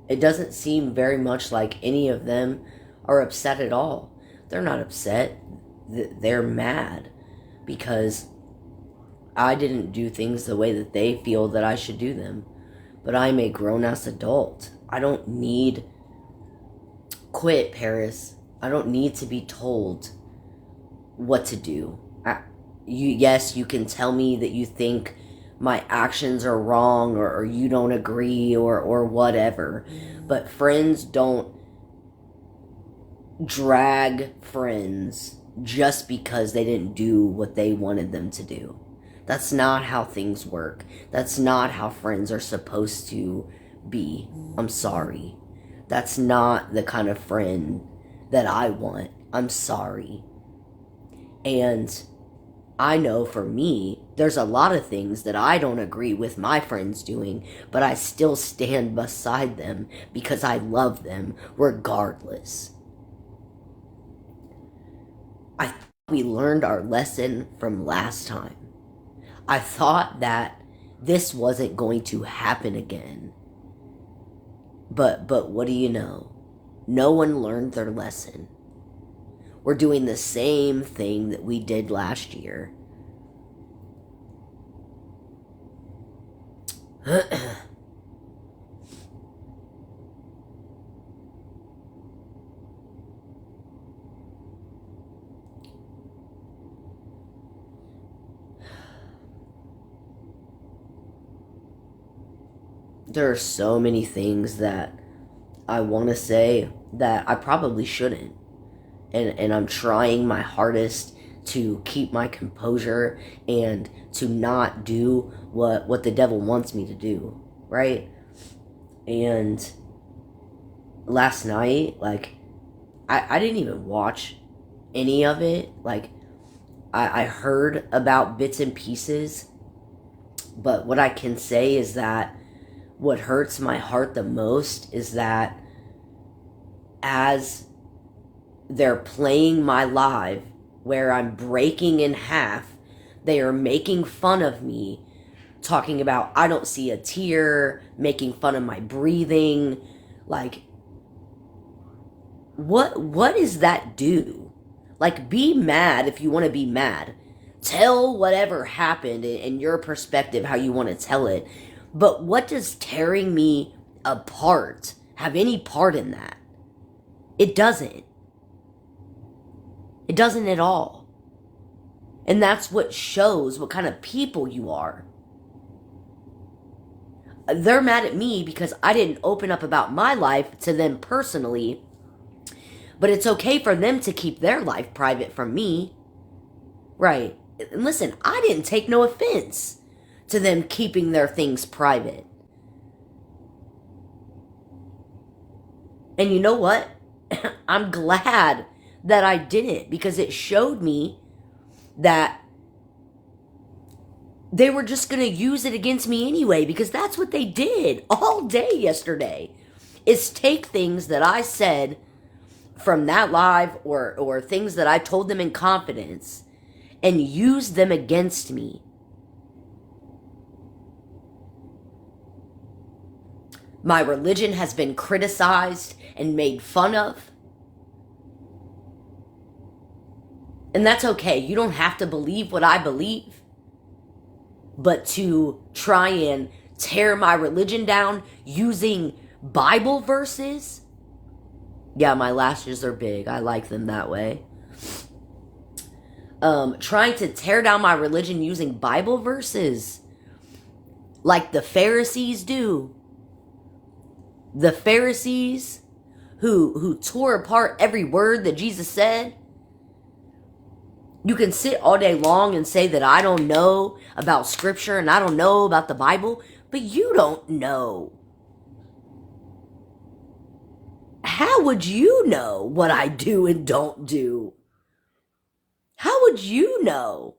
It doesn't seem very much like any of them are upset at all. They're not upset. They're mad because I didn't do things the way that they feel that I should do them. But I'm a grown ass adult. I don't need. Quit, Paris. I don't need to be told what to do. Yes, you can tell me that you think my actions are wrong, or you don't agree, or whatever. But friends don't drag friends just because they didn't do what they wanted them to do. That's not how things work. That's not how friends are supposed to be. I'm sorry. That's not the kind of friend that I want. I'm sorry. And I know for me, there's a lot of things that I don't agree with my friends doing, but I still stand beside them because I love them regardless. I thought we learned our lesson from last time. I thought that this wasn't going to happen again. But what do you know? No one learned their lesson. We're doing the same thing that we did last year. There are so many things that I want to say that I probably shouldn't. And I'm trying my hardest to keep my composure and to not do what the devil wants me to do, right? And last night, like, I didn't even watch any of it. Like, I heard about bits and pieces, but what I can say is that what hurts my heart the most is that as they're playing my live where I'm breaking in half, they are making fun of me, talking about I don't see a tear, making fun of my breathing. Like, what does that do? Like, be mad if you want to be mad. Tell whatever happened in your perspective how you want to tell it. But what does tearing me apart have any part in that? It doesn't. It doesn't at all. And that's what shows what kind of people you are. They're mad at me because I didn't open up about my life to them personally. But it's okay for them to keep their life private from me. Right. And listen, I didn't take no offense to them keeping their things private. And you know what? I'm glad that I didn't, because it showed me that they were just going to use it against me anyway, because that's what they did all day yesterday, is take things that I said from that live or things that I told them in confidence and use them against me. My religion has been criticized and made fun of. And that's okay. You don't have to believe what I believe. But to try and tear my religion down using Bible verses. Yeah, my lashes are big. I like them that way. Trying to tear down my religion using Bible verses. Like the Pharisees do. The Pharisees who tore apart every word that Jesus said. You can sit all day long and say that I don't know about Scripture and I don't know about the Bible, but you don't know. How would you know what I do and don't do? How would you know?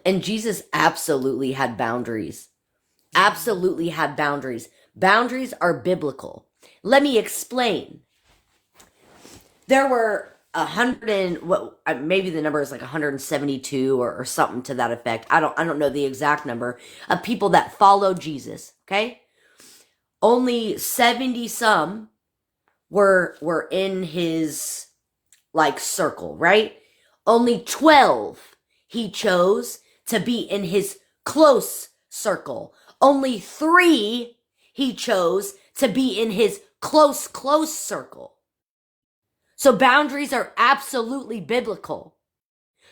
And Jesus absolutely had boundaries. Absolutely had boundaries. Boundaries are biblical. Let me explain. There were maybe the number is like 172 or something to that effect. I don't know the exact number of people that followed Jesus. Okay, only 70 some were in his like circle, right? Only 12 he chose to be in his close circle. Only 3 he chose to be in his close circle. So boundaries are absolutely biblical.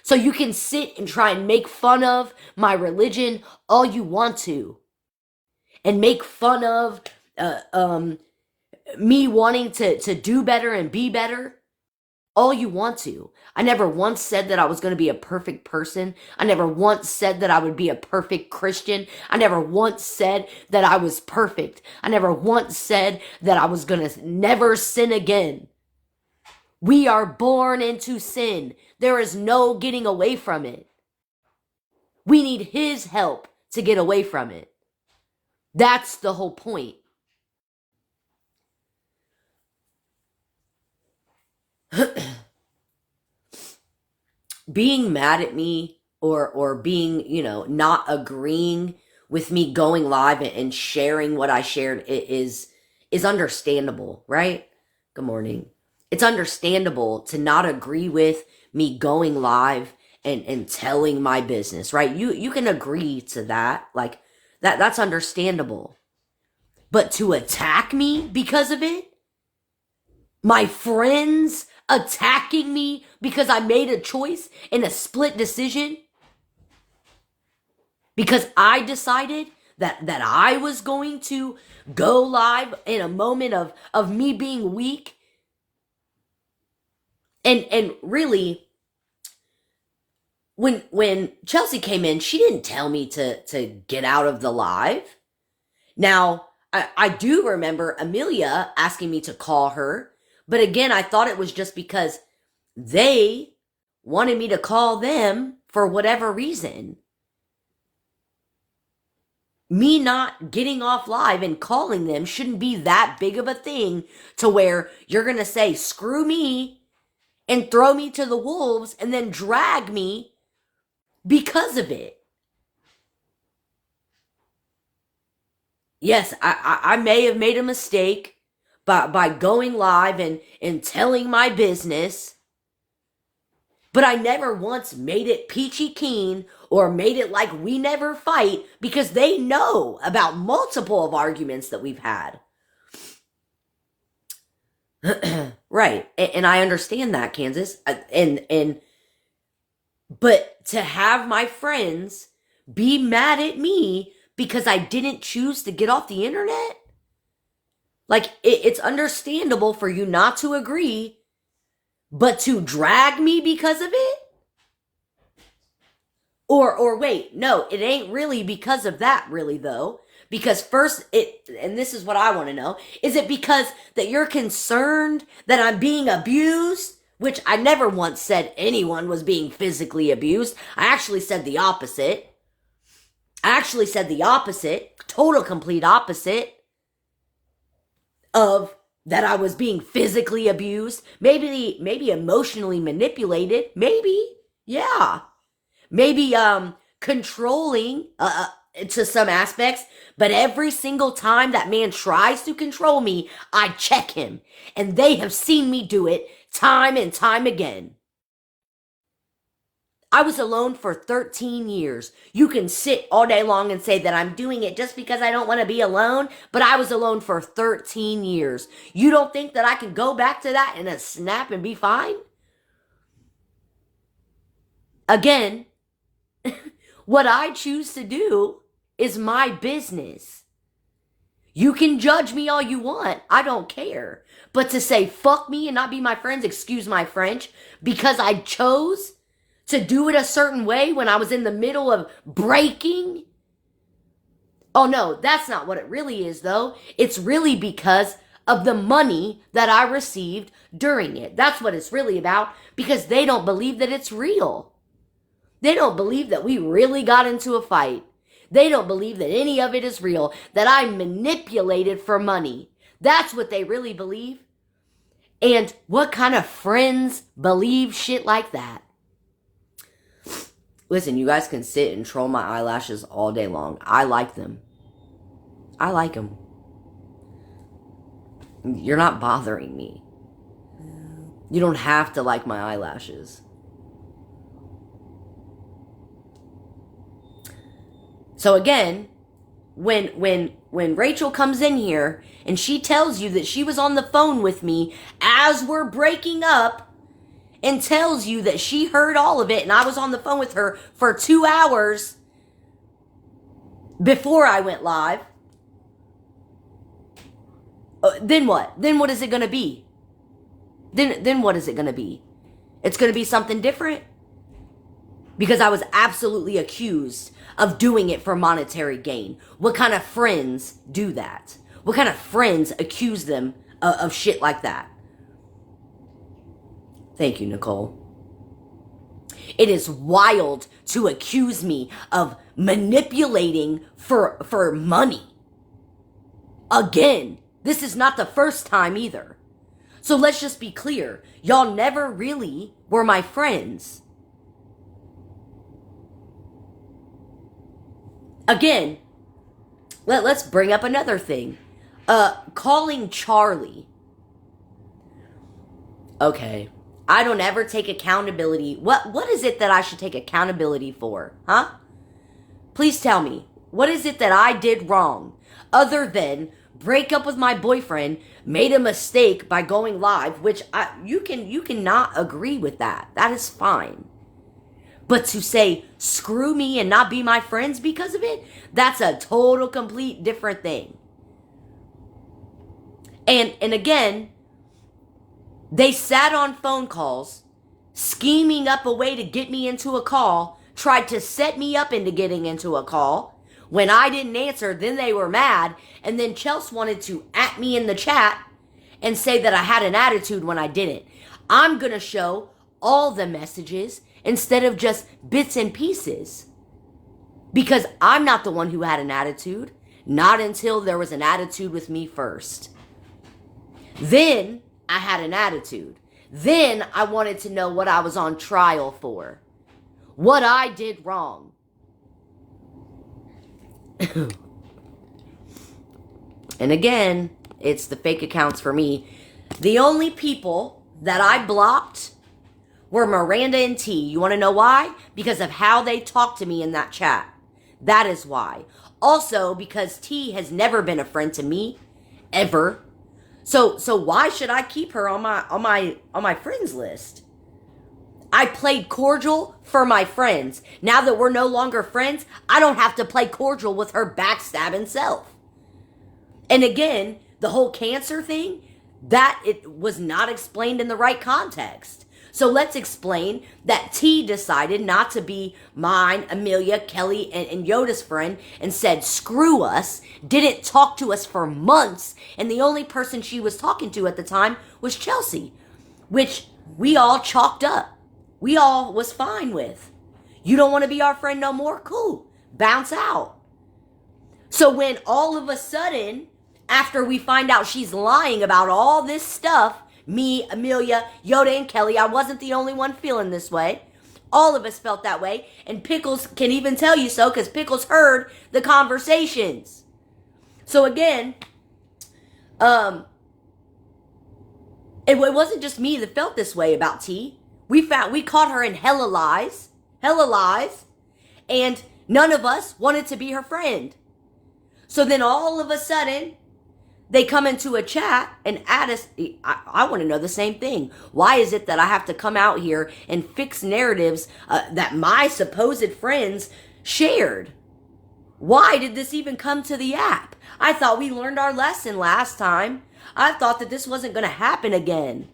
So you can sit and try and make fun of my religion all you want to, and make fun of uh, um, me wanting to do better and be better all you want to. I never once said that I was going to be a perfect person. I never once said that I would be a perfect Christian. I never once said that I was perfect. I never once said that I was going to never sin again. We are born into sin. There is no getting away from it. We need his help to get away from it. That's the whole point. Being mad at me or being, not agreeing with me going live and sharing what I shared is understandable, right? Good morning. It's understandable to not agree with me going live and telling my business, right? You can agree to that. Like that's understandable. But to attack me because of it, my friends attacking me because I made a choice in a split decision, because I decided that I was going to go live in a moment of me being weak. And really, when Chelsea came in, she didn't tell me to get out of the live. Now, I do remember Amelia asking me to call her, but again, I thought it was just because they wanted me to call them for whatever reason. Me not getting off live and calling them shouldn't be that big of a thing to where you're going to say, screw me, and throw me to the wolves and then drag me because of it. Yes, I may have made a mistake by going live and telling my business, but I never once made it peachy keen or made it like we never fight, because they know about multiple of arguments that we've had. Right. And I understand that, Kansas. But to have my friends be mad at me because I didn't choose to get off the internet, like it's understandable for you not to agree, but to drag me because of it? Or wait, no, it ain't really because of that, really, though. Because first, and this is what I want to know, is it because that you're concerned that I'm being abused? Which I never once said anyone was being physically abused. I actually said the opposite. Total complete opposite of that I was being physically abused. Maybe emotionally manipulated. Maybe. Yeah. Maybe controlling to some aspects, but every single time that man tries to control me, I check him, and they have seen me do it time and time again. I was alone for 13 years. You can sit all day long and say that I'm doing it just because I don't want to be alone, but I was alone for 13 years. You don't think that I can go back to that in a snap and be fine? Again, what I choose to do is my business. You can judge me all you want. I don't care. But to say fuck me and not be my friends, excuse my French, because I chose to do it a certain way when I was in the middle of breaking? Oh no, that's not what it really is, though. It's really because of the money that I received during it. That's what it's really about, because they don't believe that it's real. They don't believe that we really got into a fight. They don't believe that any of it is real, that I manipulated for money. That's what they really believe. And what kind of friends believe shit like that? Listen, you guys can sit and troll my eyelashes all day long. I like them. I like them. You're not bothering me. You don't have to like my eyelashes. So again, when Rachel comes in here and she tells you that she was on the phone with me as we're breaking up, and tells you that she heard all of it and I was on the phone with her for 2 hours before I went live, then what? Then what is it going to be? Then what is it going to be? It's going to be something different? Because I was absolutely accused of doing it for monetary gain. What kind of friends do that? What kind of friends accuse them of shit like that? Thank you, Nicole. It is wild to accuse me of manipulating for money. Again, this is not the first time either. So let's just be clear. Y'all never really were my friends. Again, let's bring up another thing. Calling Charlie. Okay. I don't ever take accountability. What is it that I should take accountability for? Huh? Please tell me. What is it that I did wrong? Other than break up with my boyfriend, made a mistake by going live, which you cannot agree with that. That is fine. But to say, screw me and not be my friends because of it, that's a total, complete different thing. And again, they sat on phone calls, scheming up a way to get me into a call, tried to set me up into getting into a call. When I didn't answer, then they were mad, and then Chelsea wanted to at me in the chat and say that I had an attitude when I didn't. I'm going to show all the messages instead of just bits and pieces. Because I'm not the one who had an attitude, not until there was an attitude with me first. Then I had an attitude. Then I wanted to know what I was on trial for. What I did wrong. And again, it's the fake accounts for me. The only people that I blocked were Miranda and T. You want to know why? Because of how they talked to me in that chat. That is why. Also, because T has never been a friend to me, ever. So why should I keep her on my friends list? I played cordial for my friends. Now that we're no longer friends, I don't have to play cordial with her backstabbing self. And again, the whole cancer thing, that it was not explained in the right context. So let's explain that T decided not to be mine, Amelia, Kelly, and Yoda's friend and said, screw us, didn't talk to us for months, and the only person she was talking to at the time was Chelsea, which we all chalked up. We all was fine with. You don't want to be our friend no more? Cool. Bounce out. So when all of a sudden, after we find out she's lying about all this stuff, me, Amelia, Yoda, and Kelly, I wasn't the only one feeling this way. All of us felt that way. And Pickles can even tell you so because Pickles heard the conversations. So again, it wasn't just me that felt this way about T. We caught her in hella lies, and none of us wanted to be her friend. So then all of a sudden, they come into a chat and add us. I want to know the same thing. Why is it that I have to come out here and fix narratives that my supposed friends shared? Why did this even come to the app? I thought we learned our lesson last time. I thought that this wasn't going to happen again.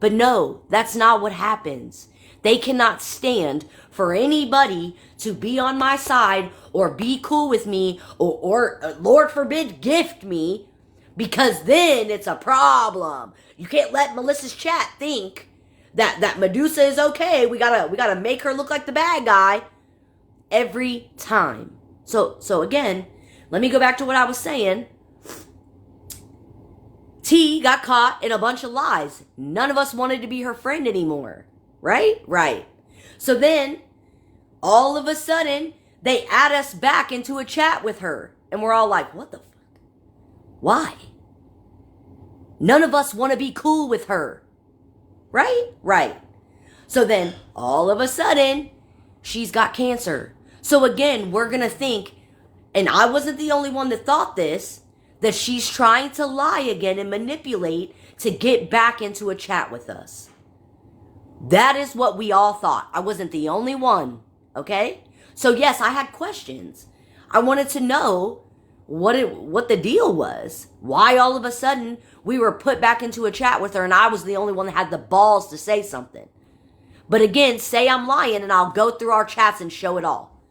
But no, that's not what happens. They cannot stand for anybody to be on my side or be cool with me or Lord forbid, gift me, because then it's a problem. You can't let Melissa's chat think that Medusa is okay. We gotta make her look like the bad guy every time. So again, let me go back to what I was saying. T got caught in a bunch of lies. None of us wanted to be her friend anymore. Right? Right. So then, all of a sudden, they add us back into a chat with her. And we're all like, what the fuck? Why? None of us want to be cool with her. Right? Right. So then, all of a sudden, she's got cancer. So again, we're going to think, and I wasn't the only one that thought this, that she's trying to lie again and manipulate to get back into a chat with us. That is what we all thought. I wasn't the only one. Okay? So yes, I had questions. I wanted to know what the deal was. Why all of a sudden we were put back into a chat with her and I was the only one that had the balls to say something. But again, say I'm lying and I'll go through our chats and show it all.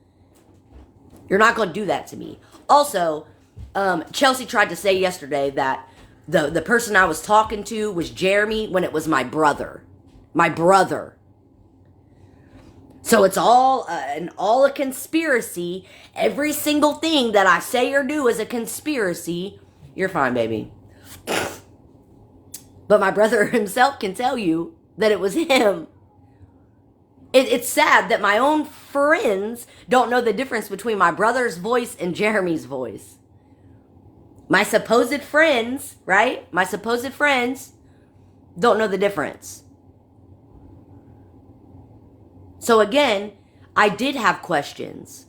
You're not going to do that to me. Also, Chelsea tried to say yesterday that the person I was talking to was Jeremy when it was my brother. My brother. So it's all a conspiracy. Every single thing that I say or do is a conspiracy. You're fine, baby. But my brother himself can tell you that it was him. It's sad that my own friends don't know the difference between my brother's voice and Jeremy's voice. My supposed friends, right? My supposed friends don't know the difference. So again, I did have questions.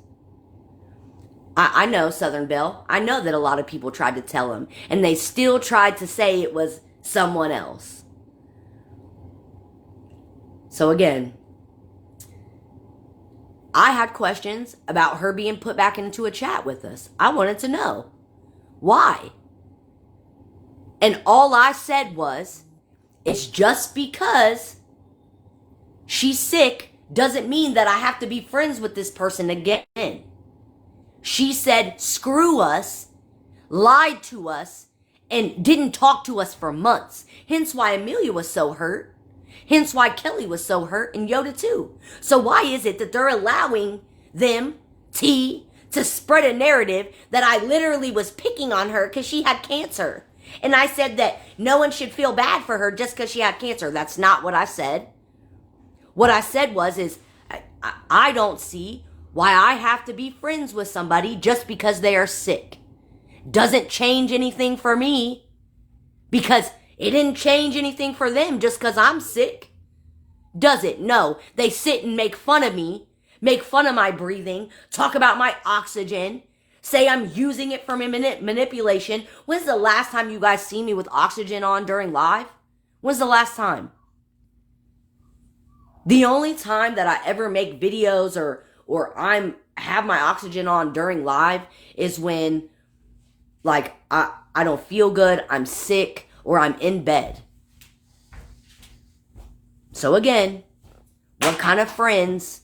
I know, Southern Belle. I know that a lot of people tried to tell him, and they still tried to say it was someone else. So again, I had questions about her being put back into a chat with us. I wanted to know why. And all I said was, it's just because she's sick doesn't mean that I have to be friends with this person again. She said, screw us, lied to us, and didn't talk to us for months. Hence why Amelia was so hurt. Hence why Kelly was so hurt, and Yoda too. So why is it that they're allowing them, T, to spread a narrative that I literally was picking on her because she had cancer? And I said that no one should feel bad for her just because she had cancer. That's not what I said. What I said was, I don't see why I have to be friends with somebody just because they are sick. Doesn't change anything for me because it didn't change anything for them just because I'm sick. Does it? No. They sit and make fun of me, make fun of my breathing, talk about my oxygen, say I'm using it for manipulation. When's the last time you guys see me with oxygen on during live? When's the last time? The only time that I ever make videos or have my oxygen on during live is when like I don't feel good, I'm sick, or I'm in bed. So again, what kind of friends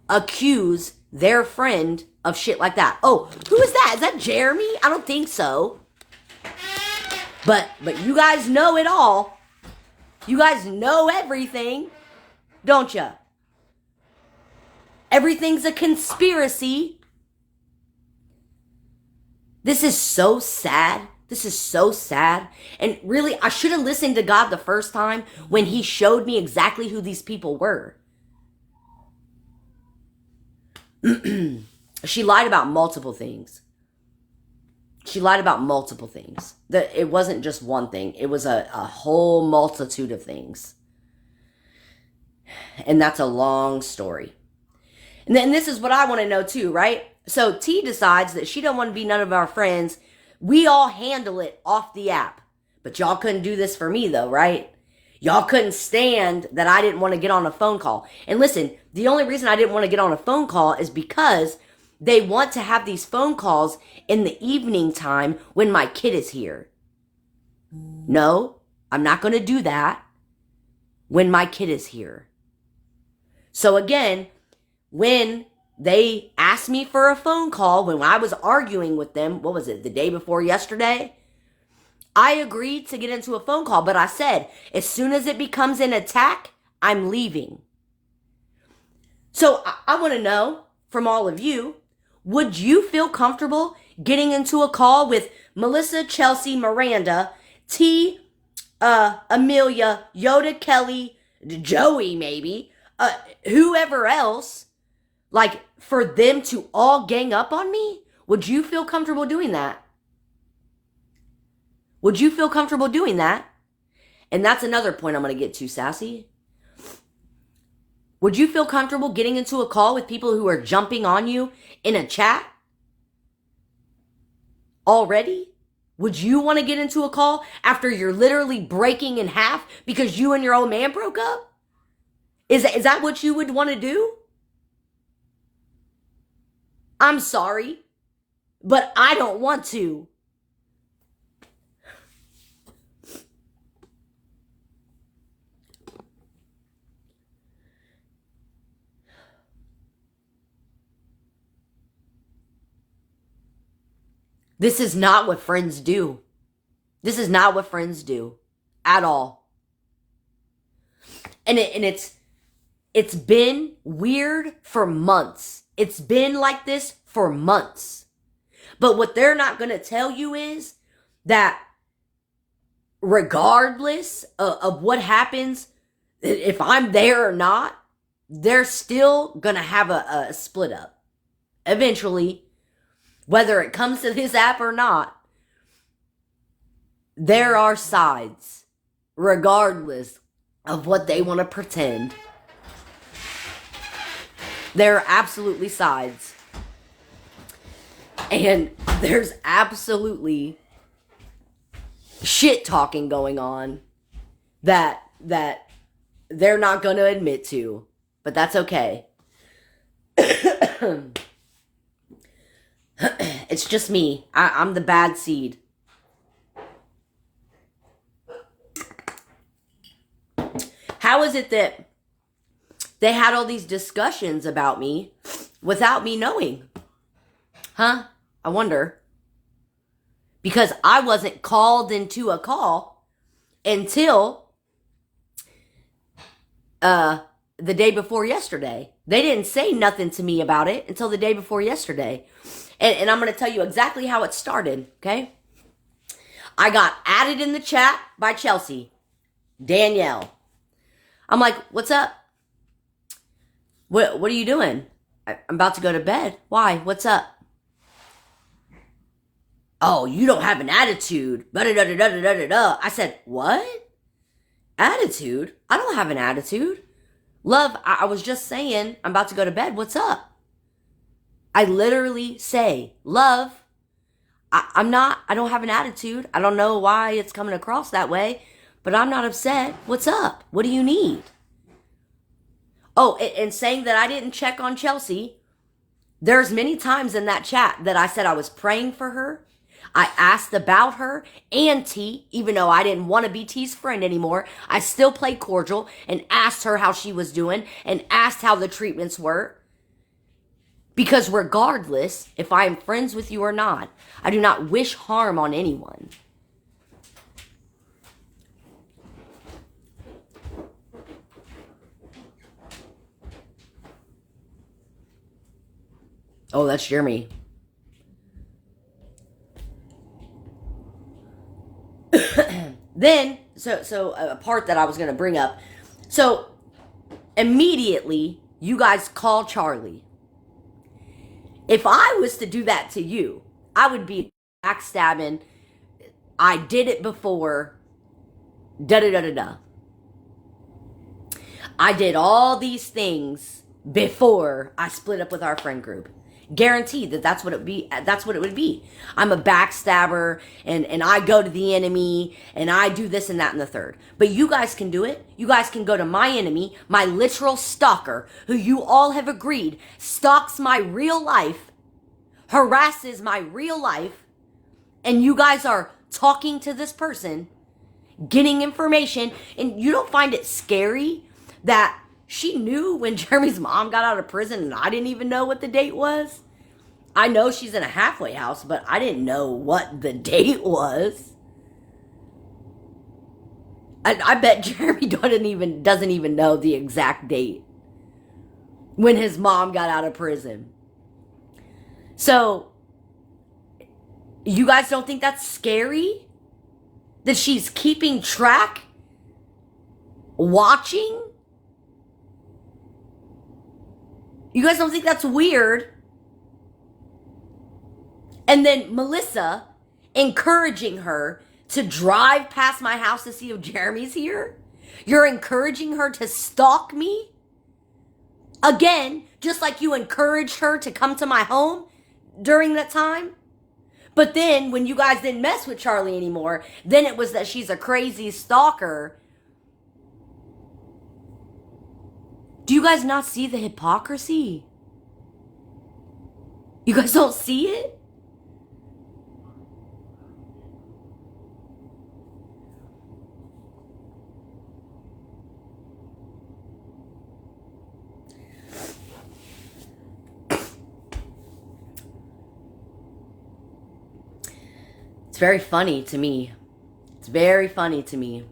accuse their friend of shit like that? Oh, who is that? Is that Jeremy? I don't think so. But you guys know it all. You guys know everything. Don't ya? Everything's a conspiracy. This is so sad. This is so sad. And really, I should have listened to God the first time when he showed me exactly who these people were. She lied about multiple things. She lied about multiple things. It wasn't just one thing. It was a whole multitude of things. And that's a long story. And then this is what I want to know too, right? So T decides that she don't want to be none of our friends. We all handle it off the app. But y'all couldn't do this for me though, right? Y'all couldn't stand that I didn't want to get on a phone call. And listen, the only reason I didn't want to get on a phone call is because they want to have these phone calls in the evening time when my kid is here. No, I'm not going to do that when my kid is here. So again, when they asked me for a phone call, when I was arguing with them, what was it, the day before yesterday? I agreed to get into a phone call, but I said, as soon as it becomes an attack, I'm leaving. So I want to know from all of you, would you feel comfortable getting into a call with Melissa, Chelsea, Miranda, T, Amelia, Yoda, Kelly, Joey, maybe, whoever else, like, for them to all gang up on me? Would you feel comfortable doing that? Would you feel comfortable doing that? And that's another point I'm going to get to, Sassy. Would you feel comfortable getting into a call with people who are jumping on you in a chat? Already? Would you want to get into a call after you're literally breaking in half because you and your old man broke up? Is that what you would want to do? I'm sorry, but I don't want to. This is not what friends do. This is not what friends do at all. And it's been weird for months. It's been like this for months. But what they're not going to tell you is that regardless of what happens, if I'm there or not, they're still going to have a split up. Eventually, whether it comes to this app or not, there are sides, regardless of what they want to pretend. There are absolutely sides. And there's absolutely shit talking going on that they're not going to admit to. But that's okay. It's just me. I'm the bad seed. How is it that they had all these discussions about me without me knowing? Huh? I wonder. Because I wasn't called into a call until the day before yesterday. They didn't say nothing to me about it until the day before yesterday. And I'm going to tell you exactly how it started, okay? I got added in the chat by Chelsea. Danielle. I'm like, what's up? What are you doing? I'm about to go to bed. Why? What's up? Oh, you don't have an attitude. I said, what? Attitude? I don't have an attitude. Love, I was just saying I'm about to go to bed. What's up? I literally say, love, I don't have an attitude. I don't know why it's coming across that way, but I'm not upset. What's up? What do you need? Oh, and saying that I didn't check on Chelsea, there's many times in that chat that I said I was praying for her. I asked about her and T, even though I didn't want to be T's friend anymore. I still played cordial and asked her how she was doing and asked how the treatments were. Because regardless, if I am friends with you or not, I do not wish harm on anyone. Oh, that's Jeremy. Then, so a part that I was going to bring up. So, immediately, you guys call Charlie. If I was to do that to you, I would be backstabbing. I did it before. Da-da-da-da-da. I did all these things before I split up with our friend group. Guaranteed that's what it would be. I'm a backstabber and I go to the enemy and I do this and that and the third. But you guys can do it. You guys can go to my enemy, my literal stalker, who you all have agreed stalks my real life, harasses my real life, and you guys are talking to this person, getting information, and you don't find it scary that she knew when Jeremy's mom got out of prison and I didn't even know what the date was? I know she's in a halfway house, but I didn't know what the date was. I bet Jeremy doesn't even know the exact date when his mom got out of prison. So, you guys don't think that's scary? that she's keeping track, watching. You guys don't think that's weird? And then Melissa encouraging her to drive past my house to see if Jeremy's here. You're encouraging her to stalk me? Again, just like you encouraged her to come to my home during that time. But then when you guys didn't mess with Charlie anymore, then it was that she's a crazy stalker. Do you guys not see the hypocrisy? You guys don't see it? It's very funny to me. It's very funny to me.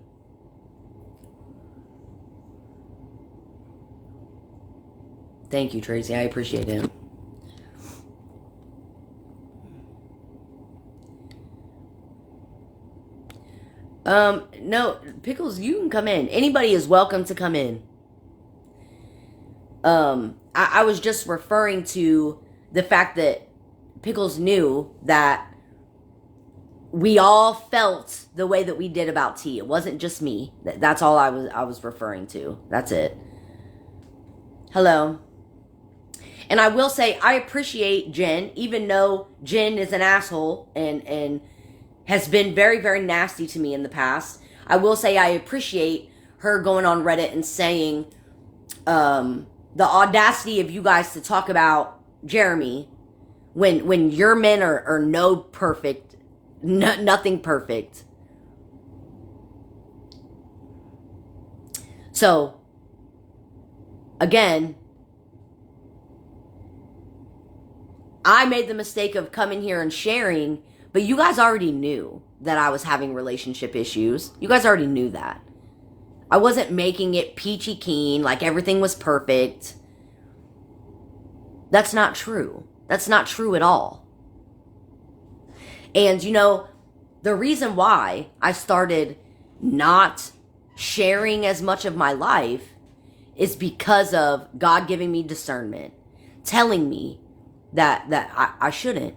Thank you, Tracy. I appreciate it. No, Pickles, you can come in. Anybody is welcome to come in. I was just referring to the fact that Pickles knew that we all felt the way that we did about T. It wasn't just me. That's all I was referring to. That's it. Hello. And I will say, I appreciate Jen, even though Jen is an asshole and has been very, very nasty to me in the past. I will say I appreciate her going on Reddit and saying the audacity of you guys to talk about Jeremy when your men are nothing perfect. So, again, I made the mistake of coming here and sharing, but you guys already knew that I was having relationship issues. You guys already knew that. I wasn't making it peachy keen, like everything was perfect. That's not true. That's not true at all. And, you know, the reason why I started not sharing as much of my life is because of God giving me discernment, telling me that I shouldn't.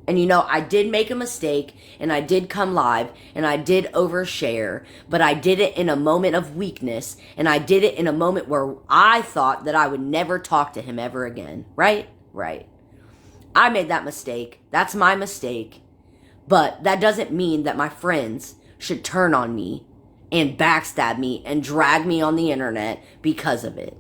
And you know, I did make a mistake, and I did come live, and I did overshare, but I did it in a moment of weakness, and I did it in a moment where I thought that I would never talk to him ever again. Right? Right. I made that mistake. That's my mistake. But that doesn't mean that my friends should turn on me and backstab me and drag me on the internet because of it.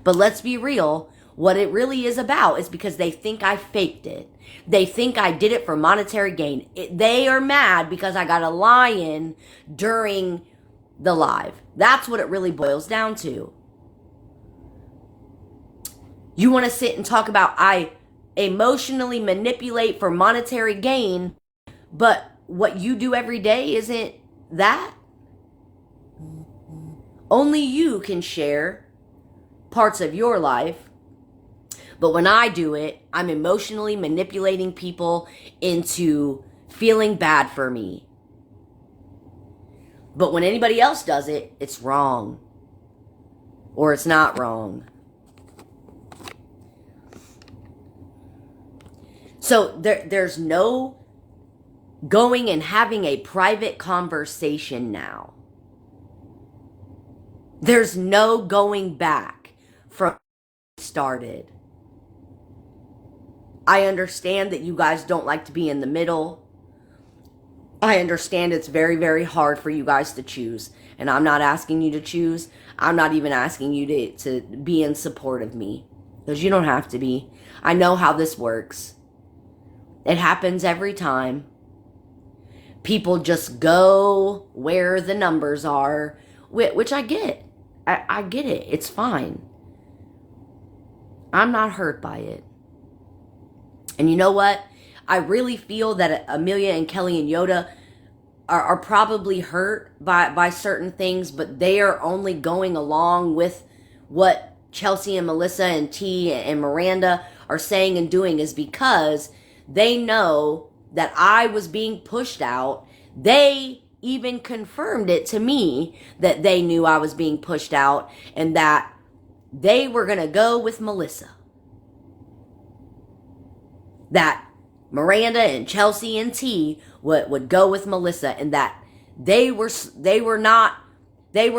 But let's be real. What it really is about is because they think I faked it. They think I did it for monetary gain. They are mad because I got a lie-in during the live. That's what it really boils down to. You want to sit and talk about I emotionally manipulate for monetary gain, but what you do every day isn't that? Only you can share parts of your life. But when I do it, I'm emotionally manipulating people into feeling bad for me. But when anybody else does it, it's wrong. Or it's not wrong. So there's no going and having a private conversation now. There's no going back from started. I understand that you guys don't like to be in the middle. I understand it's very, very hard for you guys to choose. And I'm not asking you to choose. I'm not even asking you to be in support of me. Because you don't have to be. I know how this works. It happens every time. People just go where the numbers are. Which I get. I get it. It's fine. I'm not hurt by it. And you know what? I really feel that Amelia and Kelly and Yoda are probably hurt by certain things, but they are only going along with what Chelsea and Melissa and T and Miranda are saying and doing is because they know that I was being pushed out. They even confirmed it to me that they knew I was being pushed out and that they were going to go with Melissa. That Miranda and Chelsea and T would go with Melissa, and that they were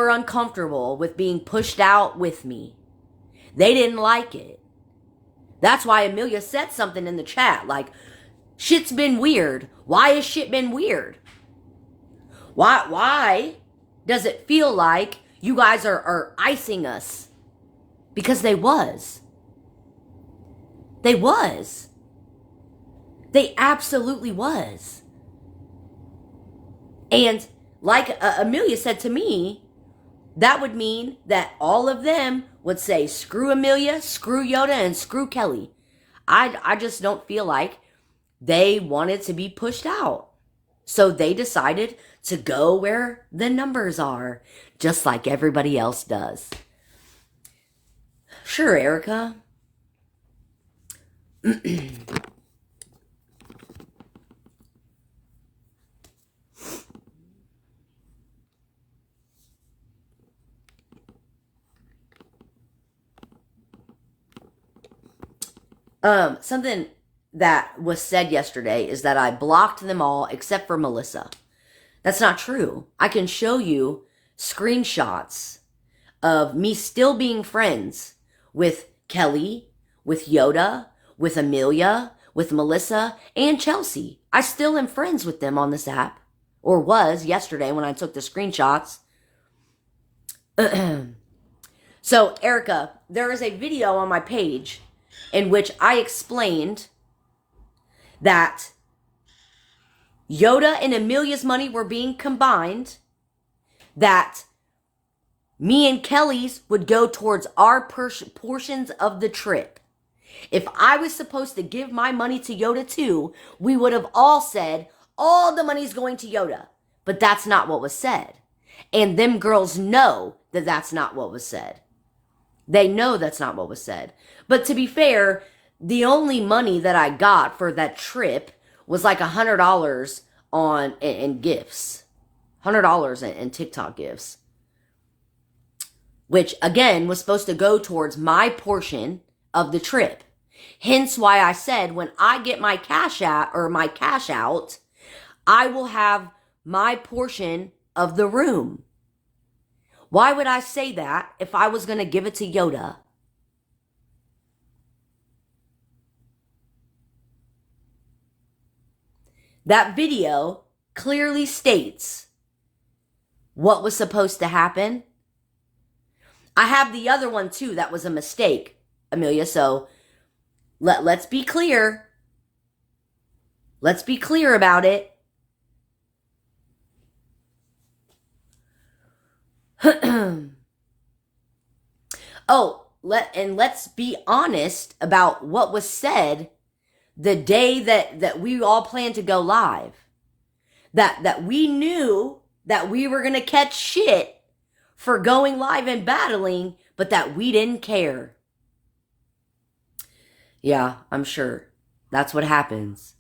uncomfortable with being pushed out with me. They didn't like it. That's why Amelia said something in the chat like, shit's been weird. Why has shit been weird? Why does it feel like you guys are icing us? Because they was. They was. They absolutely was. And like Amelia said to me, that would mean that all of them would say, screw Amelia, screw Yoda, and screw Kelly. I just don't feel like they wanted to be pushed out. So they decided to go where the numbers are, just like everybody else does. Sure, Erica. Something that was said yesterday is that I blocked them all except for Melissa. That's not true. I can show you screenshots of me still being friends with Kelly, with Yoda, with Amelia, with Melissa, and Chelsea. I still am friends with them on this app. Or was yesterday when I took the screenshots. So, Erica, there is a video on my page in which I explained that Yoda and Amelia's money were being combined, that me and Kelly's would go towards our portions of the trip. If I was supposed to give my money to Yoda too, we would have all said, all the money's going to Yoda. But that's not what was said. And them girls know that that's not what was said. They know that's not what was said. But to be fair, the only money that I got for that trip was like $100 in gifts. $100 in TikTok gifts. Which, again, was supposed to go towards my portion of the trip. Hence why I said when I get my cash out, I will have my portion of the room. Why would I say that if I was going to give it to Yoda? That video clearly states what was supposed to happen. I have the other one too. That was a mistake, Amelia. So let's be clear. Let's be clear about it. Let's be honest about what was said the day that we all planned to go live. That we knew that we were going to catch shit for going live and battling, but that we didn't care. Yeah, I'm sure. That's what happens.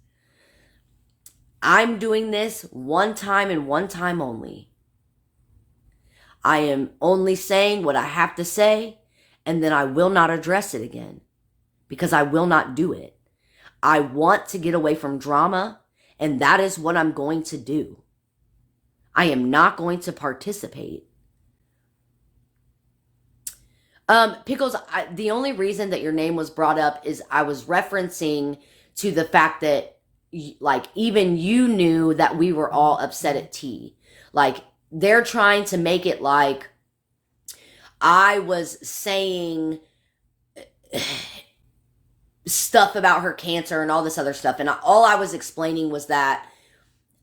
I'm doing this one time and one time only. I am only saying what I have to say, and then I will not address it again, because I will not do it. I want to get away from drama, and that is what I'm going to do. I am not going to participate. Pickles, the only reason that your name was brought up is I was referencing to the fact that, like, even you knew that we were all upset at T. Like, they're trying to make it like I was saying stuff about her cancer and all this other stuff. And all I was explaining was that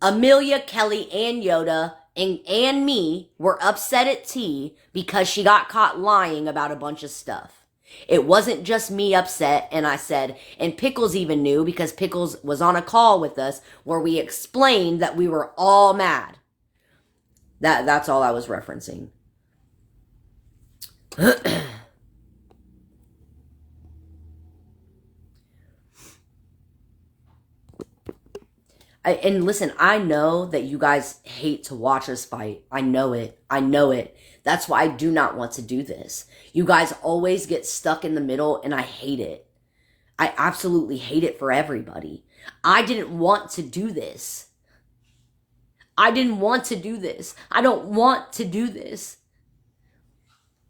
Amelia, Kelly, and Yoda and me were upset at T because she got caught lying about a bunch of stuff. It wasn't just me upset, and I said, and Pickles even knew because Pickles was on a call with us where we explained that we were all mad. That's all I was referencing. And listen, I know that you guys hate to watch us fight. I know it. I know it. That's why I do not want to do this. You guys always get stuck in the middle, and I hate it. I absolutely hate it for everybody. I didn't want to do this. I didn't want to do this. I don't want to do this.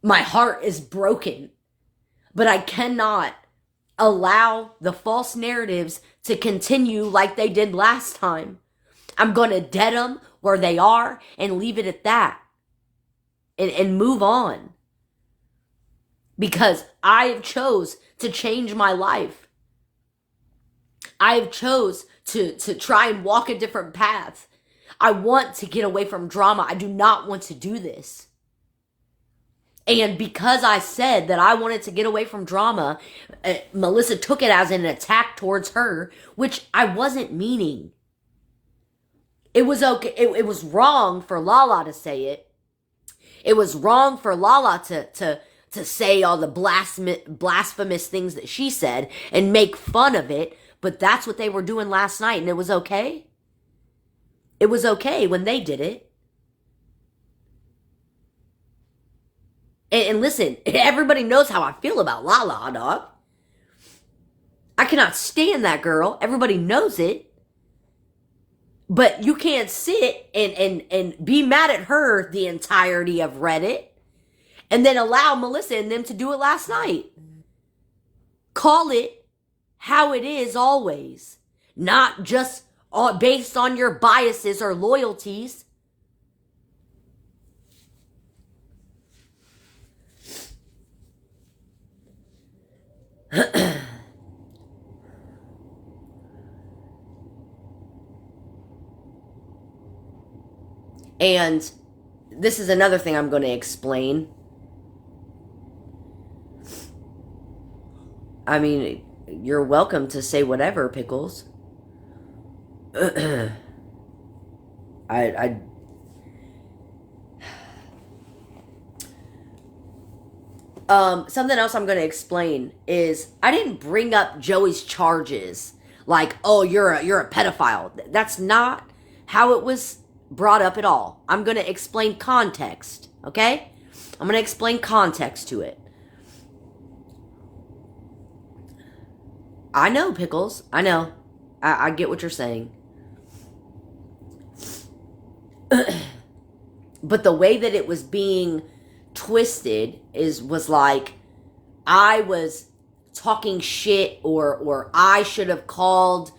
My heart is broken, but I cannot allow the false narratives to continue like they did last time. I'm going to dead them where they are and leave it at that and move on, because I have chose to change my life. I have chose to try and walk a different path. I want to get away from drama. I do not want to do this. And because I said that I wanted to get away from drama, Melissa took it as an attack towards her, which I wasn't meaning. It was okay. It was wrong for Lala to say it. It was wrong for Lala to say all the blasphemous things that she said and make fun of it. But that's what they were doing last night, and it was okay. It was okay when they did it. And listen, everybody knows how I feel about Lala, dog. I cannot stand that girl. Everybody knows it. But you can't sit and be mad at her the entirety of Reddit and then allow Melissa and them to do it last night. Call it how it is always, not just based on your biases or loyalties. And this is another thing I'm going to explain. I mean, you're welcome to say whatever, Pickles. Something else I'm going to explain is I didn't bring up Joey's charges like, oh, you're a pedophile. That's not how it was brought up at all. I'm going to explain context, okay? I'm going to explain context to it. I know, Pickles. I know. I get what you're saying. But the way that it was being twisted was like I was talking shit or I should have called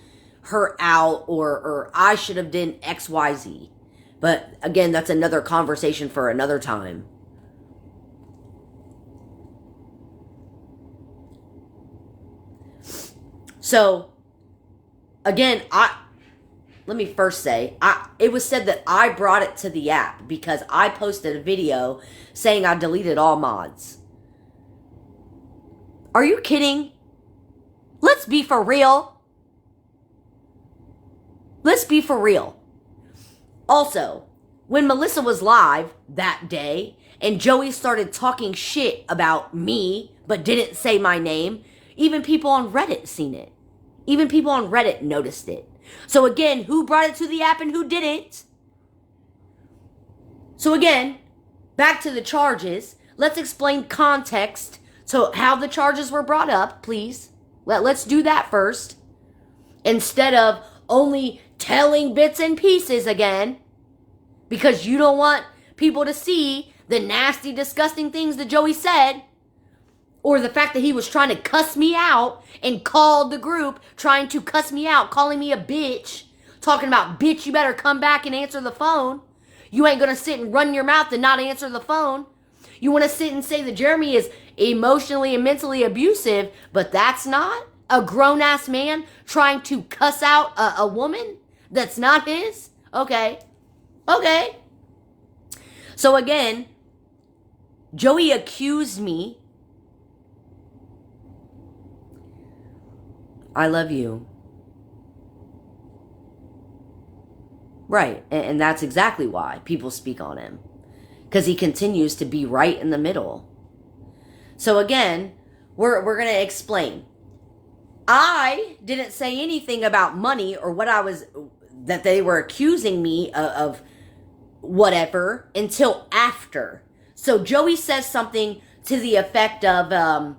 her out or I should have done XYZ. But again, that's another conversation for another time. So, again, let me first say, it was said that I brought it to the app because I posted a video saying I deleted all mods. Are you kidding? Let's be for real. Let's be for real. Also, when Melissa was live that day and Joey started talking shit about me but didn't say my name, even people on Reddit seen it. Even people on Reddit noticed it. So again, who brought it to the app and who didn't? So again, back to the charges. Let's explain context to how the charges were brought up, please. Let's do that first. Instead of only telling bits and pieces again. Because you don't want people to see the nasty, disgusting things that Joey said. Or the fact that he was trying to cuss me out and called the group trying to cuss me out, calling me a bitch. Talking about, bitch, you better come back and answer the phone. You ain't going to sit and run your mouth and not answer the phone. You want to sit and say that Jeremy is emotionally and mentally abusive, but that's not a grown-ass man trying to cuss out a woman that's not his? Okay. Okay. So again, Joey accused me. I love you. Right. And that's exactly why people speak on him. Because he continues to be right in the middle. So again, we're going to explain. I didn't say anything about money or what I was, that they were accusing me of whatever until after. So Joey says something to the effect of,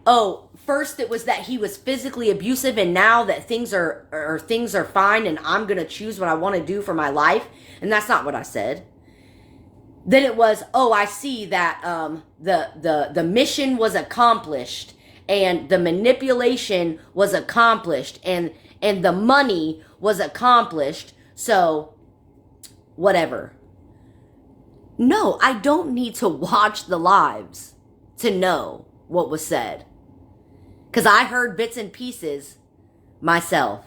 oh, first it was that he was physically abusive, and now that things are fine, and I'm gonna choose what I want to do for my life. And that's not what I said. Then it was, oh, I see that the mission was accomplished, and the manipulation was accomplished, and the money was accomplished. So whatever. No, I don't need to watch the lives to know what was said, because I heard bits and pieces myself.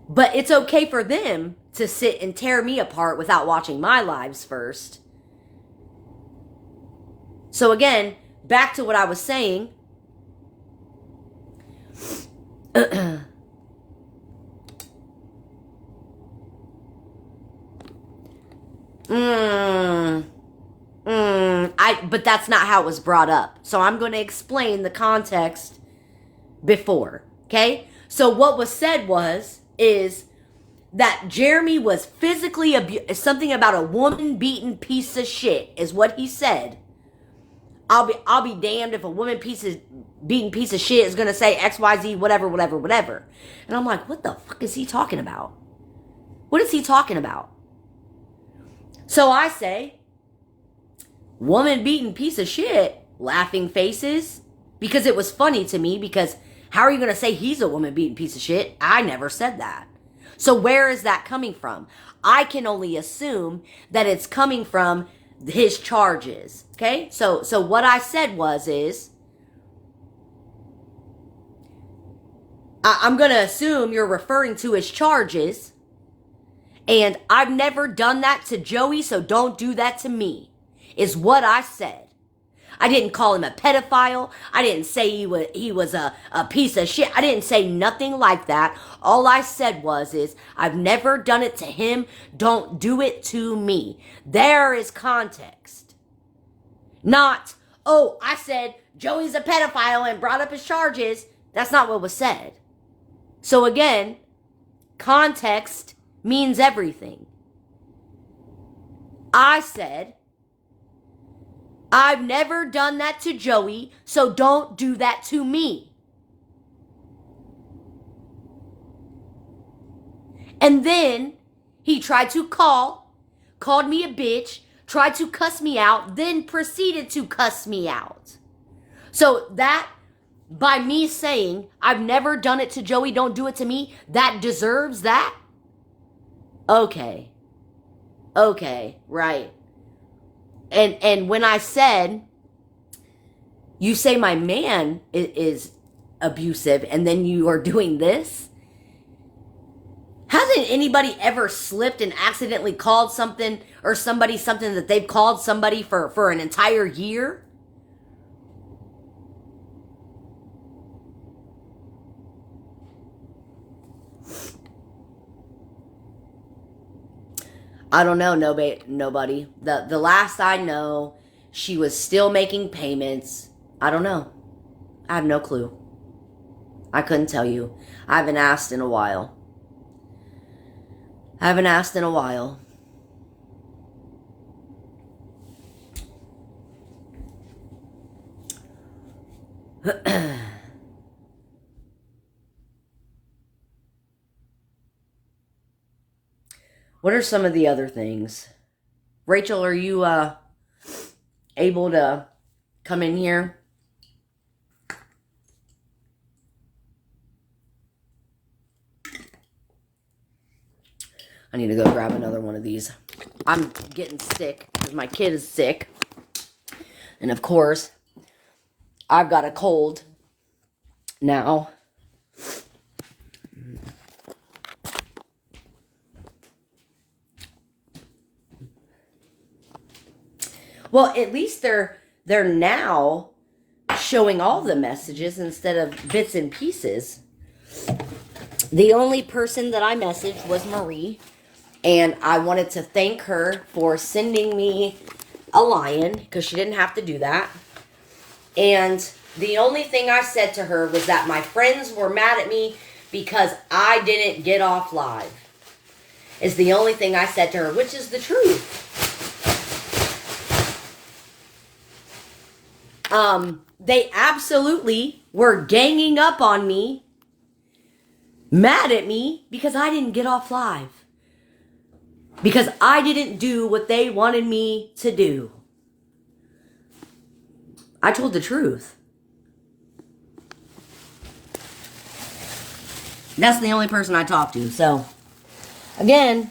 But it's okay for them to sit and tear me apart without watching my lives first. So again, back to what I was saying. But that's not how it was brought up. So I'm going to explain the context before. Okay? So what was said is that Jeremy was physically something about a woman beaten piece of shit is what he said. I'll be damned if a woman beaten piece of shit is going to say XYZ, whatever. And I'm like, what the fuck is he talking about? What is he talking about? So I say, woman beaten piece of shit, laughing faces, because it was funny to me, because how are you going to say he's a woman beaten piece of shit? I never said that. So where is that coming from? I can only assume that it's coming from his charges. Okay? So what I said is, I'm going to assume you're referring to his charges. And I've never done that to Joey, so don't do that to me, is what I said. I didn't call him a pedophile. I didn't say he was a piece of shit. I didn't say nothing like that. All I said is, I've never done it to him. Don't do it to me. There is context. Not, oh, I said Joey's a pedophile and brought up his charges. That's not what was said. So again, context means everything. I said, I've never done that to Joey, so don't do that to me. And then he tried to called me a bitch, tried to cuss me out, then proceeded to cuss me out. So that, by me saying, I've never done it to Joey, don't do it to me, that deserves that? Okay, right. And when I said, you say my man is abusive and then you are doing this? Hasn't anybody ever slipped and accidentally called something or somebody something that they've called somebody for an entire year? I don't know, nobody. The last I know, she was still making payments. I don't know. I have no clue. I couldn't tell you. I haven't asked in a while. What are some of the other things? Rachel, are you able to come in here? I need to go grab another one of these. I'm getting sick because my kid is sick. And of course, I've got a cold now. Well, at least they're now showing all the messages instead of bits and pieces. The only person that I messaged was Marie, and I wanted to thank her for sending me a lion because she didn't have to do that. And the only thing I said to her was that my friends were mad at me because I didn't get off live. Is the only thing I said to her, which is the truth. They absolutely were ganging up on me, mad at me, because I didn't get off live. Because I didn't do what they wanted me to do. I told the truth. That's the only person I talked to. So, again,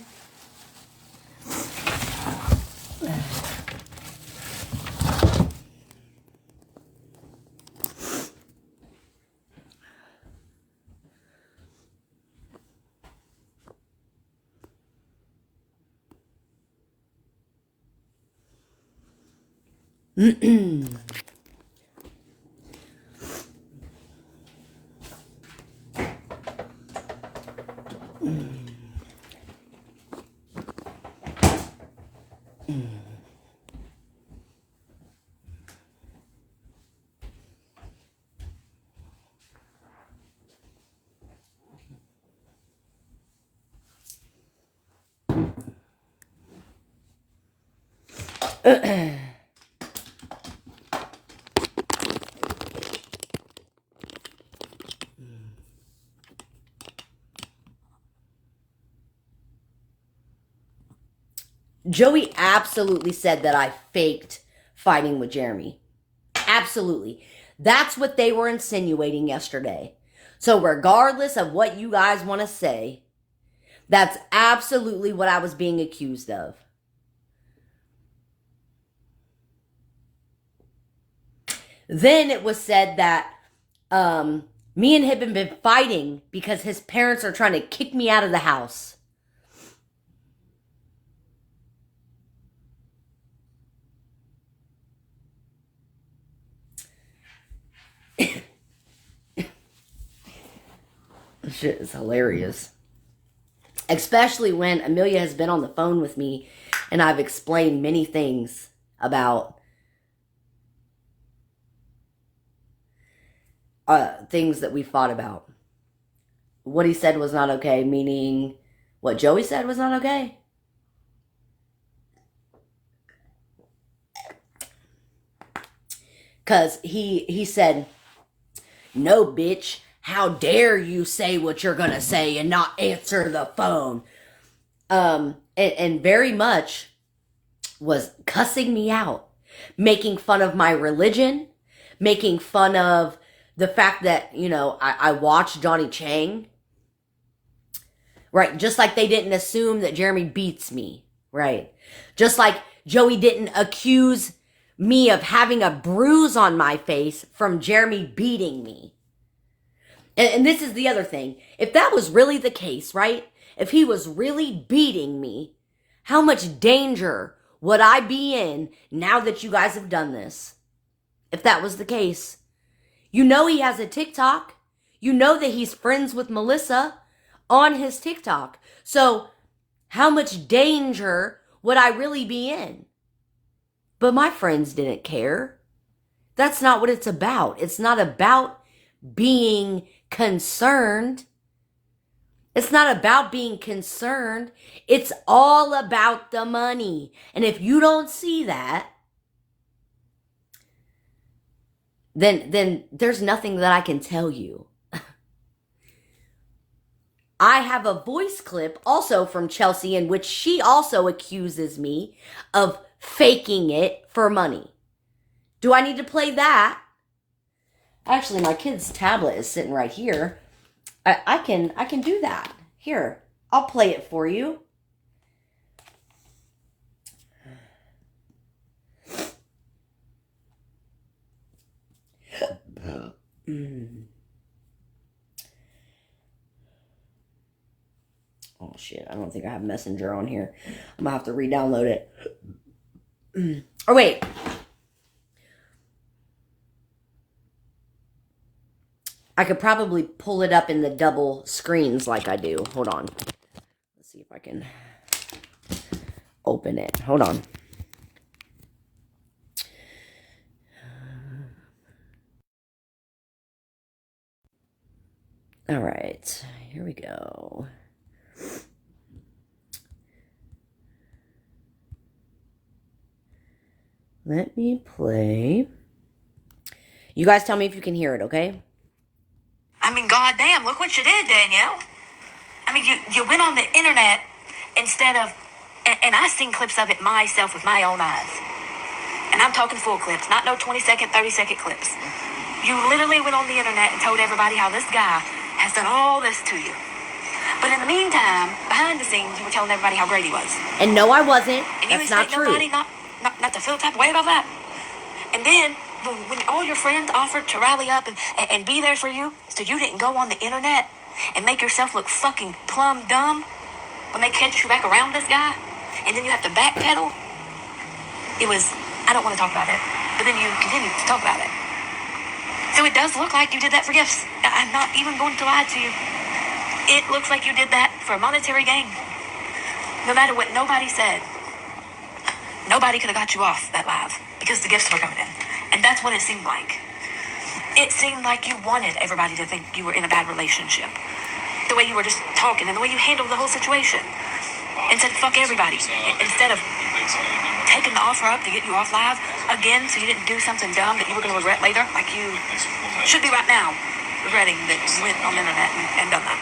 Joey absolutely said that I faked fighting with Jeremy. Absolutely. That's what they were insinuating yesterday. So regardless of what you guys want to say, that's absolutely what I was being accused of. Then it was said that me and him have been fighting because his parents are trying to kick me out of the house. Shit is hilarious. Especially when Amelia has been on the phone with me and I've explained many things about things that we fought about. What he said was not okay, meaning what Joey said was not okay. Because he said, no, bitch, how dare you say what you're going to say and not answer the phone. And very much was cussing me out, making fun of my religion, making fun of the fact that, you know, I watched Johnny Chang. Right, just like they didn't assume that Jeremy beats me. Right. Just like Joey didn't accuse me of having a bruise on my face from Jeremy beating me. And this is the other thing. If that was really the case, right? If he was really beating me, how much danger would I be in now that you guys have done this? If that was the case. You know he has a TikTok. You know that he's friends with Melissa on his TikTok. So how much danger would I really be in? But my friends didn't care. That's not what it's about. It's not about being concerned. It's not about being concerned. It's all about the money. And if you don't see that, then there's nothing that I can tell you. I have a voice clip also from Chelsea in which she also accuses me of faking it for money. Do I need to play that? Actually, my kid's tablet is sitting right here. I can do that. Here, I'll play it for you. Oh shit, I don't think I have Messenger on here. I'm gonna have to re-download it. Or wait. I could probably pull it up in the double screens like I do. Hold on. Let's see if I can open it. Hold on. All right, here we go. Let me play. You guys tell me if you can hear it, okay? I mean, goddamn, look what you did, Danielle. I mean, you went on the internet instead of, and I seen clips of it myself with my own eyes. And I'm talking full clips, not no 20-second, 30-second clips. You literally went on the internet and told everybody how this guy has done all this to you. But in the meantime, behind the scenes, you were telling everybody how great he was. And no, I wasn't. And you That's not expect true. nobody not to feel the type of way about that. And then, when all your friends offered to rally up and be there for you, so you didn't go on the internet and make yourself look fucking plumb dumb when they catch you back around this guy, and then you have to backpedal. It was, I don't want to talk about it, but then you continue to talk about it. So it does look like you did that for gifts. I'm not even going to lie to you. It looks like you did that for a monetary gain. No matter what nobody said, nobody could have got you off that live because the gifts were coming in. And that's what it seemed like. It seemed like you wanted everybody to think you were in a bad relationship. The way you were just talking and the way you handled the whole situation. And said, fuck everybody. Instead of taking the offer up to get you off live again so you didn't do something dumb that you were going to regret later, like you should be right now regretting that you went on the internet and done that.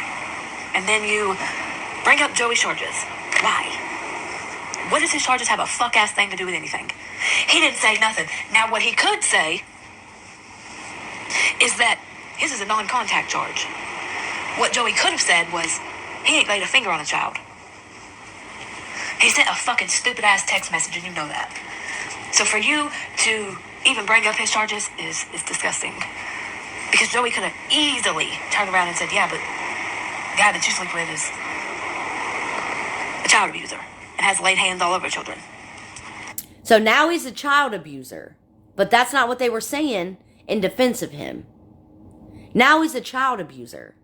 And then you bring up Joey's charges. Why? What does his charges have a fuck-ass thing to do with anything? He didn't say nothing. Now, what he could say is that his is a non-contact charge. What Joey could have said was, he ain't laid a finger on a child. He sent a fucking stupid-ass text message, and you know that. So for you to even bring up his charges is disgusting. Because Joey could have easily turned around and said, yeah, but the guy that you sleep with is a child abuser and has laid hands all over children. So now he's a child abuser. But that's not what they were saying in defense of him. Now he's a child abuser.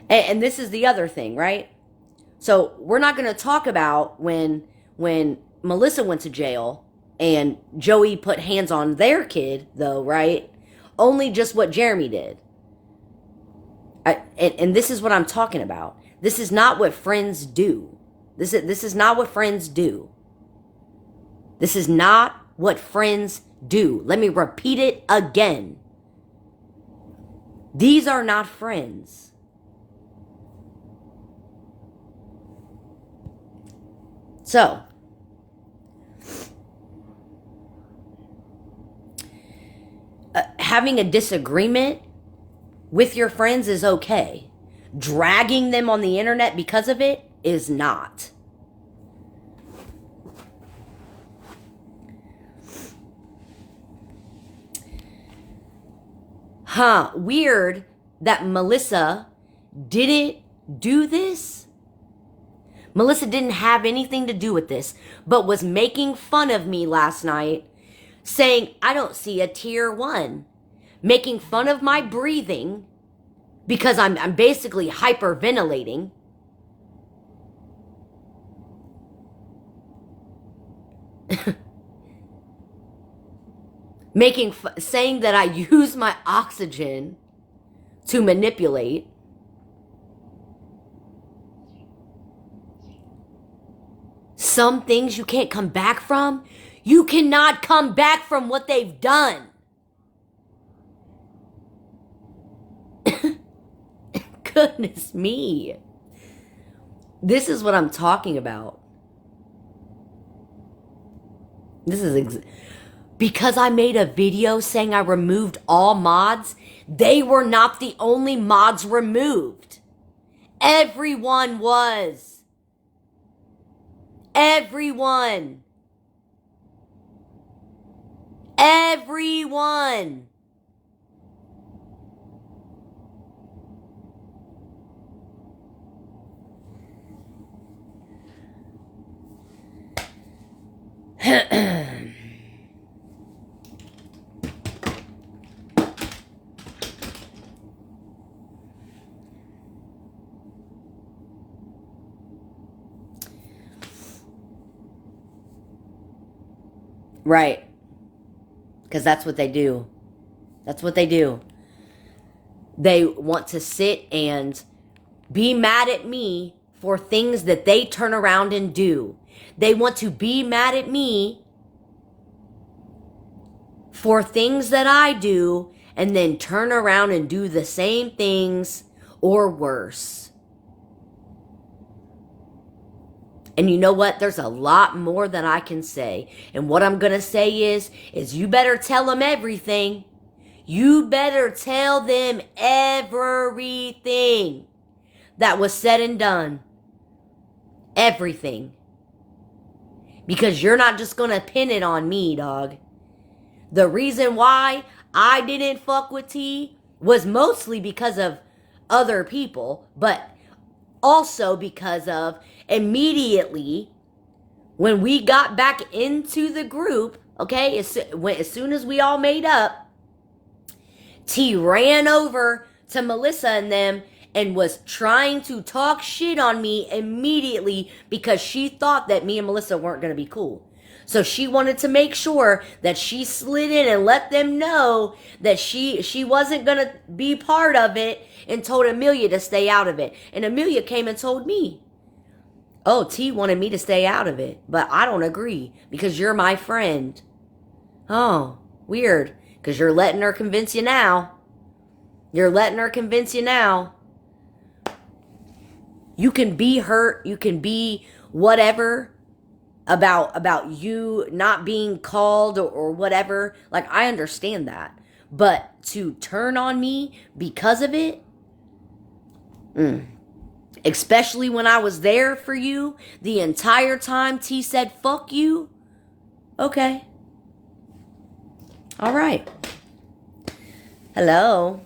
And this is the other thing, right? So we're not going to talk about when Melissa went to jail and Joey put hands on their kid, though, right? Only just what Jeremy did. And this is what I'm talking about. This is not what friends do. This is not what friends do. This is not what friends do. Let me repeat it again. These are not friends. So, having a disagreement with your friends is okay. Dragging them on the internet because of it is not. Weird that Melissa didn't do this. Melissa didn't have anything to do with this, but was making fun of me last night, saying, I don't see a tier 1. Making fun of my breathing because I'm basically hyperventilating. Saying that I use my oxygen to manipulate. Some things you can't come back from. You cannot come back from what they've done. Goodness me. This is what I'm talking about. This is because I made a video saying I removed all mods. They were not the only mods removed. Everyone was. Everyone. Everyone. Right. Because that's what they do. That's what they do. They want to sit and be mad at me for things that they turn around and do. They want to be mad at me for things that I do and then turn around and do the same things or worse. And you know what? There's a lot more that I can say. And what I'm going to say is you better tell them everything. You better tell them everything that was said and done. Everything. Because you're not just going to pin it on me, dog. The reason why I didn't fuck with T was mostly because of other people, but also because of immediately when we got back into the group, okay, as soon as we all made up, T ran over to Melissa and them and was trying to talk shit on me immediately because she thought that me and Melissa weren't going to be cool. So she wanted to make sure that she slid in and let them know that she wasn't going to be part of it and told Amelia to stay out of it. And Amelia came and told me, oh, T wanted me to stay out of it, but I don't agree because you're my friend. Oh, weird, because you're letting her convince you now. You're letting her convince you now. You can be hurt, you can be whatever about you not being called or whatever. Like, I understand that. But to turn on me because of it, especially when I was there for you the entire time T said fuck you. Okay. All right. Hello.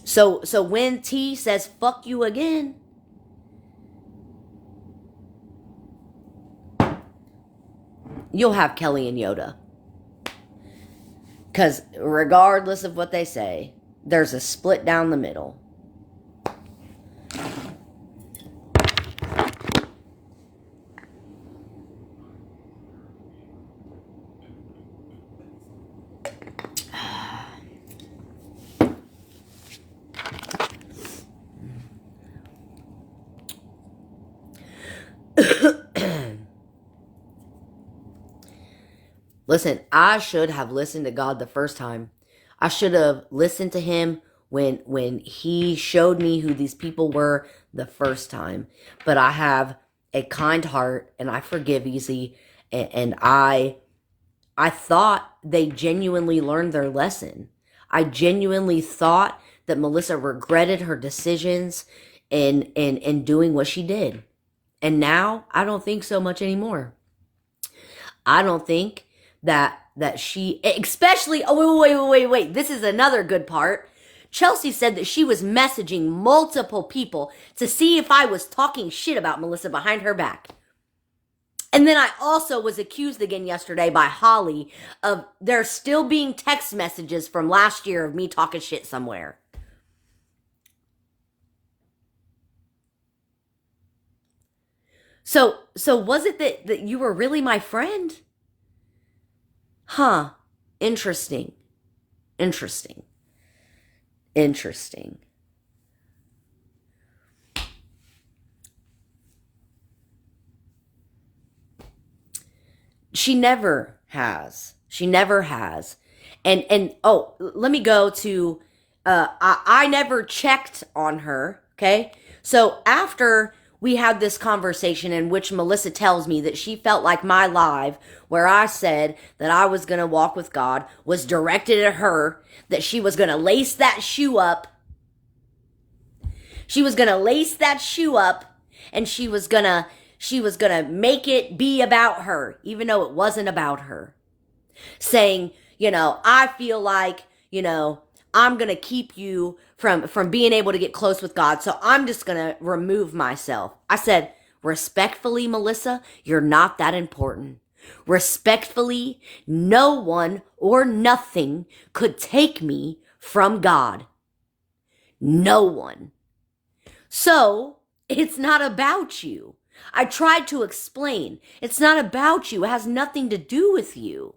So when T says fuck you again, you'll have Kelly and Yoda. Because regardless of what they say, there's a split down the middle. Listen, I should have listened to God the first time. I should have listened to him when he showed me who these people were the first time. But I have a kind heart and I forgive easy, and I thought they genuinely learned their lesson. I genuinely thought that Melissa regretted her decisions in doing what she did. And now I don't think so much anymore. I don't think that she, especially, oh, wait. This is another good part. Chelsea said that she was messaging multiple people to see if I was talking shit about Melissa behind her back. And then I also was accused again yesterday by Holly of there still being text messages from last year of me talking shit somewhere. So was it that you were really my friend? Huh. Interesting. She never has. And oh, let me go to I never checked on her, okay? So after we had this conversation in which Melissa tells me that she felt like my live, where I said that I was going to walk with God, was directed at her, that she was going to lace that shoe up. She was going to lace that shoe up, and she was going to make it be about her, even though it wasn't about her. Saying, I feel like, I'm going to keep you from being able to get close with God. So I'm just going to remove myself. I said, respectfully, Melissa, you're not that important. Respectfully, no one or nothing could take me from God. No one. So it's not about you. I tried to explain. It's not about you. It has nothing to do with you.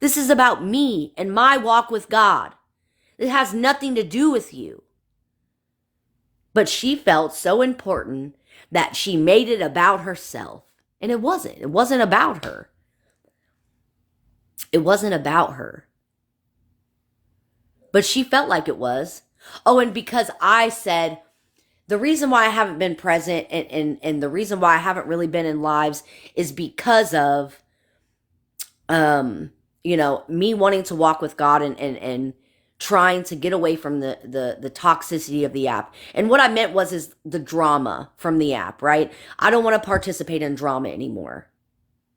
This is about me and my walk with God. It has nothing to do with you. But she felt so important that she made it about herself. And it wasn't. It wasn't about her. It wasn't about her. But she felt like it was. Oh, and because I said, the reason why I haven't been present and the reason why I haven't really been in lives is because of, me wanting to walk with God and trying to get away from the toxicity of the app. And what I meant is the drama from the app, right? I don't want to participate in drama anymore,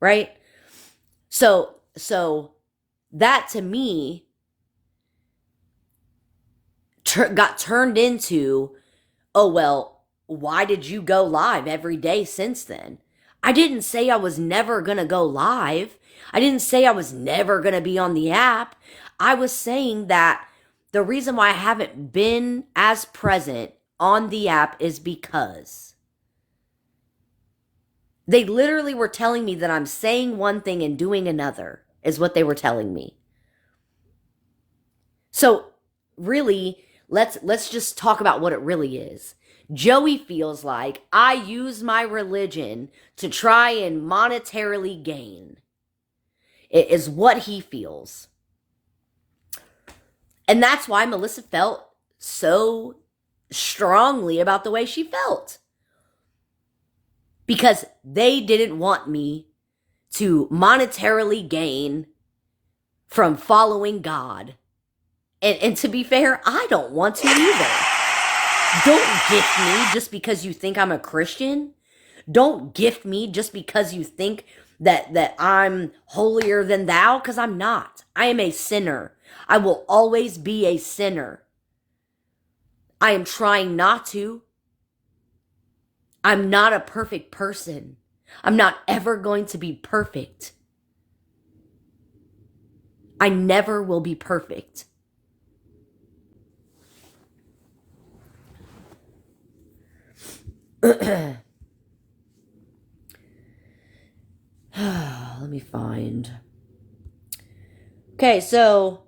right? So that to me got turned into, oh, well, why did you go live every day since then? I didn't say I was never going to go live. I didn't say I was never going to be on the app. I was saying that the reason why I haven't been as present on the app is because they literally were telling me that I'm saying one thing and doing another, is what they were telling me. So really, let's just talk about what it really is. Joey feels like I use my religion to try and monetarily gain. It is what he feels. And that's why Melissa felt so strongly about the way she felt. Because they didn't want me to monetarily gain from following God. And to be fair, I don't want to either. Don't gift me just because you think I'm a Christian. Don't gift me just because you think that I'm holier than thou, because I'm not. I am a sinner. I will always be a sinner. I am trying not to. I'm not a perfect person. I'm not ever going to be perfect. I never will be perfect. Let me find. Okay, so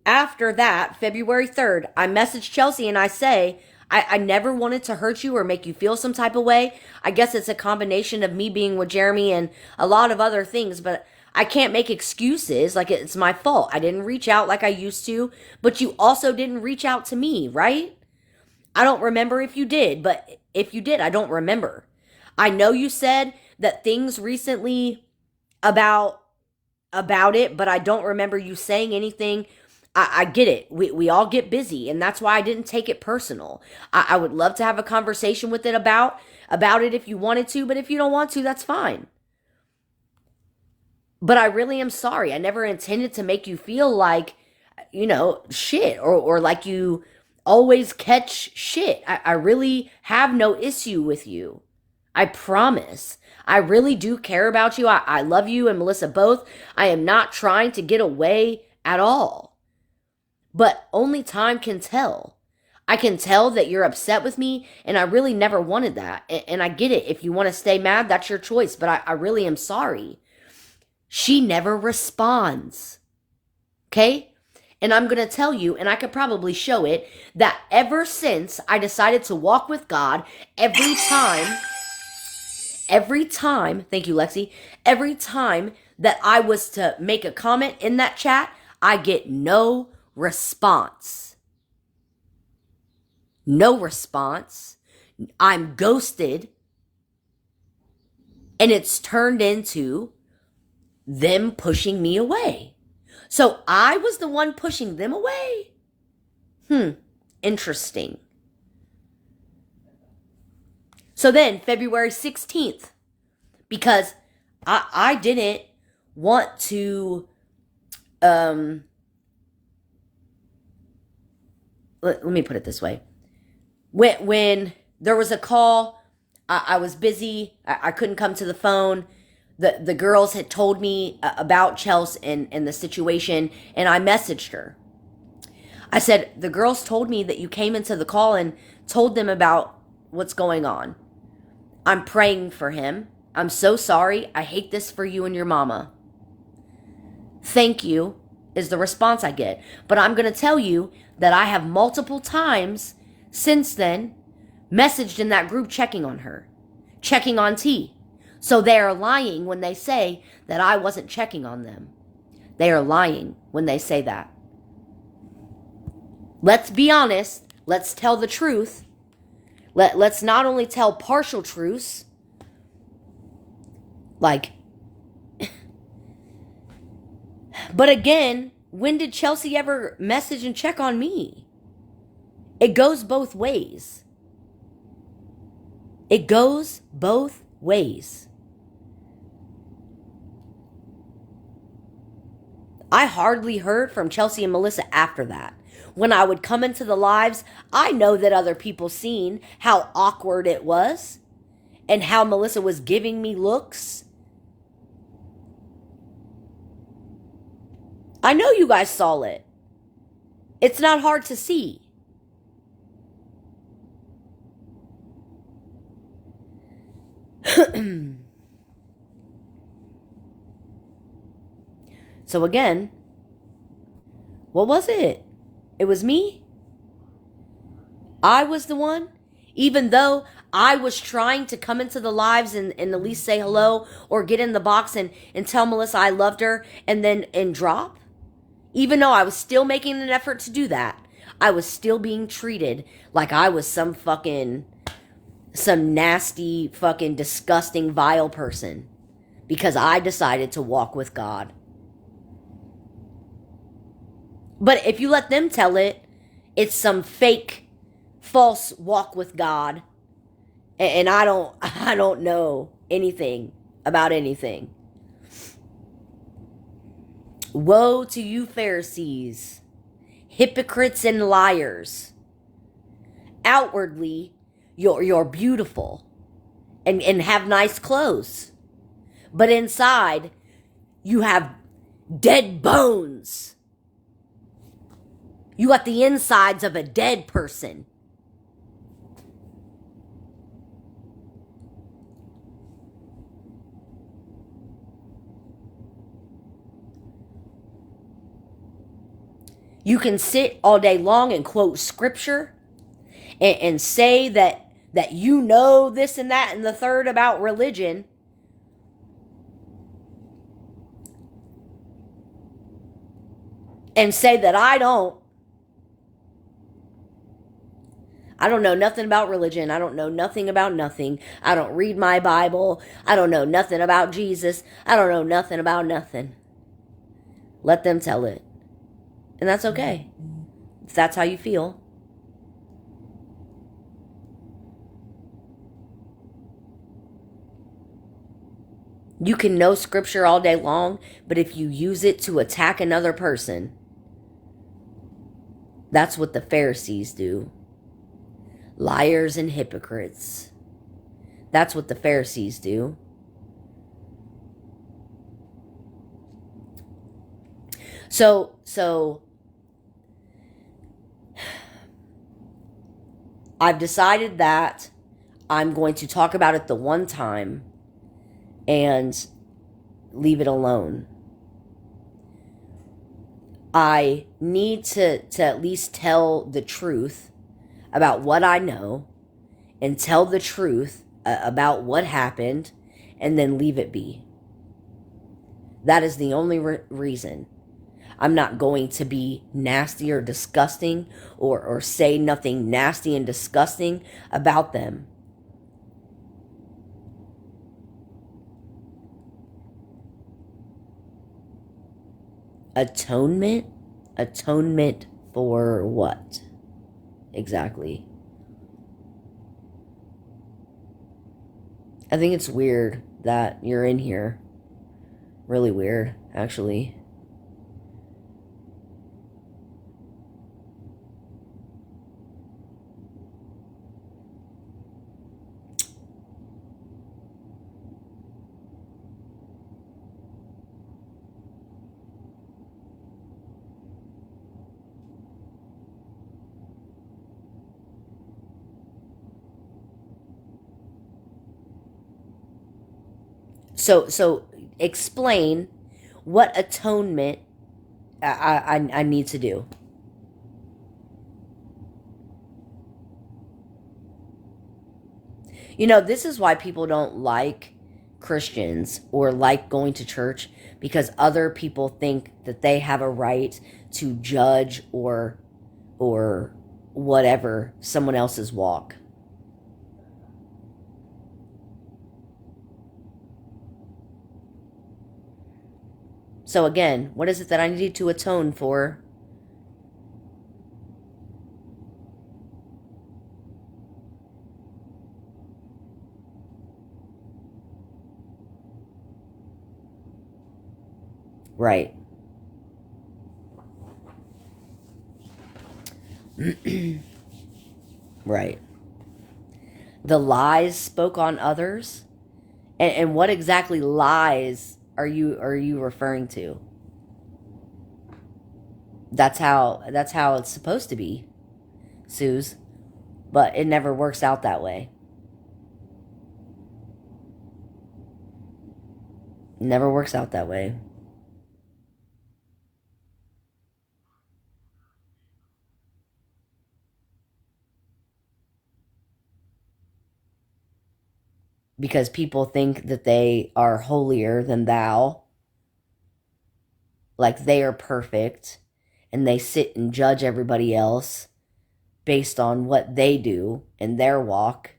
after that, February 3rd, I message Chelsea and I say, I never wanted to hurt you or make you feel some type of way. I guess it's a combination of me being with Jeremy and a lot of other things, but I can't make excuses like it's my fault. I didn't reach out like I used to, but you also didn't reach out to me, right? I don't remember if you did, but if you did, I don't remember. I know you said that things recently about it, but I don't remember you saying anything. I get it. We all get busy, and that's why I didn't take it personal. I would love to have a conversation with it about it if you wanted to, but if you don't want to, that's fine. But I really am sorry. I never intended to make you feel like, shit, or like you always catch shit. I really have no issue with you. I promise. I really do care about you. I love you and Melissa both. I am not trying to get away at all. But only time can tell. I can tell that you're upset with me, and I really never wanted that. And I get it. If you want to stay mad, that's your choice. But I really am sorry. She never responds. Okay? And I'm going to tell you, and I could probably show it, that ever since I decided to walk with God, every time, thank you, Lexi, every time that I was to make a comment in that chat, I get no response. No response. I'm ghosted. And it's turned into them pushing me away. So I was the one pushing them away. Interesting. So then, February 16th, because I didn't want to, let me put it this way. When there was a call, I was busy. I couldn't come to the phone. The girls had told me about Chelsea and the situation, and I messaged her. I said, the girls told me that you came into the call and told them about what's going on. I'm praying for him. I'm so sorry. I hate this for you and your mama. Thank you. is the response I get. But I'm going to tell you that I have multiple times since then messaged in that group checking on her, checking on T. So they are lying when they say that I wasn't checking on them. They are lying when they say that. Let's be honest. Let's tell the truth. Let's not only tell partial truths, like, but again, when did Chelsea ever message and check on me? It goes both ways. It goes both ways. I hardly heard from Chelsea and Melissa after that. When I would come into the lives, I know that other people seen how awkward it was and how Melissa was giving me looks. I know you guys saw it. It's not hard to see. So again, what was it? It was me. I was the one. Even though I was trying to come into the lives and at least say hello or get in the box and tell Melissa I loved her and drop. Even though I was still making an effort to do that, I was still being treated like I was some nasty, fucking disgusting, vile person because I decided to walk with God. But if you let them tell it, it's some fake, false walk with God. And I don't know anything about anything. Woe to you Pharisees, hypocrites and liars. Outwardly, you're beautiful and have nice clothes. But inside, you have dead bones. You got the insides of a dead person. You can sit all day long and quote scripture and say that you know this and that and the third about religion. And say that I don't know nothing about religion. I don't know nothing about nothing. I don't read my Bible. I don't know nothing about Jesus. I don't know nothing about nothing. Let them tell it. And that's okay. If that's how you feel. You can know scripture all day long, but if you use it to attack another person, that's what the Pharisees do. Liars and hypocrites. That's what the Pharisees do. So I've decided that I'm going to talk about it the one time and leave it alone. I need to at least tell the truth about what I know and tell the truth about what happened and then leave it be. That is the only reason. I'm not going to be nasty or disgusting or say nothing nasty and disgusting about them. Atonement? Atonement for what? Exactly. I think it's weird that you're in here. Really weird, actually. So explain what atonement I need to do. This is why people don't like Christians or like going to church, because other people think that they have a right to judge or whatever someone else's walk. So again, what is it that I need to atone for? Right. Right. The lies spoke on others? And what exactly lies are you referring to? That's how it's supposed to be, Suze. But it never works out that way. It never works out that way. Because people think that they are holier than thou, like they are perfect, and they sit and judge everybody else based on what they do in their walk.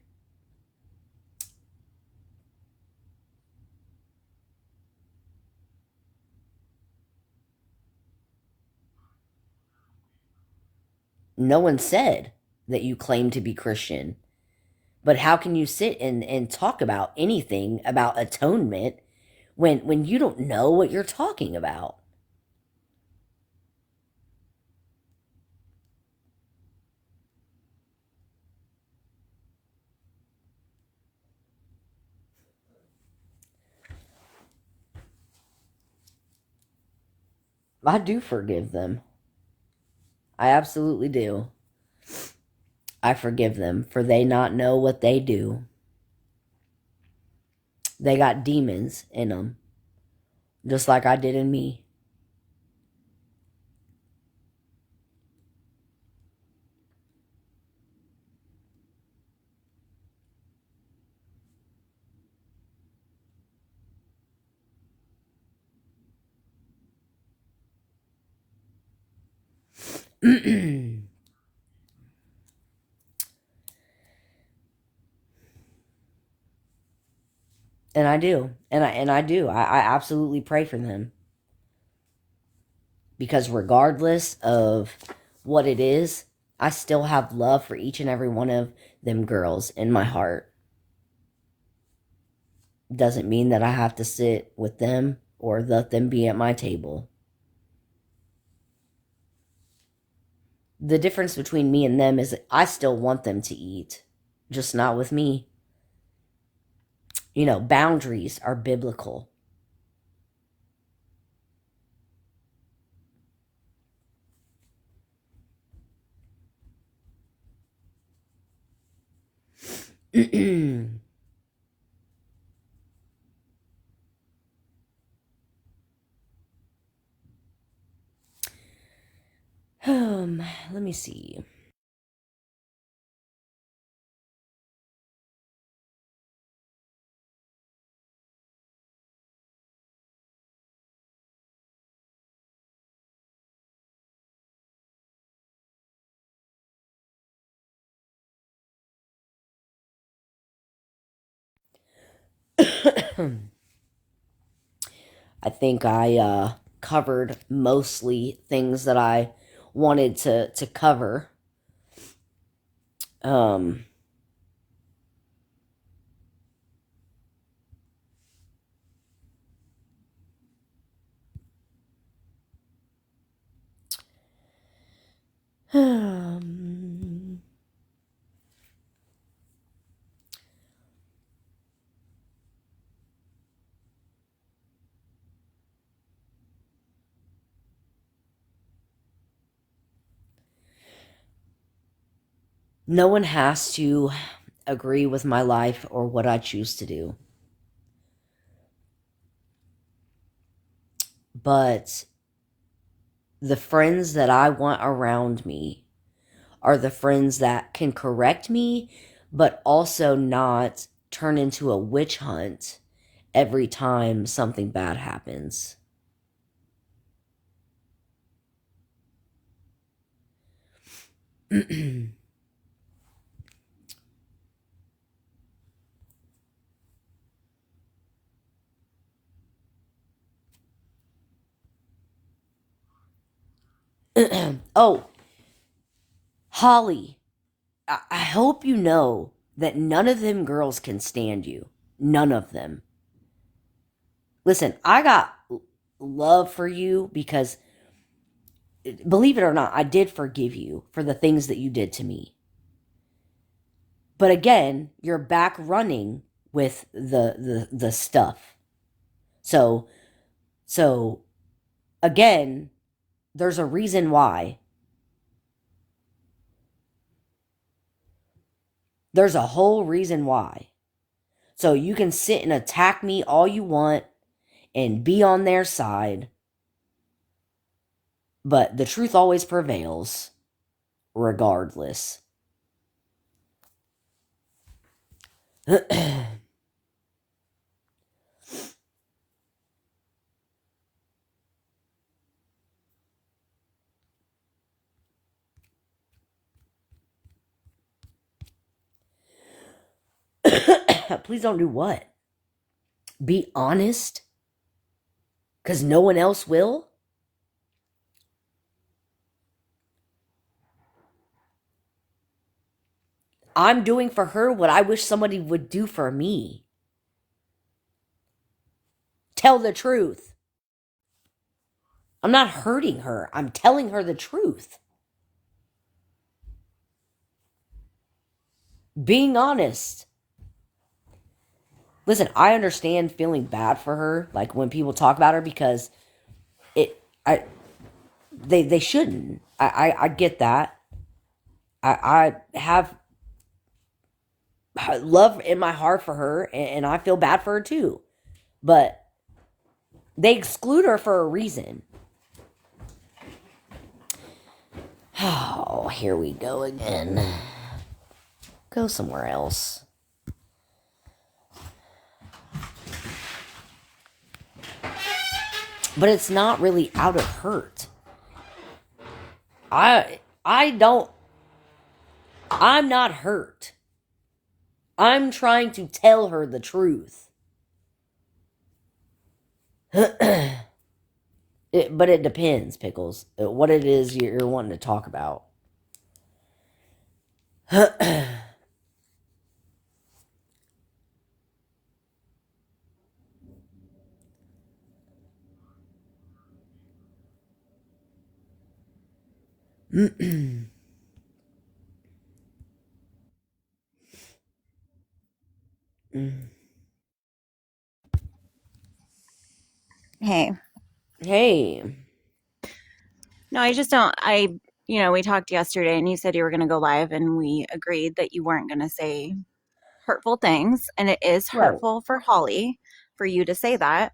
No one said that you claim to be Christian. But how can you sit and talk about anything about atonement when you don't know what you're talking about? I do forgive them. I absolutely do. I forgive them, for they not know what they do. They got demons in them, just like I did in me. And I do. And I do. I absolutely pray for them. Because regardless of what it is, I still have love for each and every one of them girls in my heart. Doesn't mean that I have to sit with them or let them be at my table. The difference between me and them is I still want them to eat, just not with me. Boundaries are biblical. Let me see. I think I covered mostly things that I wanted to cover. Um, um, no one has to agree with my life or what I choose to do. But the friends that I want around me are the friends that can correct me, but also not turn into a witch hunt every time something bad happens. Oh, Holly, I hope you know that none of them girls can stand you. None of them. Listen, I got love for you because, believe it or not, I did forgive you for the things that you did to me. But again, you're back running with the stuff. So so again, there's a reason why. There's a whole reason why. So you can sit and attack me all you want and be on their side, but the truth always prevails, regardless. Please don't do what? Be honest? Because no one else will? I'm doing for her what I wish somebody would do for me. Tell the truth. I'm not hurting her. I'm telling her the truth. Being honest. Listen, I understand feeling bad for her, like when people talk about her, because it, I, they shouldn't. I get that. I have love in my heart for her, and I feel bad for her too. But they exclude her for a reason. Oh, here we go again. Go somewhere else. But it's not really out of hurt. I don't I'm not hurt. I'm trying to tell her the truth. But it depends, Pickles, what it is you're wanting to talk about. Hey. Hey. No, I just don't. We talked yesterday and you said you were going to go live, and we agreed that you weren't going to say hurtful things. And it is Right. hurtful for Holly for you to say that.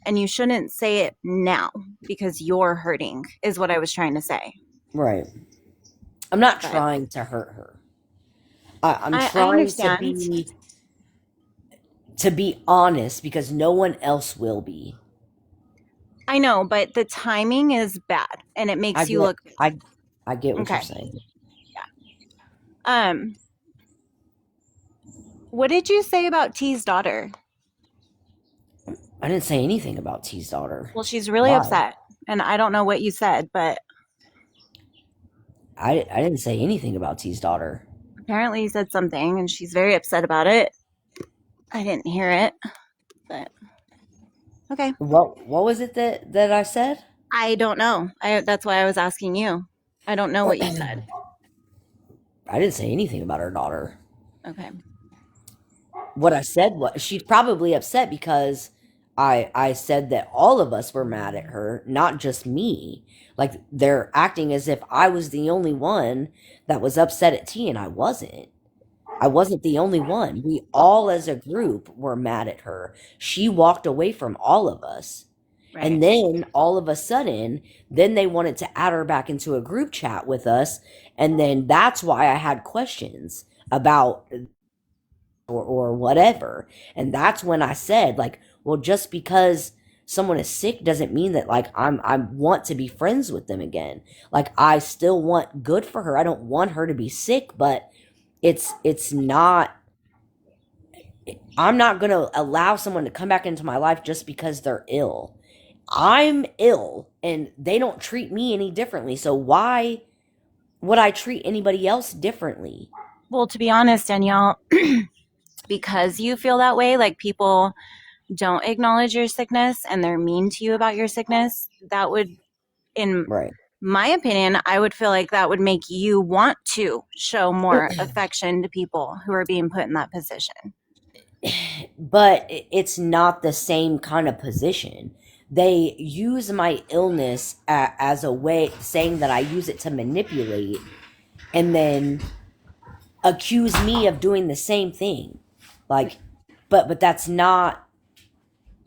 And you shouldn't say it now because you're hurting, is what I was trying to say. Right. I'm not But trying to hurt her. I'm I trying understand. to be honest because no one else will be. I know, but the timing is bad and it I makes you get look I get what you're okay. saying. Yeah. Um, what did you say about T's daughter? I didn't say anything about T's daughter. Well, she's really Why? upset. And I don't know what you said, but I didn't say anything about T's daughter. apparently you said something and she's very upset about it. I didn't hear it, but okay. What was it that I said? I don't know. That's why I was asking you. I don't know what you said. I didn't say anything about her daughter. Okay. What I said was she's probably upset because I said that all of us were mad at her, not just me. Like they're acting as if I was the only one that was upset at T and I wasn't. I wasn't the only one. We all as a group were mad at her. She walked away from all of us. Right. And then all of a sudden, then they wanted to add her back into a group chat with us. And then that's why I had questions about or whatever. And that's when I said, like, well, just because someone is sick doesn't mean that like I want to be friends with them again. Like I still want good for her. I don't want her to be sick, but it's not I'm not going to allow someone to come back into my life just because they're ill. I'm ill and they don't treat me any differently. So why would I treat anybody else differently? Well, to be honest, Danielle, because you feel that way, like people don't acknowledge your sickness and they're mean to you about your sickness, that would, in Right. my opinion, I would feel like that would make you want to show more affection to people who are being put in that position. But it's not the same kind of position. They use my illness as a way, saying that I use it to manipulate, and then accuse me of doing the same thing. Like, but that's not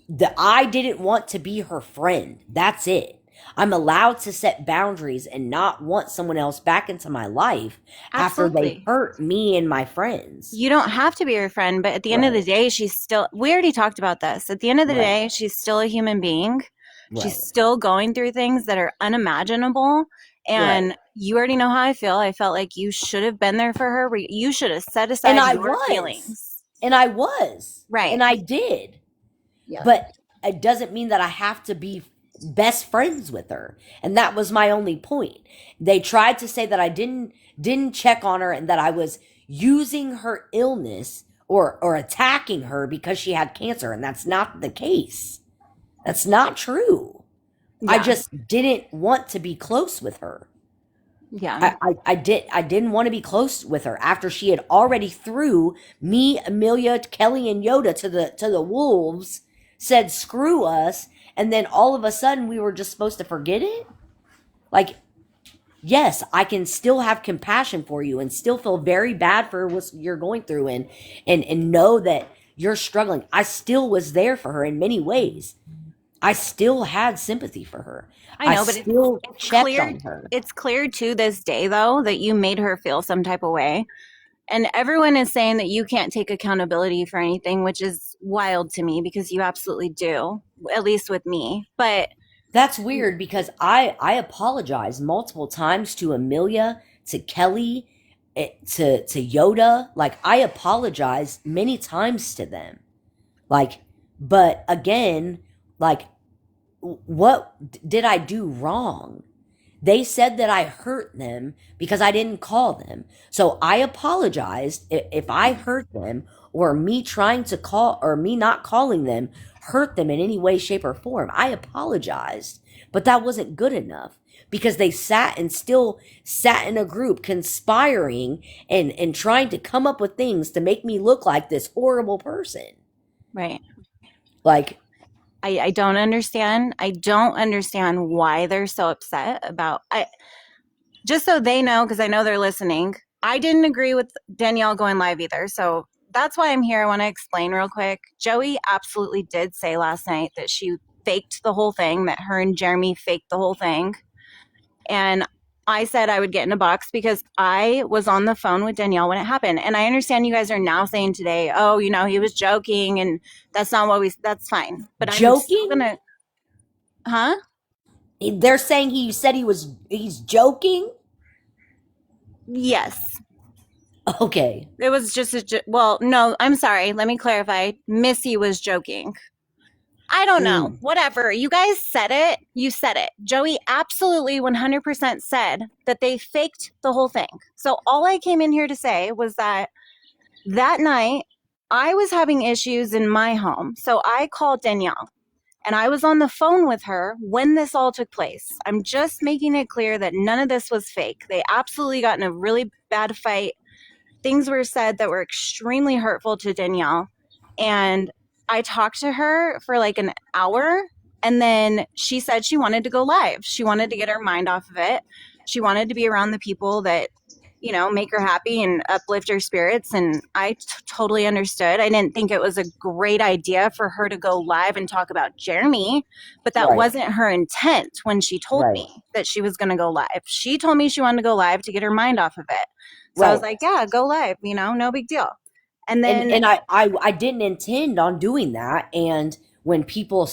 the. I didn't want to be her friend. That's it. I'm allowed to set boundaries and not want someone else back into my life after they Absolutely. hurt me and my friends. You don't have to be her friend, but at the end of the Right. day, she's still, we already talked about this. At the end of the Right. day, she's still a human being. She's Right. still going through things that are unimaginable. Right. And you already know how I feel. I felt like you should have been there for her. You should have set And aside I your was. feelings. And I was. Right. And I did. Yeah. But it doesn't mean that I have to be best friends with her. And that was my only point. They tried to say that I didn't check on her and that I was using her illness or attacking her because she had cancer, and that's not the case. That's not true. I Yeah. just didn't want to be close with her. Yeah. I didn't want to be close with her after she had already threw me, Amelia, Kelly, and Yoda to the wolves, said screw us, and then all of a sudden we were just supposed to forget it? Like, yes, I can still have compassion for you and still feel very bad for what you're going through and know that you're struggling. I still was there for her in many ways. I still had sympathy for her. I I know, but still it's checked clear. on her. It's clear to this day, though, that you made her feel some type of way. And everyone is saying that you can't take accountability for anything, which is wild to me because you absolutely do, at least with me. But That's weird because I apologized multiple times to Amelia, to Kelly, to Yoda. Like I apologized many times to them. Like, but again, like, what did I do wrong? They said that I hurt them because I didn't call them. So I apologized if I hurt them or me trying to call or me not calling them hurt them in any way, shape, or form. I apologized. But that wasn't good enough because they sat and still sat in a group conspiring and trying to come up with things to make me look like this horrible person. right. Like, I don't understand. I don't understand why they're so upset about I just so they know, because I know they're listening. I didn't agree with Danielle going live either. So that's why I'm here. I want to explain real quick. Joey absolutely did say last night that she faked the whole thing, that her and Jeremy faked the whole thing. And I said I would get in a box because I was on the phone with Danielle when it happened. And I understand you guys are now saying today, oh, you know, he was joking and that's not what that's fine. But I'm still joking? going to, huh? They're saying he said he's joking? Yes. Okay. It was just well, no, I'm sorry. Let me clarify. Missy was joking. I don't know. Mm. Whatever. You guys said it. You said it. Joey absolutely 100% said that they faked the whole thing. So all I came in here to say was that night I was having issues in my home. So I called Danielle and I was on the phone with her when this all took place. I'm just making it clear that none of this was fake. They absolutely got in a really bad fight. Things were said that were extremely hurtful to Danielle. And I talked to her for like an hour. And then she said she wanted to go live. She wanted to get her mind off of it. She wanted to be around the people that make her happy and uplift her spirits. And I totally understood. I didn't think it was a great idea for her to go live and talk about Jeremy, but that Right. wasn't her intent when she told Right. me that she was going to go live. She told me she wanted to go live to get her mind off of it. So I was Right. like, yeah, go live, no big deal. And and then and I didn't intend on doing that. And when people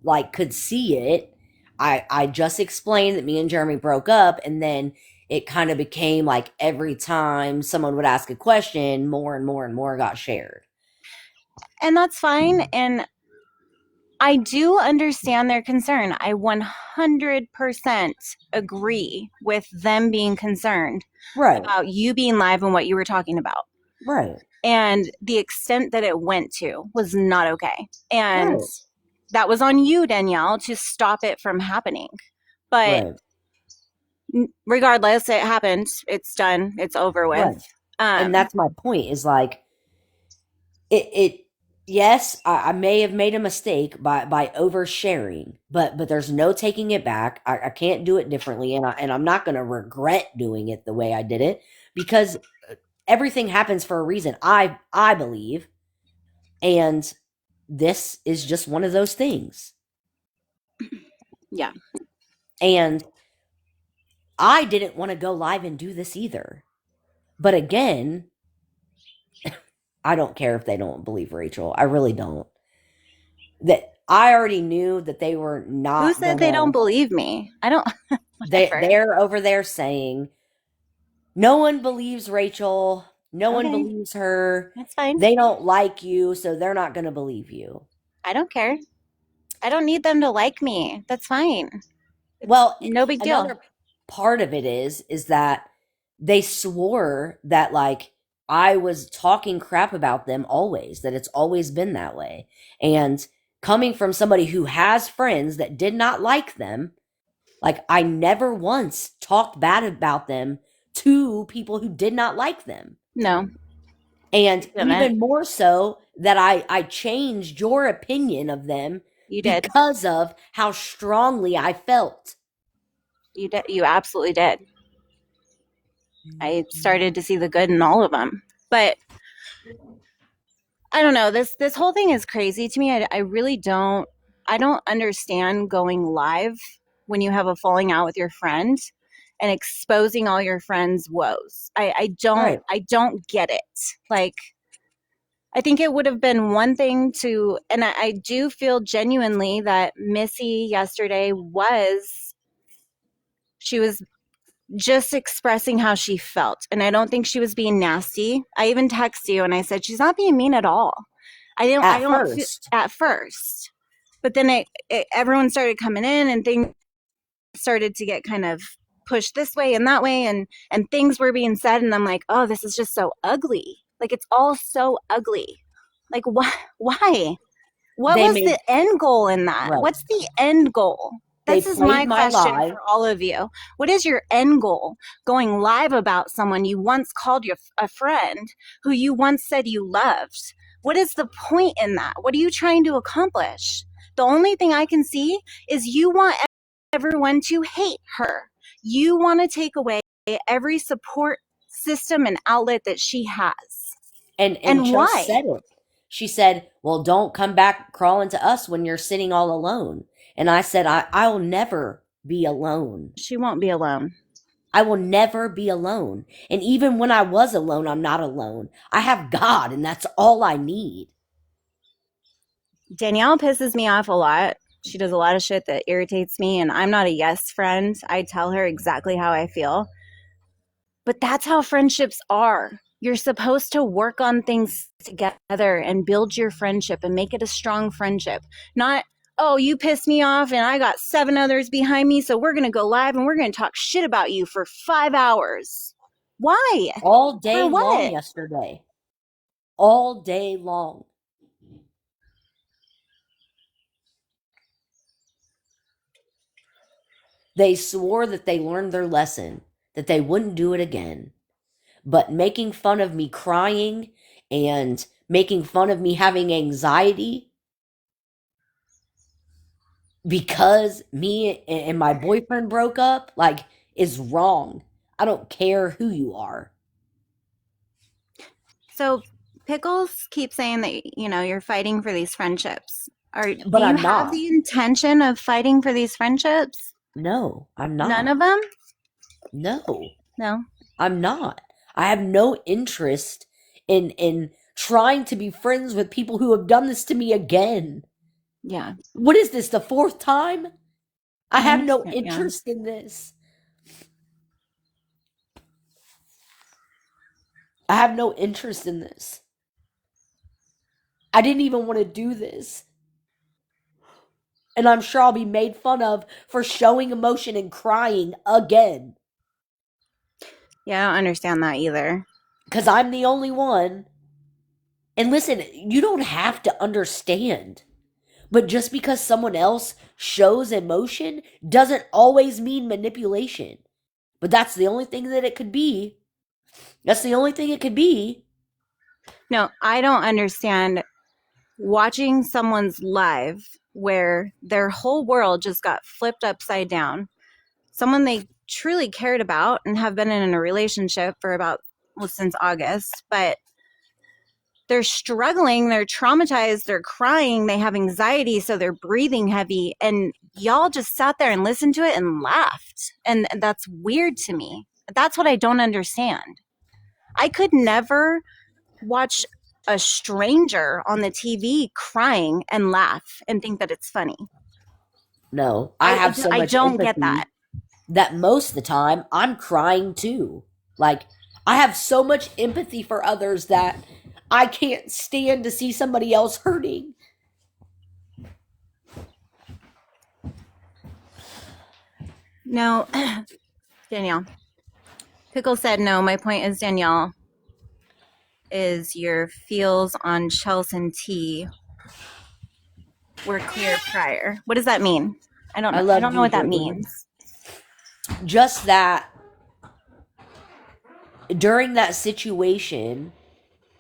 like could see it, I just explained that me and Jeremy broke up, and then it kind of became like every time someone would ask a question, more and more and more got shared. and that's fine. And I do understand their concern. I 100% agree with them being concerned Right. about you being live and what you were talking about. Right. And the extent that it went to was not okay. And Right. that was on you, Danielle, to stop it from happening. But Right. regardless, it happened. It's done. It's over with. Right. And that's my point, is like, it yes, I may have made a mistake by oversharing, but there's no taking it back. I can't do it differently, and I'm not gonna regret doing it the way I did it, because everything happens for a reason. I believe, and this is just one of those things. Yeah. And I didn't want to go live and do this either. But again, I don't care if they don't believe Rachel. I really don't. That I already knew that they were Who not said they don't gonna. believe me? I don't. Whatever. They're over there saying no one believes Rachel, no one Okay. believes her. That's fine. They don't like you, so they're not going to believe you. I don't care. I don't need them to like me. That's fine. It's Well, no big deal. another part of it is that they swore that, like, I was talking crap about them always, that it's always been that way. And coming from somebody who has friends that did not like them, like, I never once talked bad about them to people who did not like them. No, And you didn't. even more so, that I changed your opinion of them You did. because of how strongly I felt. You did. You absolutely did. I started to see the good in all of them. But I don't know. This whole thing is crazy to me. I really don't. I don't understand going live when you have a falling out with your friend and exposing all your friends' woes. I don't. Right. I don't get it. Like, I think it would have been one thing to, and I do feel genuinely that Missy yesterday she was just expressing how she felt. And I don't think she was being nasty. I even texted you and I said, she's not being mean at all. I At don't feel first. at first, but then everyone started coming in and things started to get kind of pushed this way and that way. And things were being said. And I'm like, oh, this is just so ugly. Like, it's all so ugly. Like, why? What They was made the end goal in that? Right. What's the end goal? They This is played my my question live. for all of you. What is your end goal? Going live about someone you once called a friend who you once said you loved. What is the point in that? What are you trying to accomplish? The only thing I can see is you want everyone to hate her. You want to take away every support system and outlet that she has. And And just why? said it. She said, "Well, don't come back crawling to us when you're sitting all alone." And I said, I'll never be alone. She won't be alone. I will never be alone. And even when I was alone, I'm not alone. I have God, and that's all I need. Danielle pisses me off a lot. She does a lot of shit that irritates me, and I'm not a yes friend. I tell her exactly how I feel. But that's how friendships are. You're supposed to work on things together and build your friendship and make it a strong friendship. Not, oh, you pissed me off and I got 7 others behind me, so we're going to go live and we're going to talk shit about you for 5 hours. Why? All For day long what? yesterday. All day long. They swore that they learned their lesson, that they wouldn't do it again. But making fun of me crying and making fun of me having anxiety because me and my boyfriend broke up, like, is wrong. I don't care who you are. So Pickles keeps saying that you're fighting for these friendships. Do But you I'm have not. the intention of fighting for these friendships? No, I'm None not. of them? No, No. I'm not. I have no interest in trying to be friends with people who have done this to me again. Yeah, What is this, the fourth time? I I have no understand. Yeah. interest in this. I have no interest in this. I didn't even want to do this. And I'm sure I'll be made fun of for showing emotion and crying again. Yeah, I don't understand that either. Because I'm the only one. And listen, you don't have to understand. But just because someone else shows emotion doesn't always mean manipulation. But that's the only thing that it could be. That's the only thing it could be. No, I don't understand watching someone's live where their whole world just got flipped upside down. Someone they truly cared about and have been in a relationship for since August, but they're struggling, they're traumatized, they're crying, they have anxiety, so they're breathing heavy. And y'all just sat there and listened to it and laughed. And that's weird to me. That's what I don't understand. I could never watch a stranger on the TV crying and laugh and think that it's funny. No, I have so I much don't get that. empathy that most of the time I'm crying too. Like, I have so much empathy for others that I can't stand to see somebody else hurting. No, Danielle. Pickle said no. My point is, Danielle, is your feels on Chelsea tea were clear prior. What does that mean? I don't I know. I love don't know you, what that Brittany. means. Just that during that situation,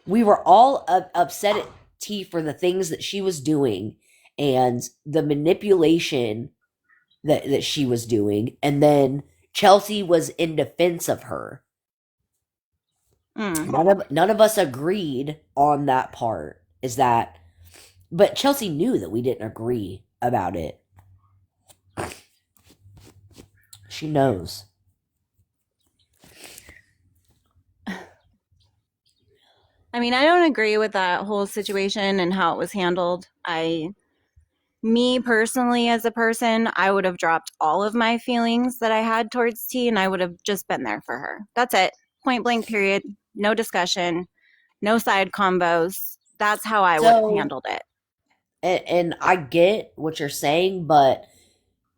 we were all upset at T for the things that she was doing and the manipulation that she was doing. And then Chelsea was in defense of her. Mm. None of us agreed on that part. Is that, but Chelsea knew that we didn't agree about it. She knows. I mean, I don't agree with that whole situation and how it was handled. Me personally, as a person, I would have dropped all of my feelings that I had towards T and I would have just been there for her. That's it. Point blank, period. No discussion, no side combos. That's how I would have So, handled it. and I get what you're saying, but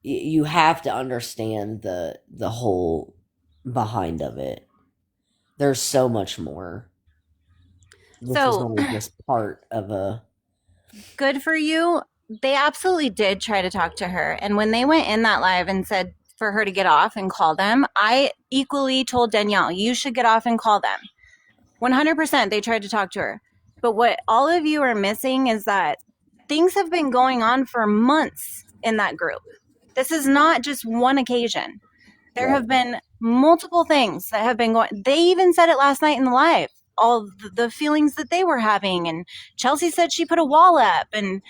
you have to understand the whole behind of it. There's so much more. This is So, only just part of a. good for you. They absolutely did try to talk to her. And when they went in that live and said for her to get off and call them, I equally told Danielle, you should get off and call them. 100% they tried to talk to her. But what all of you are missing is that things have been going on for months in that group. This is not just one occasion. There Right. have been multiple things that have been going. They even said it last night in the live, all the feelings that they were having. And Chelsea said she put a wall up. And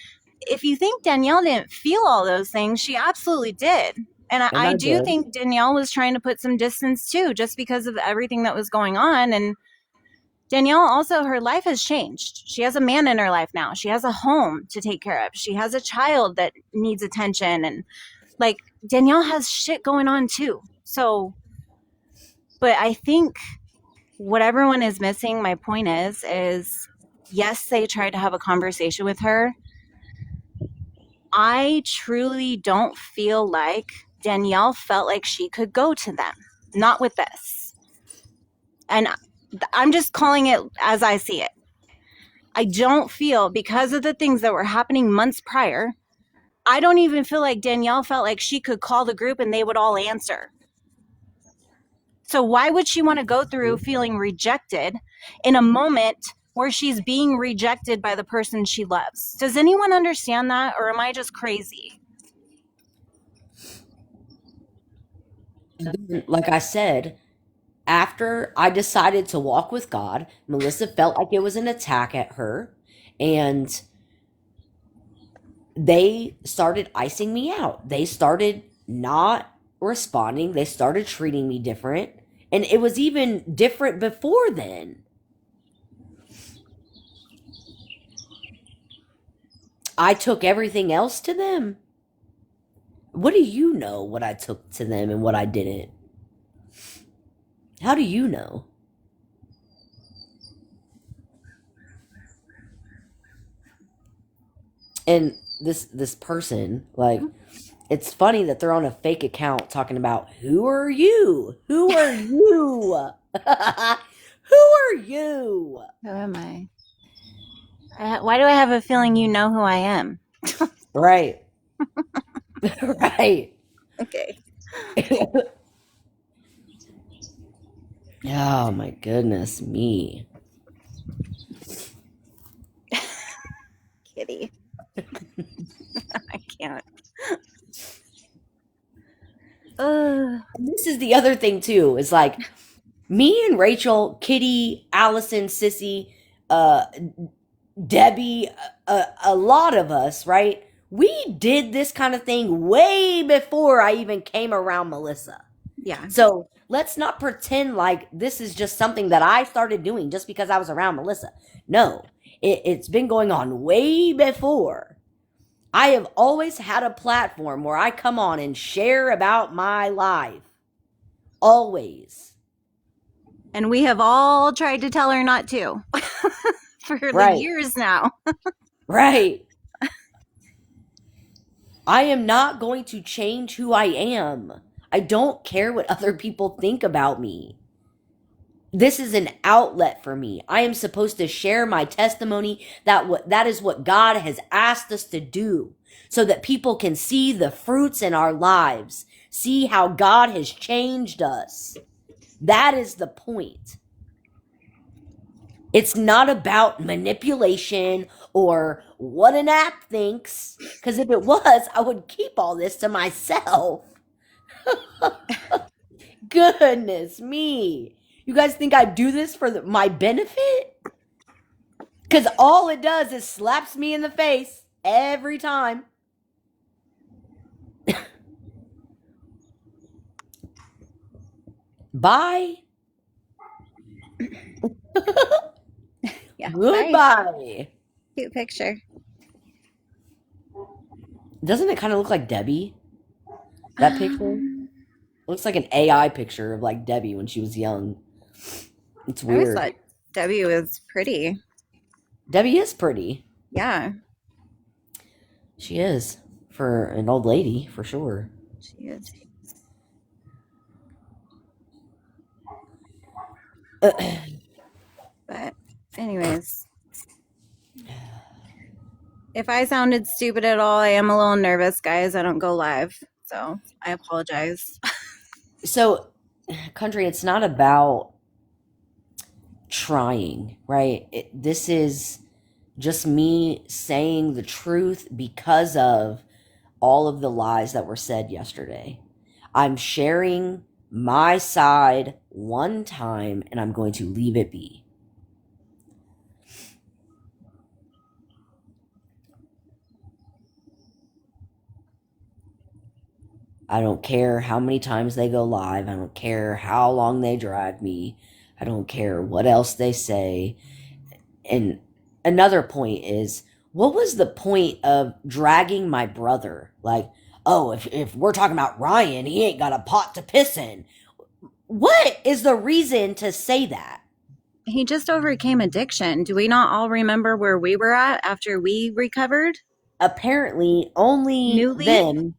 if you think Danielle didn't feel all those things, she absolutely did. And And I I do did. think Danielle was trying to put some distance too, just because of everything that was going on. And Danielle also, her life has changed. She has a man in her life now. She has a home to take care of. She has a child that needs attention. And like Danielle has shit going on too. So, but I think what everyone is missing, my point is yes, they tried to have a conversation with her. I truly don't feel like Danielle felt like she could go to them. Not with this. And I'm just calling it as I see it. I don't feel, because of the things that were happening months prior, I don't even feel like Danielle felt like she could call the group and they would all answer. So why would she want to go through feeling rejected in a moment where she's being rejected by the person she loves? Does anyone understand that, or am I just crazy? Like I said, After I decided to walk with God, Melissa felt like it was an attack at her, and they started icing me out. They started not responding. They started treating me different. And it was even different before then. I took everything else to them. What do you know what I took to them and what I didn't? How do you know? And this person, like, it's funny that they're on a fake account talking about who are you? Who are you? Who are you? Who am I? Why do I have a feeling you know who I am? Right. Right. Okay. Oh my goodness me. Kitty. I can't. And this is the other thing too. Is like me and Rachel, Kitty, Allison, Sissy, uh, Debbie, a lot of us, right? We did this kind of thing way before I even came around Melissa. Yeah. So let's not pretend like this is just something that I started doing just because I was around Melissa. No, it's been going on way before. I have always had a platform where I come on and share about my life. Always. And we have all tried to tell her not to for the Right. years now. Right. I am not going to change who I am. I don't care what other people think about me. This is an outlet for me. I am supposed to share my testimony. That is what God has asked us to do, so that people can see the fruits in our lives, see how God has changed us. That is the point. It's not about manipulation or what an app thinks, because if it was, I would keep all this to myself. Goodness me. You guys think I do this for my benefit? Because all it does is slaps me in the face every time. Bye. Yeah. Bye. Goodbye. Cute picture. Doesn't it kind of look like Debbie? That picture? Looks like an AI picture of like Debbie when she was young. It's I always weird. thought Debbie was pretty. Debbie is pretty. Yeah, She is. For an old lady, for sure. she is. But, anyways, if I sounded stupid at all, I am a little nervous, guys. I don't go live, so I apologize. So, country, it's not about trying, right? This is just me saying the truth because of all of the lies that were said yesterday. I'm sharing my side one time and I'm going to leave it be. I don't care how many times they go live. I don't care how long they drag me. I don't care what else they say. And another point is, what was the point of dragging my brother? Like, oh, if we're talking about Ryan, he ain't got a pot to piss in. What is the reason to say that? He just overcame addiction. Do we not all remember where we were at after we recovered? Apparently, only Newly? them,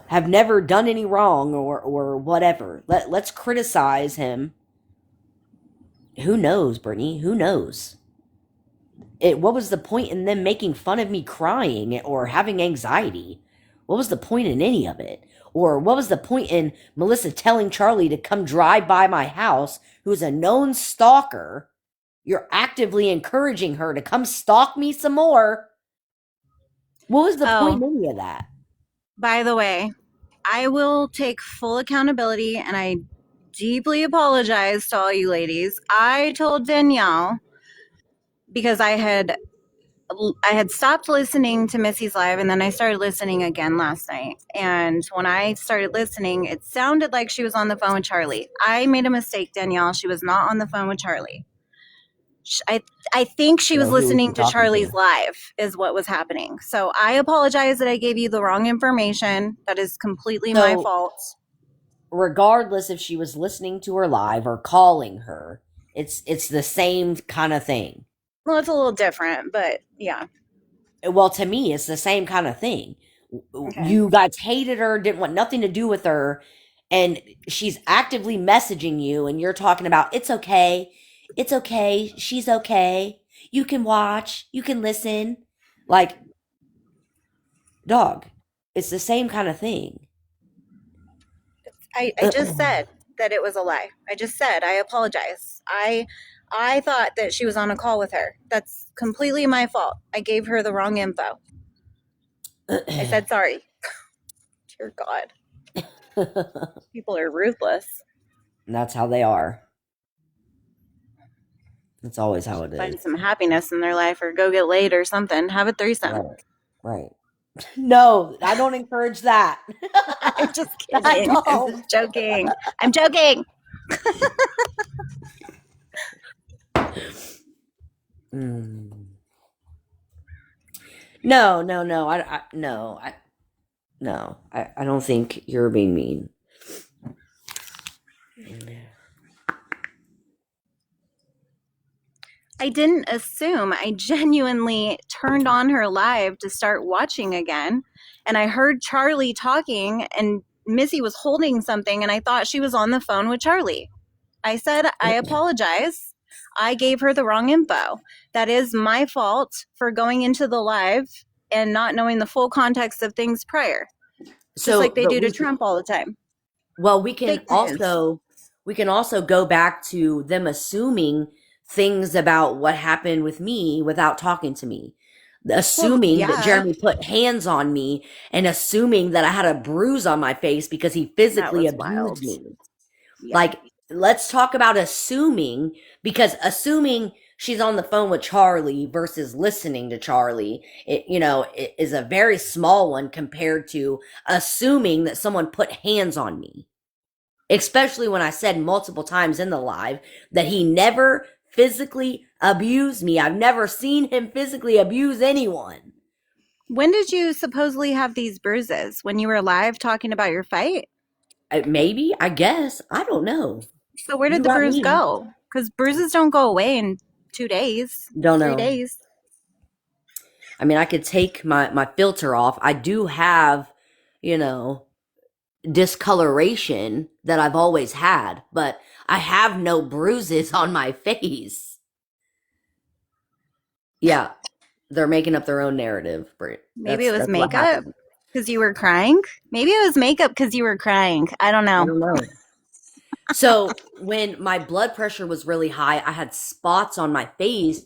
have never done any wrong or whatever. Let's criticize him. Who knows, Brittany? Who knows? What was the point in them making fun of me crying or having anxiety? What was the point in any of it? Or what was the point in Melissa telling Charlie to come drive by my house, who's a known stalker? You're actively encouraging her to come stalk me some more. What was the point in any of that? By the way, I will take full accountability, and I deeply apologize to all you ladies. I told Danielle because I had stopped listening to Missy's live, and then I started listening again last night. And when I started listening, it sounded like she was on the phone with Charlie. I made a mistake, Danielle. She was not on the phone with Charlie. I think she was So who was listening she to talking Charlie's to? live, is what was happening. So I apologize that I gave you the wrong information. That is completely my So fault. regardless if she was listening to her live or calling her, it's the same kind of thing. Well, it's a little different, but yeah. Well, to me, it's the same kind of thing. Okay. You guys hated her, didn't want nothing to do with her, and she's actively messaging you, and you're talking about it's okay, she's okay. You can watch, you can listen. Like, dog, it's the same kind of thing. I just said that it was a lie. I just said I apologize. I thought that she was on a call with her. That's completely my fault. I gave her the wrong info. I said sorry. Dear God, people are ruthless. That's how they are. That's always how it is. Find some happiness in their life or go get laid or something. Have a threesome. Right. Right. No, I don't encourage that. I'm just I kidding. I'm don't. just joking. I'm joking. Mm. No, no, no. No, no. I don't think you're being mean. I didn't assume. I genuinely turned on her live to start watching again. And I heard Charlie talking, and Missy was holding something, and I thought she was on the phone with Charlie. I said, I apologize. I gave her the wrong info. That is my fault for going into the live and not knowing the full context of things prior, just So, like they but do to Trump all the time. well, Fake news. we can also go back to them assuming things about what happened with me without talking to me. Well, Assuming that yeah, Jeremy put hands on me and assuming that I had a bruise on my face because he that physically was abused wild. me. Yeah. Like, let's talk about assuming, because assuming she's on the phone with Charlie versus listening to Charlie, it is a very small one compared to assuming that someone put hands on me. Especially when I said multiple times in the live that he never physically abused me. I've never seen him physically abuse anyone. When did you supposedly have these bruises? When you were live talking about your fight? Maybe, I guess. I don't know. So where You did the got bruise me. go? Because bruises don't go away in 2 days, Don't three know. days. I mean, I could take my filter off. I do have, you know, discoloration that I've always had, but I have no bruises on my face. Yeah, they're making up their own narrative, Brit. Maybe That's it was that's what makeup happened. because you were crying. Maybe it was makeup because you were crying. I don't I know. don't know. So when my blood pressure was really high, I had spots on my face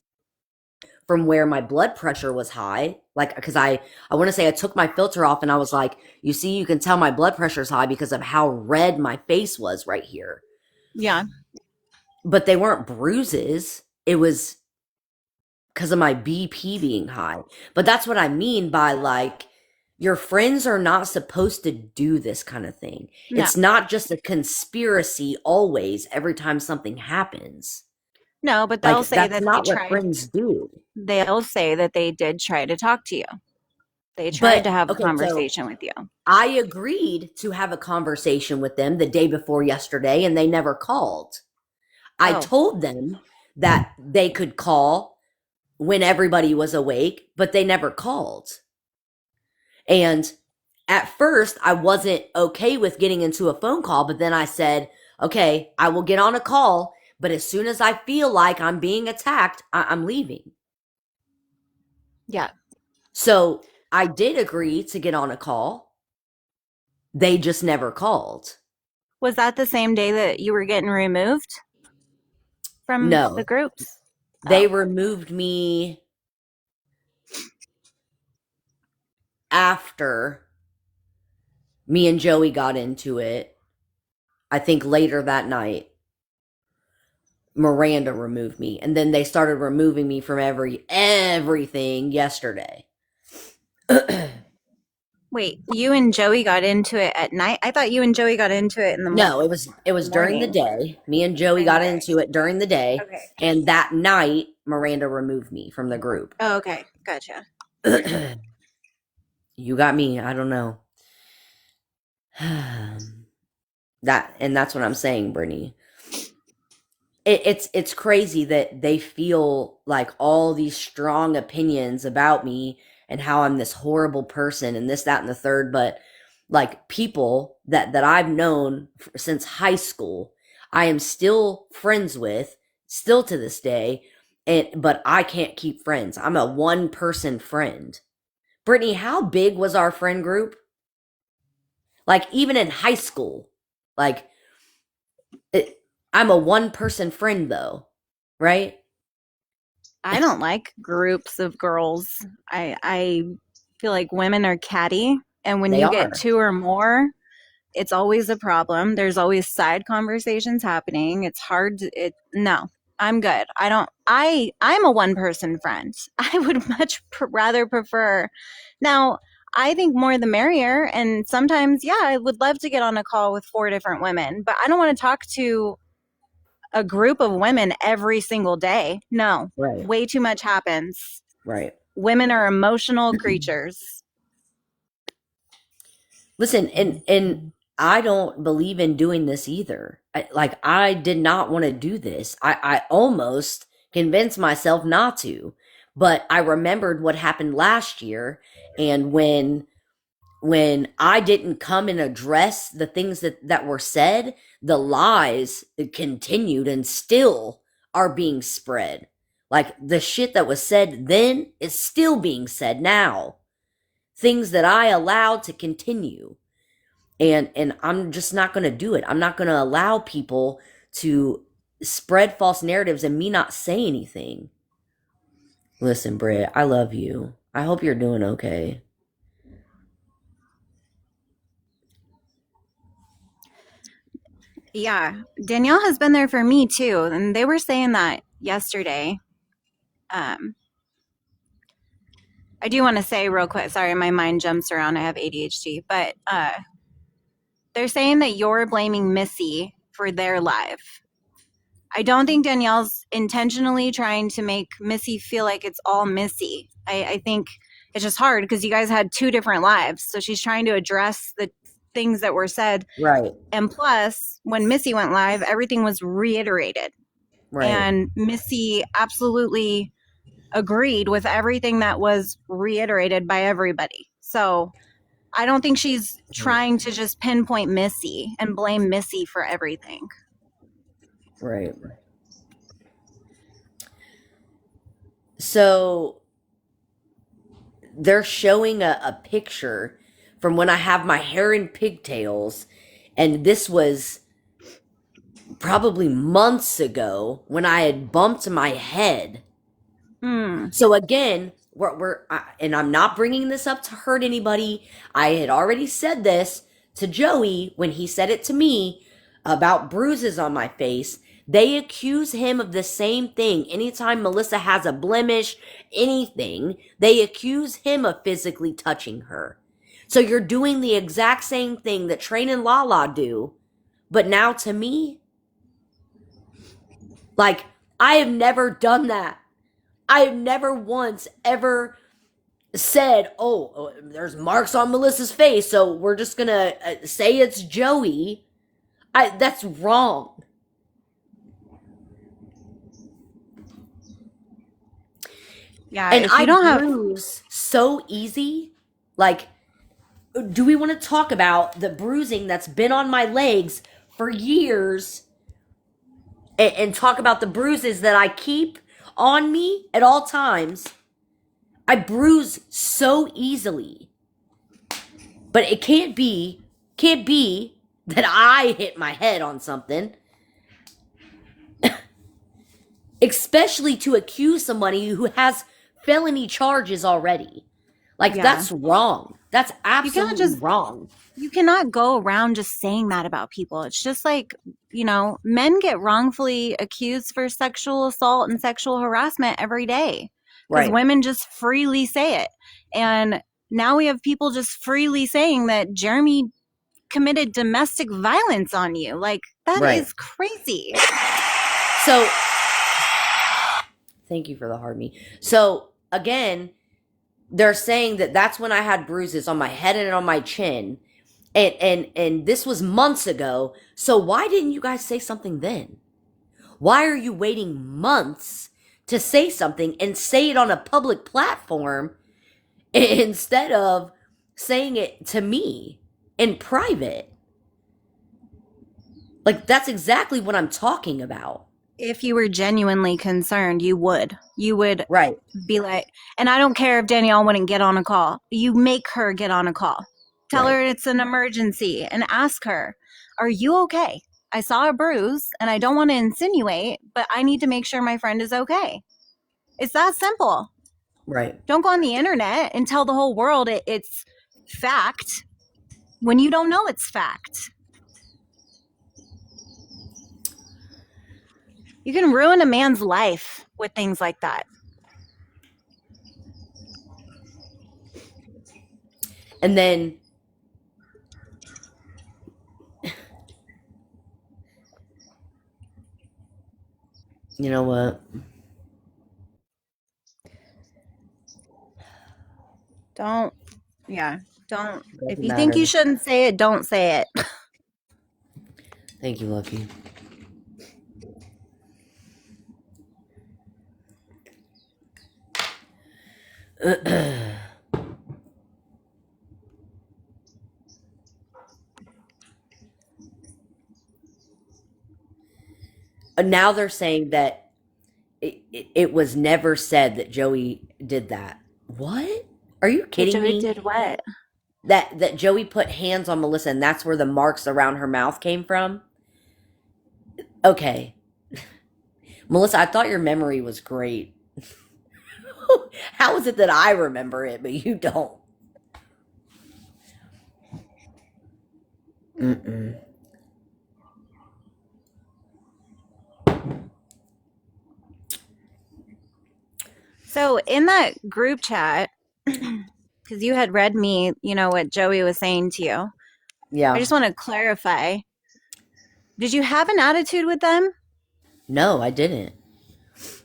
from where my blood pressure was high. Like, because I want to say I took my filter off and I was like, you see, you can tell my blood pressure's high because of how red my face was right here. Yeah. But they weren't bruises. It was because of my BP being high. But that's what I mean by like, your friends are not supposed to do this kind of thing. No. It's not just a conspiracy always every time something happens. No, but they'll Like, say that's that they not what tried. friends do. They'll say that they did try to talk to you. They tried But, to have a okay, so conversation with you. I agreed to have a conversation with them the day before yesterday, and they never called. I Oh, told them that they could call when everybody was awake, but they never called. And at first, I wasn't okay with getting into a phone call, but then I said, okay, I will get on a call, but as soon as I feel like I'm being attacked, I'm leaving. yeah. So I did agree to get on a call. They just never called. Was that the same day that you were getting removed from the No, groups? they Oh, removed me after Me and Joey got into it. I think later that night, Miranda removed me, and then they started removing me from everything yesterday. Wait, you and Joey got into it at night? I thought you and Joey got into it in the No, it was during the morning. day. Me and Joey During the got day. into it during the day, Okay. and that night Miranda removed me from the group. Oh, okay. Gotcha. You got me. I don't know. That's what I'm saying, Brittany. It's crazy that they feel like all these strong opinions about me and how I'm this horrible person and this, that, and the third, but like people that I've known since high school, I am still friends with, still to this day, but I can't keep friends. I'm a one person friend. Brittany, how big was our friend group? Like even in high school, like it, I'm a one person friend though, right? I don't like groups of girls. I feel like women are catty, and when They you get are. two or more, it's always a problem. There's always side conversations happening. It's hard to, it no. I'm good. I don't I'm a one person friend. I would much rather prefer. Now, I think more the merrier, and sometimes yeah, I would love to get on a call with four different women, but I don't want to talk to a group of women every single day. No. Right. Way too much happens. Right. Women are emotional creatures. Listen, and I don't believe in doing this either. I did not want to do this. I almost convinced myself not to, but I remembered what happened last year, and when I didn't come and address the things that were said, the lies continued and still are being spread. Like the shit that was said then is still being said now. Things that I allowed to continue. And I'm just not going to do it. I'm not going to allow people to spread false narratives and me not say anything. Listen, Britt, I love you. I hope you're doing okay. Yeah. Danielle has been there for me too. And they were saying that yesterday. Um, I do want to say real quick, sorry, my mind jumps around. I have ADHD, but they're saying that you're blaming Missy for their life. I don't think Danielle's intentionally trying to make Missy feel like it's all Missy. I think it's just hard because you guys had two different lives. So she's trying to address the things that were said. Right. And plus, when Missy went live, everything was reiterated. Right. And Missy absolutely agreed with everything that was reiterated by everybody. So I don't think she's trying to just pinpoint Missy and blame Missy for everything. Right. So they're showing a picture from when I have my hair in pigtails, and this was probably months ago when I had bumped my head. So again, and I'm not bringing this up to hurt anybody. I had already said this to Joey when he said it to me about bruises on my face. They accuse him of the same thing. Anytime Melissa has a blemish, anything, they accuse him of physically touching her. So you're doing the exact same thing that Train and Lala do, but now to me, like, I have never done that. I have never once ever said, "Oh, there's marks on Melissa's face, so we're just gonna say it's Joey." That's wrong. Yeah, And if I you don't have bruise so easy. Like, do we want to talk about the bruising that's been on my legs for years, and talk about the bruises that I keep on me at all times? I bruise so easily. But it can't be that I hit my head on something. Especially to accuse somebody who has felony charges already. Like yeah. that's wrong. That's You cannot absolutely just wrong. you cannot go around just saying that about people. It's just like, men get wrongfully accused for sexual assault and sexual harassment every day because Right. women just freely say it. And now we have people just freely saying that Jeremy committed domestic violence on you. Like, that Right. is crazy. So, thank you for the hard me. So, again, they're saying that that's when I had bruises on my head and on my chin. And this was months ago. So why didn't you guys say something then? Why are you waiting months to say something and say it on a public platform instead of saying it to me in private? Like, that's exactly what I'm talking about. If you were genuinely concerned, you would. You would Right. be like, and I don't care if Danielle wouldn't get on a call. You make her get on a call. Tell Right. her it's an emergency and ask her, are you okay? I saw a bruise and I don't want to insinuate, but I need to make sure my friend is okay. It's that simple. Right. Don't go on the internet and tell the whole world it's fact when you don't know it's fact. You can ruin a man's life with things like that. And then, you know what? Don't, yeah, don't. If Doesn't you think you matter. shouldn't say it, don't say it. Thank you, Lucky. Now they're saying that it was never said that Joey did that. What? Are you That kidding Joey me? did what? That Joey put hands on Melissa and that's where the marks around her mouth came from? Okay. Melissa, I thought your memory was great. How is it that I remember it, but you don't? Mm-mm. So in that group chat, because you had read me, what Joey was saying to you. I Yeah. just want to clarify. Did you have an attitude with them? No, I didn't.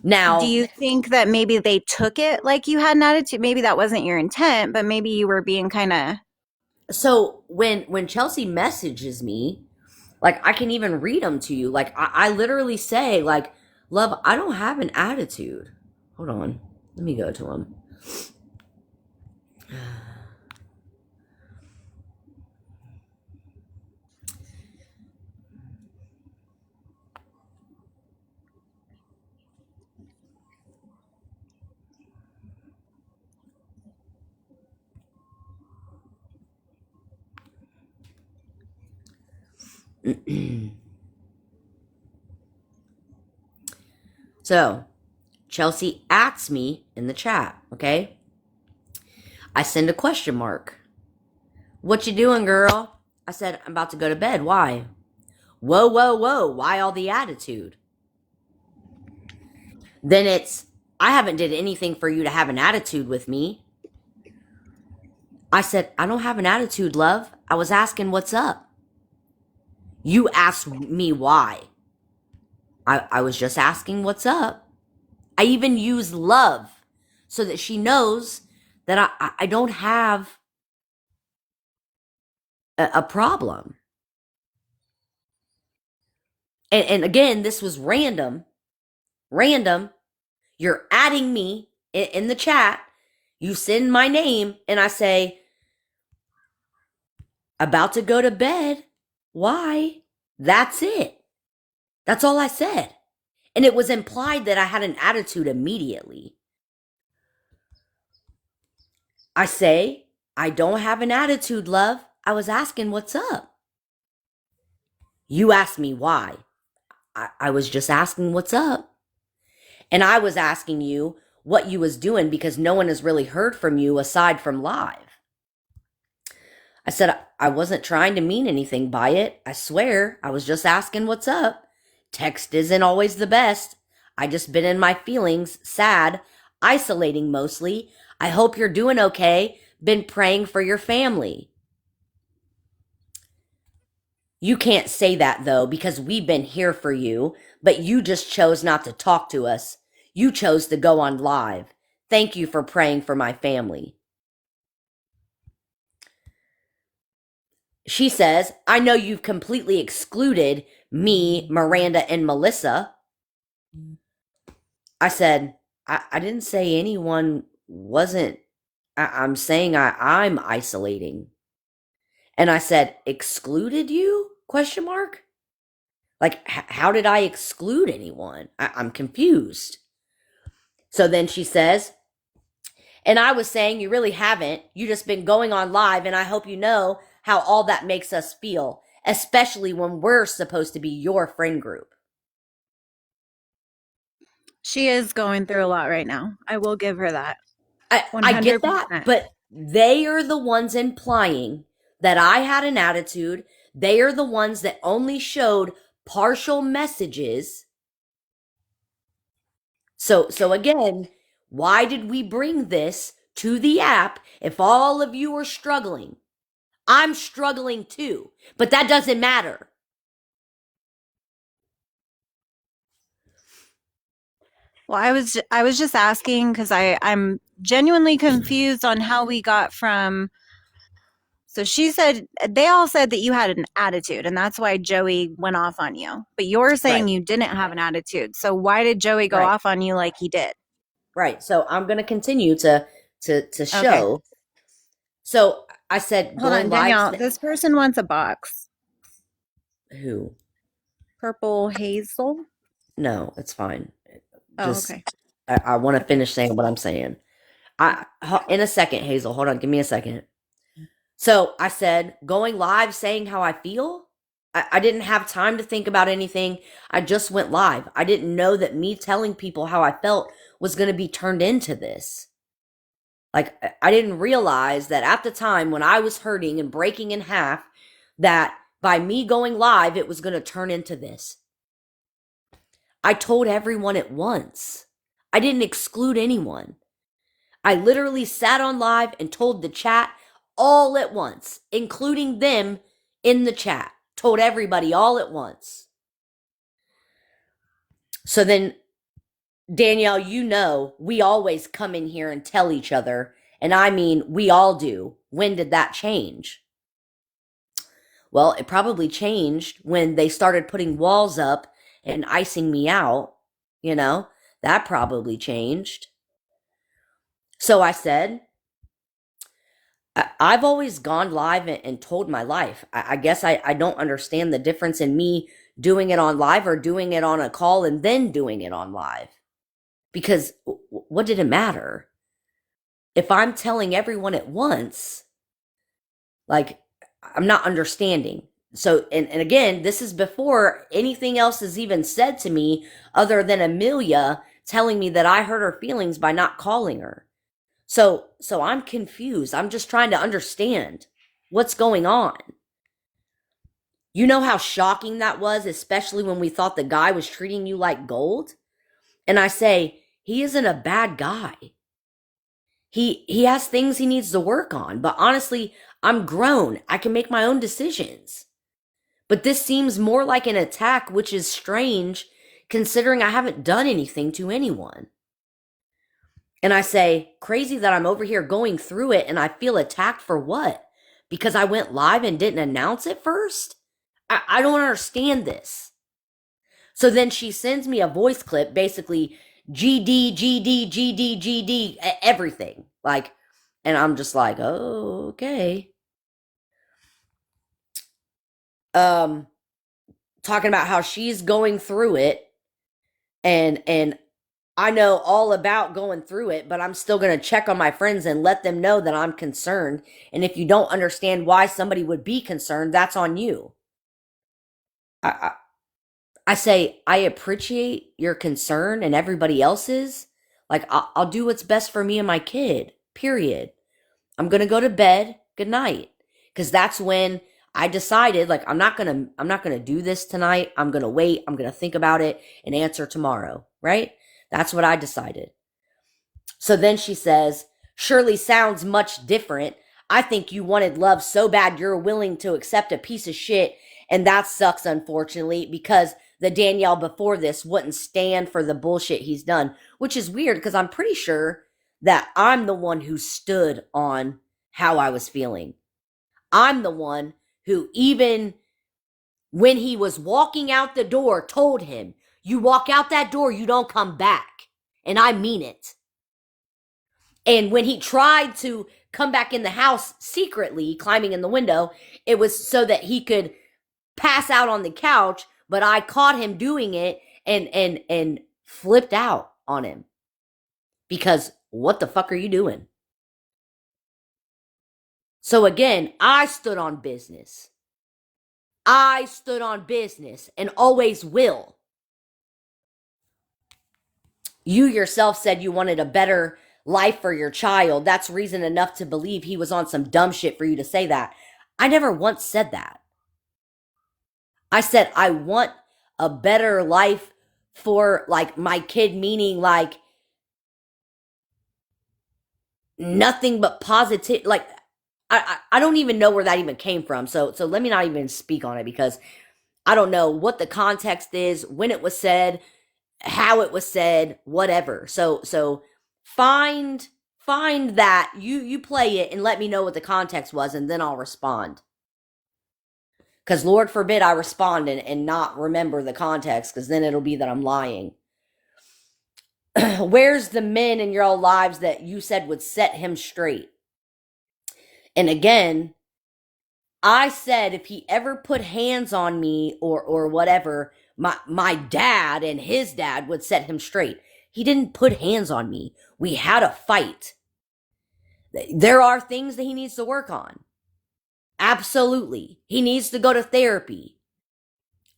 Do Now, you think that maybe they took it like you had an attitude? Maybe that wasn't your intent, but maybe you were being kind of. so when Chelsea messages me, like I can even read them to you. Like I literally say, like, love, I don't have an attitude. Hold on. Let me go to him. So, Chelsea asks me in the chat, okay? I send a question mark. What you doing, girl? I said, I'm about to go to bed. Why? Whoa, whoa, whoa. Why all the attitude? Then it's, I haven't did anything for you to have an attitude with me. I said, I don't have an attitude, love. I was asking what's up. You asked me why. I was just asking what's up. I even use love so that she knows that I don't have a problem. And again, this was random. Random. You're adding me in the chat. You send my name, and I say, about to go to bed. Why? That's it. That's all I said. And it was implied that I had an attitude immediately. I say, I don't have an attitude, love. I was asking what's up. You asked me why. I was just asking what's up. And I was asking you what you was doing because no one has really heard from you aside from live. I said, I wasn't trying to mean anything by it. I swear, I was just asking what's up. Text isn't always the best. I just been in my feelings, sad, isolating mostly. I hope you're doing okay. Been praying for your family. You can't say that though, because we've been here for you, but you just chose not to talk to us. You chose to go on live. Thank you for praying for my family. She says, I know you've completely excluded me, Miranda, and Melissa. I said, I didn't say anyone wasn't. I'm saying I'm isolating. And I said, excluded you? Question mark. Like, how did I exclude anyone? I'm confused. So then she says, and I was saying you really haven't. You just been going on live, and I hope you know how all that makes us feel, especially when we're supposed to be your friend group. She is going through a lot right now. I will give her that. I get that, 100%. but they are the ones implying that I had an attitude. They are the ones that only showed partial messages. So again, why did we bring this to the app if all of you are struggling? I'm struggling too, but that doesn't matter. Well, I was just asking because I'm genuinely confused on how we got from. So she said they all said that you had an attitude, and that's why Joey went off on you. But you're saying Right, you didn't have an attitude. So why did Joey go right, off on you like he did? right. So I'm gonna continue to Okay, show. So I said hold going on, live. Danielle. This person wants a box. Who? Purple hazel. No, it's fine. Oh, Just okay. I want to Okay. finish saying what I'm saying. In a second, Hazel. Hold on, give me a second. So I said going live, saying how I feel. I didn't have time to think about anything. I just went live. I didn't know that me telling people how I felt was going to be turned into this. Like I didn't realize that at the time when I was hurting and breaking in half, that by me going live, it was going to turn into this. I told everyone at once. I didn't exclude anyone. I literally sat on live and told the chat all at once, including them in the chat. Told everybody all at once. So then, Danielle, you know, we always come in here and tell each other. And I mean, we all do. When did that change? Well, it probably changed when they started putting walls up and icing me out. You know, that probably changed. So I said, I've always gone live and told my life. I guess I don't understand the difference in me doing it on live or doing it on a call and then doing it on live. Because what did it matter? If I'm telling everyone at once, like, I'm not understanding. So, and again, this is before anything else is even said to me other than Amelia telling me that I hurt her feelings by not calling her. So I'm confused. I'm just trying to understand what's going on. You know how shocking that was, especially when we thought the guy was treating you like gold? And I say, he isn't a bad guy. He has things he needs to work on, but honestly, I'm grown. I can make my own decisions. But this seems more like an attack, which is strange considering I haven't done anything to anyone. And I say, crazy that I'm over here going through it and I feel attacked for what? Because I went live and didn't announce it first? I don't understand this. So then she sends me a voice clip, basically GD, GD, GD, GD, everything. Like, and I'm just like, oh, okay. Um, Talking about how she's going through it and I know all about going through it, but I'm still going to check on my friends and let them know that I'm concerned. And if you don't understand why somebody would be concerned, that's on you. I, I say, I appreciate your concern and everybody else's. Like, I'll do what's best for me and my kid, period. I'm going to go to bed. Good night. Because that's when I decided, like, I'm not gonna do this tonight. I'm gonna wait. I'm gonna think about it and answer tomorrow, right? That's what I decided. So then she says, surely sounds much different. I think you wanted love so bad you're willing to accept a piece of shit, and that sucks, unfortunately, because the Danielle before this wouldn't stand for the bullshit he's done, which is weird because I'm pretty sure that I'm the one who stood on how I was feeling. I'm the one who, even when he was walking out the door, told him, you walk out that door, you don't come back. And I mean it. And when he tried to come back in the house secretly, climbing in the window, it was so that he could pass out on the couch, but I caught him doing it and flipped out on him. Because what the fuck are you doing? So again, I stood on business. I stood on business and always will. You yourself said you wanted a better life for your child. That's reason enough to believe he was on some dumb shit for you to say that. I never once said that. I said I want a better life for, like, my kid, meaning like nothing but positive. Like, I don't even know where that even came from. So let me not even speak on it because I don't know what the context is, when it was said, how it was said, whatever. So find that, you play it and let me know what the context was, and then I'll respond. Because Lord forbid I respond and not remember the context, because then it'll be that I'm lying. Where's the men in your lives that you said would set him straight? And again, I said if he ever put hands on me or whatever, my dad and his dad would set him straight. He didn't put hands on me. We had a fight. There are things that he needs to work on. Absolutely. He needs to go to therapy.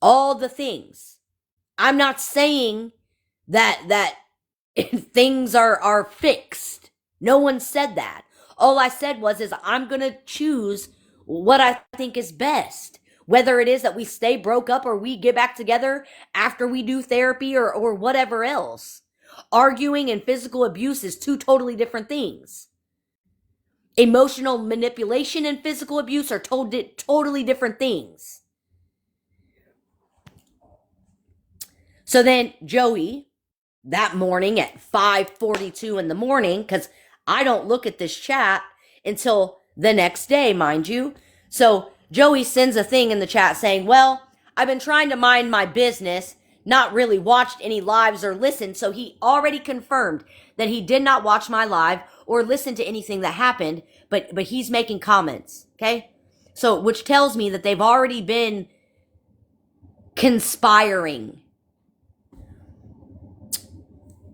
All the things. I'm not saying that things are fixed. No one said that. All I said is I'm going to choose what I think is best. Whether it is that we stay broke up or we get back together after we do therapy or whatever else. Arguing and physical abuse is two totally different things. Emotional manipulation and physical abuse are totally different things. So then Joey, that morning at 5:42 in the morning, because I don't look at this chat until the next day, mind you. So Joey sends a thing in the chat saying, well, I've been trying to mind my business, not really watched any lives or listened. So he already confirmed that he did not watch my live or listen to anything that happened, but he's making comments, okay? So, which tells me that they've already been conspiring.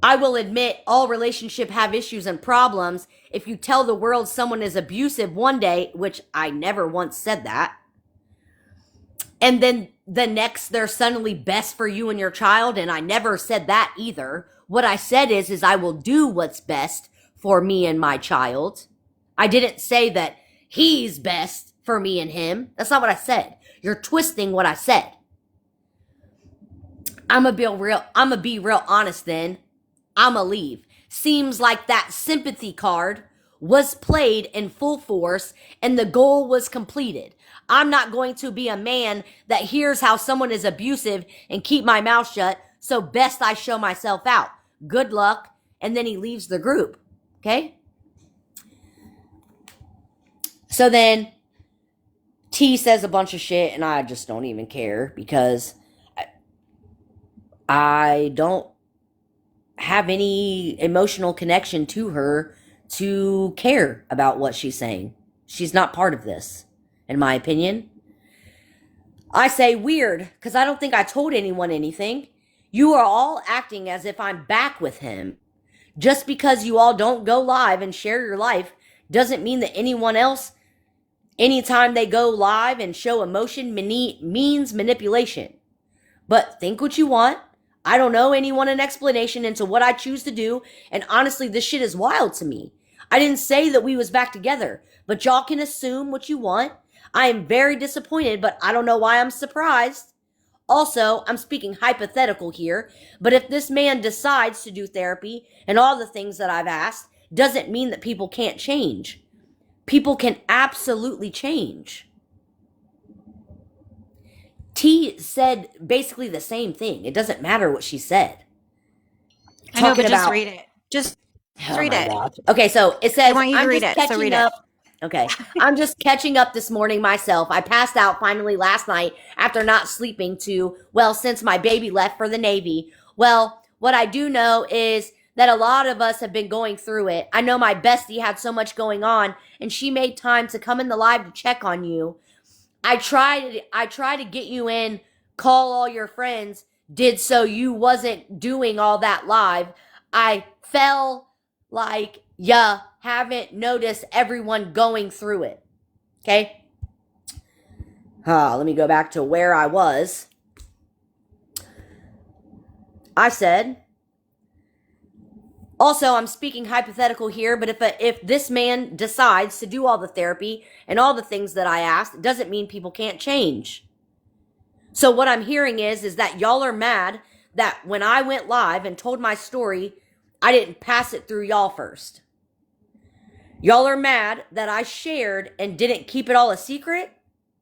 I will admit all relationships have issues and problems. If you tell the world someone is abusive one day, which I never once said that, and then the next they're suddenly best for you and your child, and I never said that either. What I said is I will do what's best for me and my child. I didn't say that he's best for me and him. That's not what I said. You're twisting what I said. I'm gonna be real honest then. I'ma leave. Seems like that sympathy card was played in full force and the goal was completed. I'm not going to be a man that hears how someone is abusive and keep my mouth shut, so best I show myself out. Good luck. And then he leaves the group. Okay? So then T says a bunch of shit and I just don't even care because I don't have any emotional connection to her to care about what she's saying. She's not part of this, in my opinion. I say weird because I don't think I told anyone anything. You are all acting as if I'm back with him. Just because you all don't go live and share your life doesn't mean that anyone else, anytime they go live and show emotion, means manipulation. But think what you want. I don't owe anyone an explanation into what I choose to do, and honestly, this shit is wild to me. I didn't say that we was back together, but y'all can assume what you want. I am very disappointed, but I don't know why I'm surprised. Also, I'm speaking hypothetical here, but if this man decides to do therapy and all the things that I've asked, doesn't mean that people can't change. People can absolutely change. T said basically the same thing. It doesn't matter what she said. I know, but just read it. Just read it. Gosh. Okay, so it says, I want you to read it, so read it. Okay, I'm just catching up this morning myself. I passed out finally last night after not sleeping since my baby left for the Navy. Well, what I do know is that a lot of us have been going through it. I know my bestie had so much going on, and she made time to come in the live to check on you. I tried to get you in, call all your friends, did so you wasn't doing all that live. I felt like ya haven't noticed everyone going through it. Okay? Let me go back to where I was. I said, also, I'm speaking hypothetical here, but if this man decides to do all the therapy and all the things that I asked, it doesn't mean people can't change. So what I'm hearing is that y'all are mad that when I went live and told my story, I didn't pass it through y'all first. Y'all are mad that I shared and didn't keep it all a secret?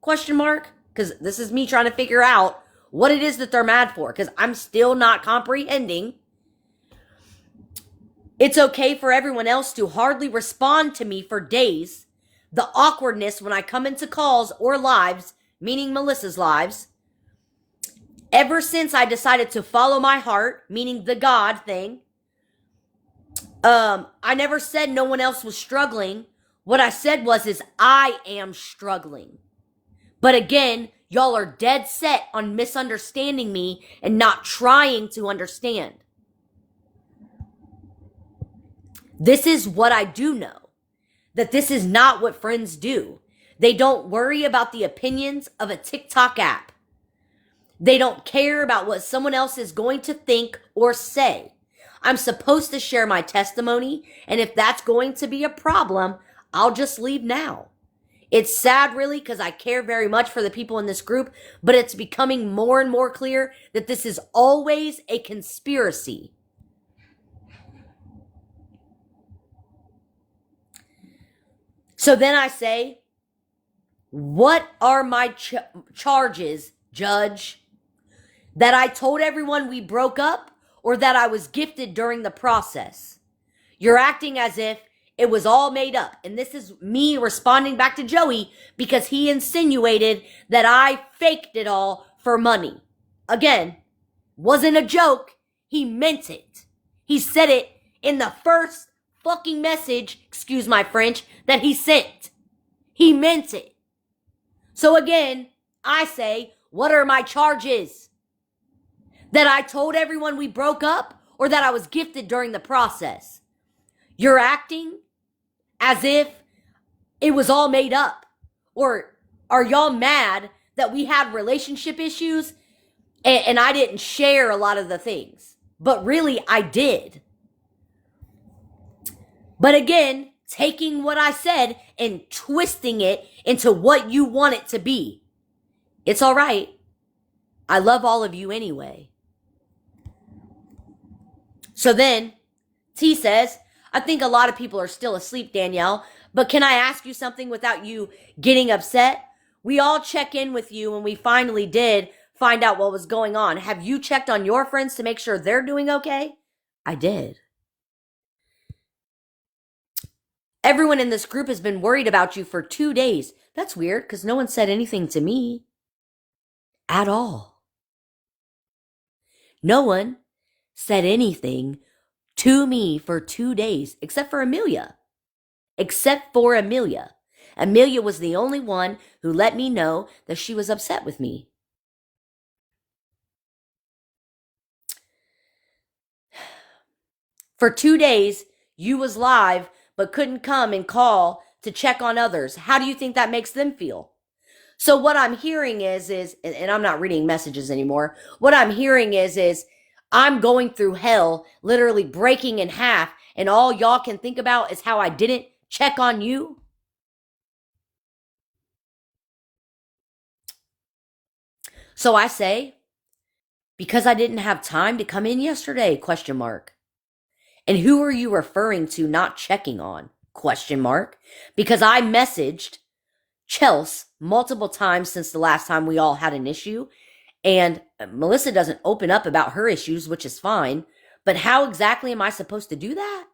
Question mark? Because this is me trying to figure out what it is that they're mad for, because I'm still not comprehending. It's okay for everyone else to hardly respond to me for days. The awkwardness when I come into calls or lives, meaning Melissa's lives. Ever since I decided to follow my heart, meaning the God thing, I never said no one else was struggling. What I said is I am struggling. But again, y'all are dead set on misunderstanding me and not trying to understand. This is what I do know, that this is not what friends do. They don't worry about the opinions of a TikTok app. They don't care about what someone else is going to think or say. I'm supposed to share my testimony, and if that's going to be a problem, I'll just leave now. It's sad, really, because I care very much for the people in this group, but it's becoming more and more clear that this is always a conspiracy. So then I say, what are my charges, Judge? That I told everyone we broke up, or that I was gifted during the process? You're acting as if it was all made up. And this is me responding back to Joey because he insinuated that I faked it all for money. Again, wasn't a joke. He meant it. He said it in the first fucking message, excuse my French, that he sent. He meant it. So again, I say, what are my charges? That I told everyone we broke up, or that I was gifted during the process? You're acting as if it was all made up. Or are y'all mad that we had relationship issues and I didn't share a lot of the things? But really, I did. But again, taking what I said and twisting it into what you want it to be. It's all right. I love all of you anyway. So then, T says, I think a lot of people are still asleep, Danielle, but can I ask you something without you getting upset? We all check in with you and we finally did find out what was going on. Have you checked on your friends to make sure they're doing okay? I did. Everyone in this group has been worried about you for 2 days. That's weird because no one said anything to me. At all. No one said anything to me for 2 days, except for Amelia. Amelia was the only one who let me know that she was upset with me. For 2 days, you was live, but couldn't come and call to check on others. How do you think that makes them feel? So what I'm hearing is, and I'm not reading messages anymore. What I'm hearing is I'm going through hell, literally breaking in half, and all y'all can think about is how I didn't check on you. So I say, because I didn't have time to come in yesterday, question mark. And who are you referring to not checking on? Question mark. Because I messaged Chelsea multiple times since the last time we all had an issue. And Melissa doesn't open up about her issues, which is fine. But how exactly am I supposed to do that?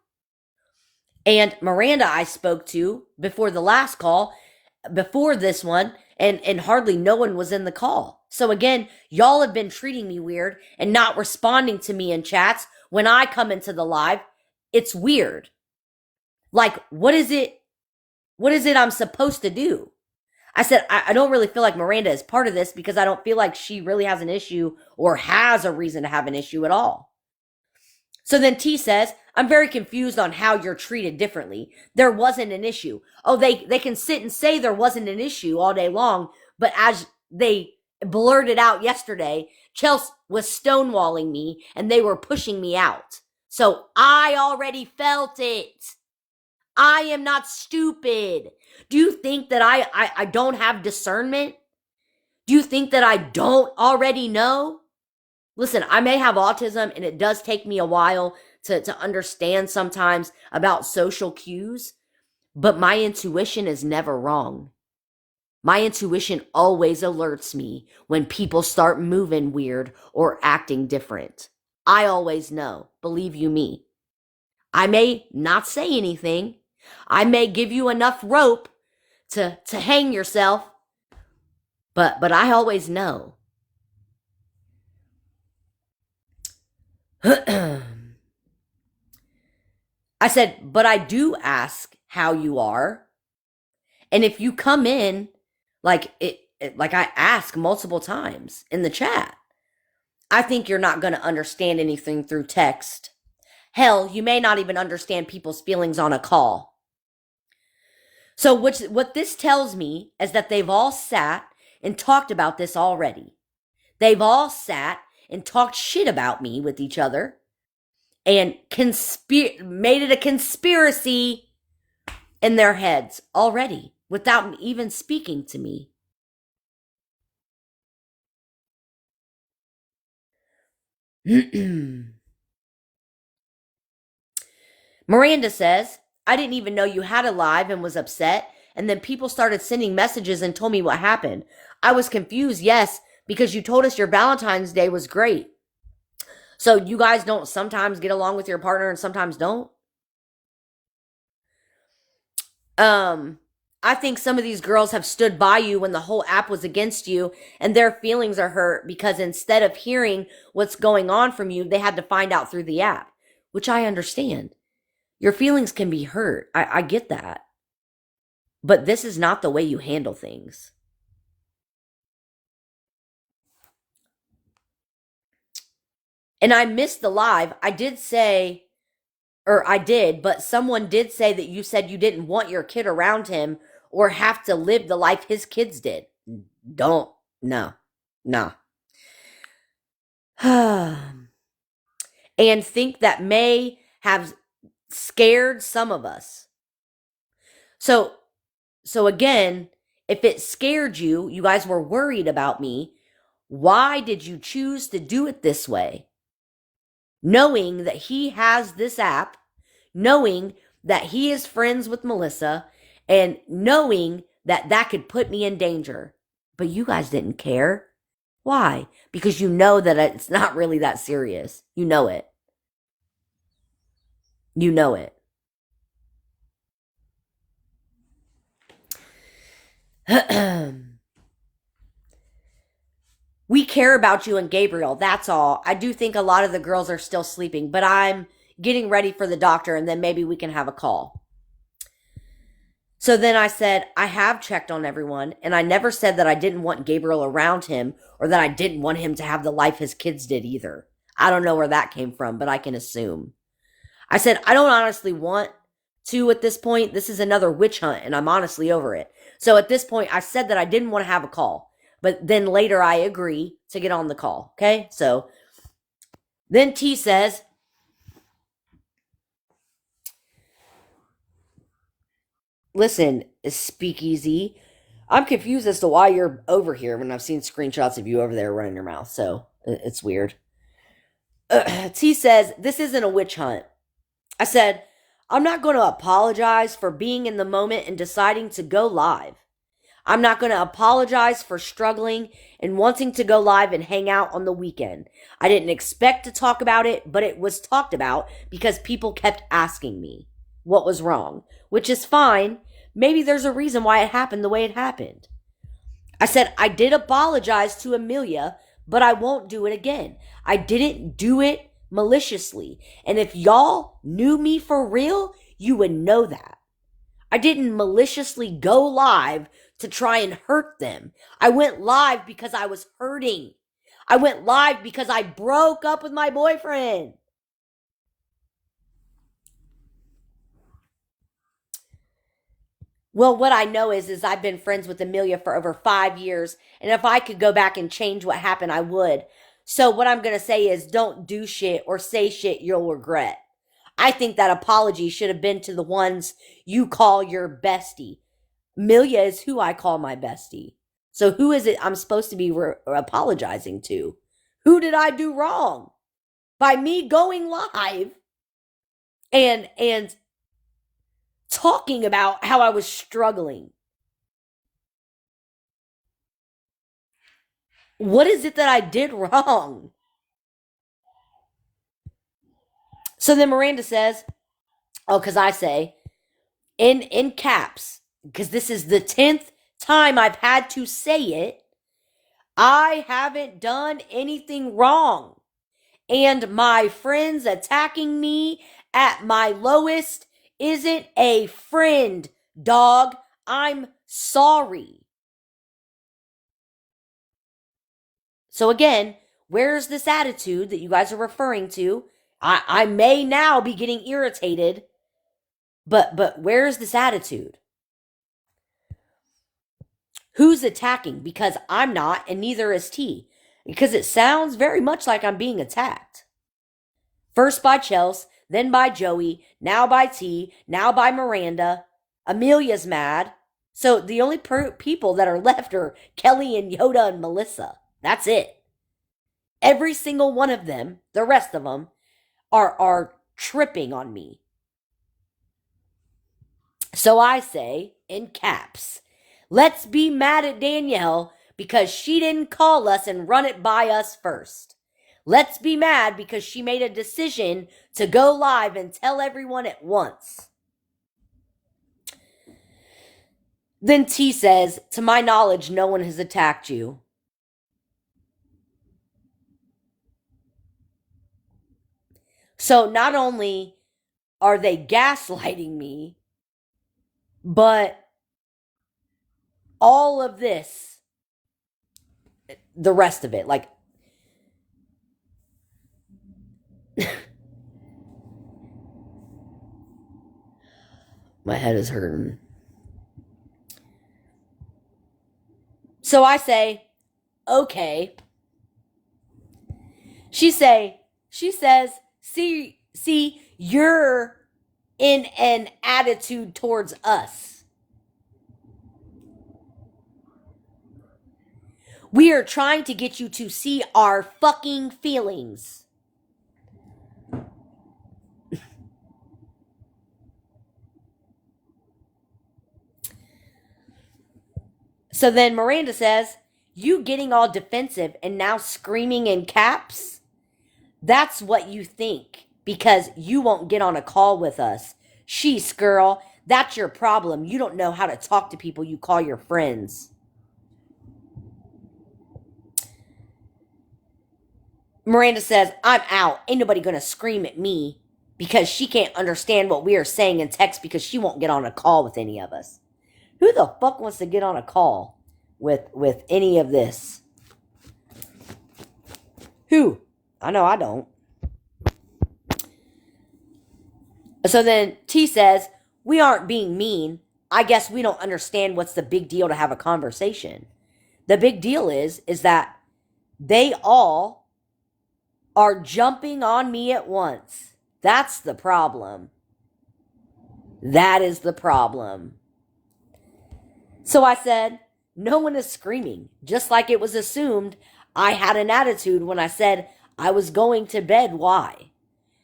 And Miranda, I spoke to before the last call, before this one, and hardly no one was in the call. So again, y'all have been treating me weird and not responding to me in chats when I come into the live. It's weird. Like, what is it? What is it I'm supposed to do? I said, I don't really feel like Miranda is part of this because I don't feel like she really has an issue or has a reason to have an issue at all. So then T says, I'm very confused on how you're treated differently. There wasn't an issue. Oh, they can sit and say there wasn't an issue all day long, but as they blurted out yesterday, Chelsea was stonewalling me and they were pushing me out. So I already felt it. I am not stupid. Do you think that I don't have discernment? Do you think that I don't already know? Listen, I may have autism and it does take me a while to understand sometimes about social cues, but my intuition is never wrong. My intuition always alerts me when people start moving weird or acting different. I always know, believe you me. I may not say anything. I may give you enough rope to hang yourself, but I always know. I said, but I do ask how you are. And if you come in, like like I ask multiple times in the chat, I think you're not going to understand anything through text. Hell, you may not even understand people's feelings on a call. So what this tells me is that they've all sat and talked about this already. They've all sat and talked shit about me with each other and made it a conspiracy in their heads already without even speaking to me. Miranda says, I didn't even know you had a live and was upset. And then people started sending messages and told me what happened. I was confused, yes, because you told us your Valentine's Day was great. So you guys don't sometimes get along with your partner and sometimes don't? I think some of these girls have stood by you when the whole app was against you and their feelings are hurt because instead of hearing what's going on from you, they had to find out through the app, which I understand. Your feelings can be hurt. I get that. But this is not the way you handle things. And I missed the live. I did say, or I did, but someone did say that you said you didn't want your kid around him or have to live the life his kids did. Don't. No. No. And think that may have scared some of us. So again, if it scared you, you guys were worried about me, why did you choose to do it this way? Knowing that he has this app, knowing that he is friends with Melissa, and knowing that that could put me in danger. But you guys didn't care. Why? Because you know that it's not really that serious. You know it. You know it. We care about you and Gabriel. That's all. I do think a lot of the girls are still sleeping, but I'm getting ready for the doctor and then maybe we can have a call. So then I said, I have checked on everyone and I never said that I didn't want Gabriel around him or that I didn't want him to have the life his kids did either. I don't know where that came from, but I can assume. I said, I don't honestly want to at this point. This is another witch hunt and I'm honestly over it. So at this point, I said that I didn't want to have a call, but then later I agree to get on the call. Okay. So then T says, listen, Speakeasy, I'm confused as to why you're over here when I've seen screenshots of you over there running your mouth, so it's weird. T says, this isn't a witch hunt. I said, I'm not going to apologize for being in the moment and deciding to go live. I'm not going to apologize for struggling and wanting to go live and hang out on the weekend. I didn't expect to talk about it, but it was talked about because people kept asking me what was wrong, which is fine. Maybe there's a reason why it happened the way it happened. I said, I did apologize to Amelia, but I won't do it again. I didn't do it maliciously. And if y'all knew me for real, you would know that. I didn't maliciously go live to try and hurt them. I went live because I was hurting. I went live because I broke up with my boyfriend. Well, what I know is I've been friends with Amelia for over 5 years, and if I could go back and change what happened, I would. So what I'm going to say is don't do shit or say shit you'll regret. I think that apology should have been to the ones you call your bestie. Amelia is who I call my bestie. So who is it I'm supposed to be apologizing to? Who did I do wrong? By me going live and talking about how I was struggling. What is it that I did wrong? So then Miranda says, because I say, in caps, because this is the 10th time I've had to say it, I haven't done anything wrong. And my friends attacking me at my lowest isn't a friend, dog. I'm sorry. So again, where's this attitude that you guys are referring to? I may now be getting irritated, but where's this attitude? Who's attacking? Because I'm not, and neither is T. Because it sounds very much like I'm being attacked. First by Chelsea, then by Joey, now by T, now by Miranda. Amelia's mad. So the only people that are left are Kelly and Yoda and Melissa. That's it. Every single one of them, the rest of them, are tripping on me. So I say, in caps, let's be mad at Danielle because she didn't call us and run it by us first. Let's be mad because she made a decision to go live and tell everyone at once. Then T says, to my knowledge, no one has attacked you. So not only are they gaslighting me, but all of this, the rest of it, like, my head is hurting. So I say, okay. She says, see, you're in an attitude towards us. We are trying to get you to see our fucking feelings. So then Miranda says, you getting all defensive and now screaming in caps? That's what you think because you won't get on a call with us. Sheesh, girl, that's your problem. You don't know how to talk to people you call your friends. Miranda says, I'm out. Ain't nobody gonna scream at me because she can't understand what we are saying in text because she won't get on a call with any of us. Who the fuck wants to get on a call with any of this? Who? I know I don't. So then T says, we aren't being mean. I guess we don't understand what's the big deal to have a conversation. The big deal is that they all are jumping on me at once. That's the problem. That is the problem. So I said, no one is screaming, just like it was assumed I had an attitude when I said I was going to bed. Why?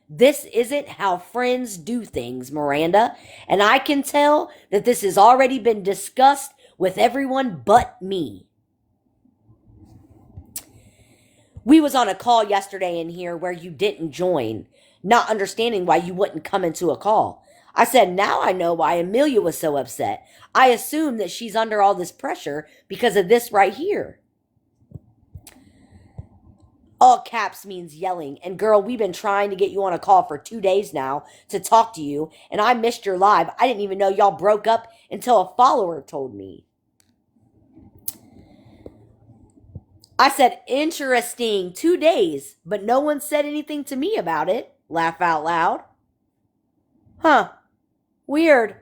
This isn't how friends do things, Miranda, and I can tell that this has already been discussed with everyone but me. We was on a call yesterday in here where you didn't join, not understanding why you wouldn't come into a call. I said, now I know why Amelia was so upset. I assume that she's under all this pressure because of this right here. All caps means yelling. And girl, we've been trying to get you on a call for 2 days now to talk to you. And I missed your live. I didn't even know y'all broke up until a follower told me. I said, interesting, 2 days, but no one said anything to me about it. Laugh out loud. Huh. Weird.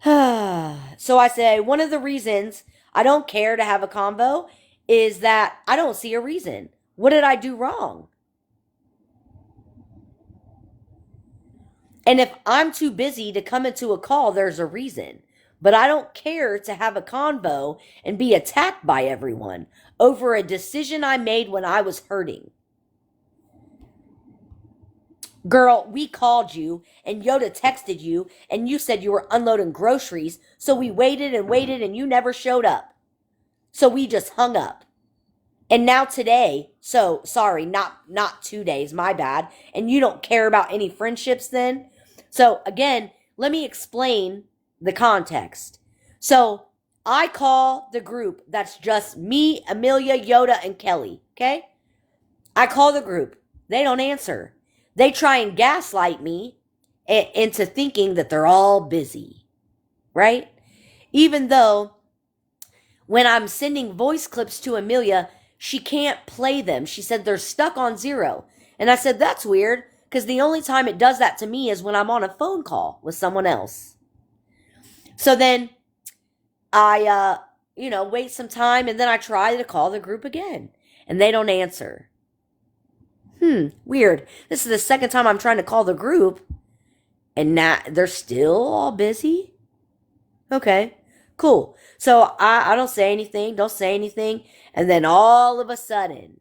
So I say, one of the reasons I don't care to have a convo is that I don't see a reason. What did I do wrong? And if I'm too busy to come into a call, there's a reason. But I don't care to have a convo and be attacked by everyone over a decision I made when I was hurting. Girl, we called you and Yoda texted you and you said you were unloading groceries. So we waited and waited and you never showed up. So we just hung up. And now today, so sorry, not 2 days, my bad. And you don't care about any friendships then? So again, let me explain the context. So I call the group that's just me, Amelia, Yoda, and Kelly, okay? I call the group. They don't answer. They try and gaslight me into thinking that they're all busy, right? Even though when I'm sending voice clips to Amelia, she can't play them. She said they're stuck on 0. And I said, that's weird, because the only time it does that to me is when I'm on a phone call with someone else. So then I, wait some time, and then I try to call the group again, and they don't answer. Weird. This is the second time I'm trying to call the group, and now they're still all busy? Okay, cool. So I don't say anything, and then all of a sudden,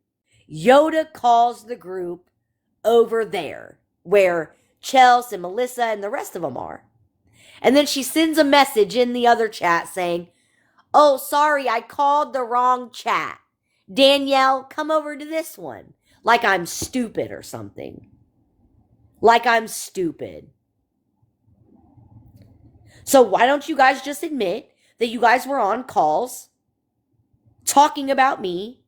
Yoda calls the group over there, where Chelsea and Melissa and the rest of them are. And then she sends a message in the other chat saying, oh, sorry, I called the wrong chat. Danielle, come over to this one. Like I'm stupid or something. Like I'm stupid. So why don't you guys just admit that you guys were on calls talking about me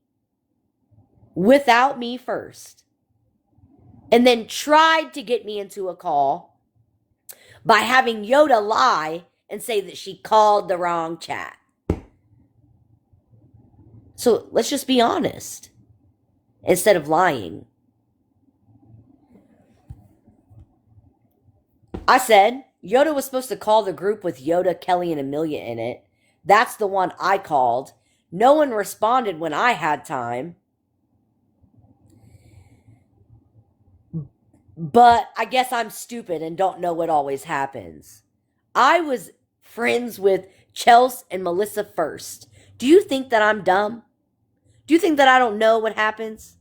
without me first? And then tried to get me into a call by having Yoda lie and say that she called the wrong chat. So let's just be honest instead of lying. I said Yoda was supposed to call the group with Yoda, Kelly, and Amelia in it. That's the one I called. No one responded when I had time. But I guess I'm stupid and don't know what always happens. I was friends with Chelsea and Melissa first. Do you think that I'm dumb? Do you think that I don't know what happens?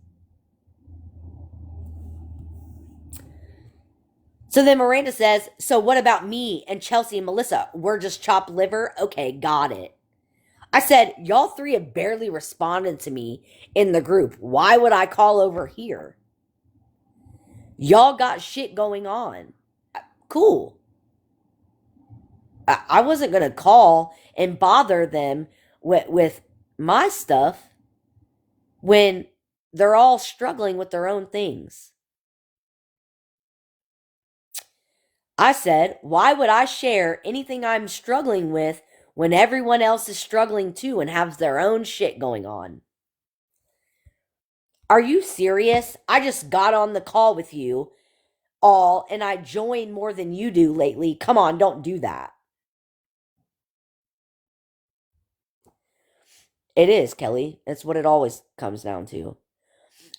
So then Miranda says, so what about me and Chelsea and Melissa? We're just chopped liver? Okay, got it. I said, y'all three have barely responded to me in the group. Why would I call over here? Y'all got shit going on. Cool. I wasn't going to call and bother them with my stuff when they're all struggling with their own things. I said, why would I share anything I'm struggling with when everyone else is struggling too and has their own shit going on? Are you serious? I just got on the call with you all and I join more than you do lately. Come on, don't do that. It is, Kelly. That's what it always comes down to.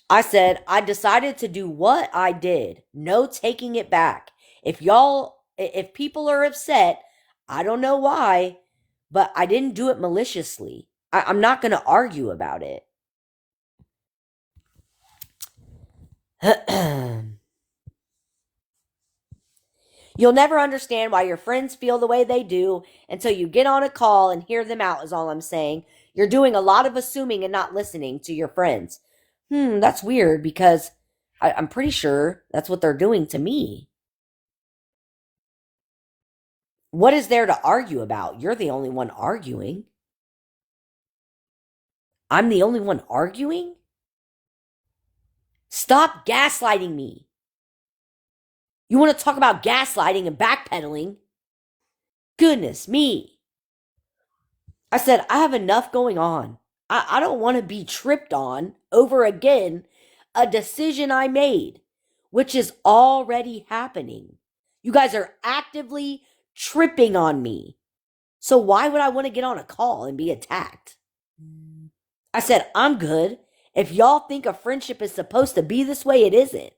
I said, I decided to do what I did. No taking it back. If If people are upset, I don't know why, but I didn't do it maliciously. I'm not going to argue about it. You'll never understand why your friends feel the way they do until you get on a call and hear them out, is all I'm saying. You're doing a lot of assuming and not listening to your friends. That's weird because I'm pretty sure that's what they're doing to me. What is there to argue about? You're the only one arguing. I'm the only one arguing? Stop gaslighting me. You want to talk about gaslighting and backpedaling? Goodness me. I said, I have enough going on. I don't want to be tripped on over again a decision I made, which is already happening. You guys are actively tripping on me. So why would I want to get on a call and be attacked? I said, I'm good. If y'all think a friendship is supposed to be this way, it isn't.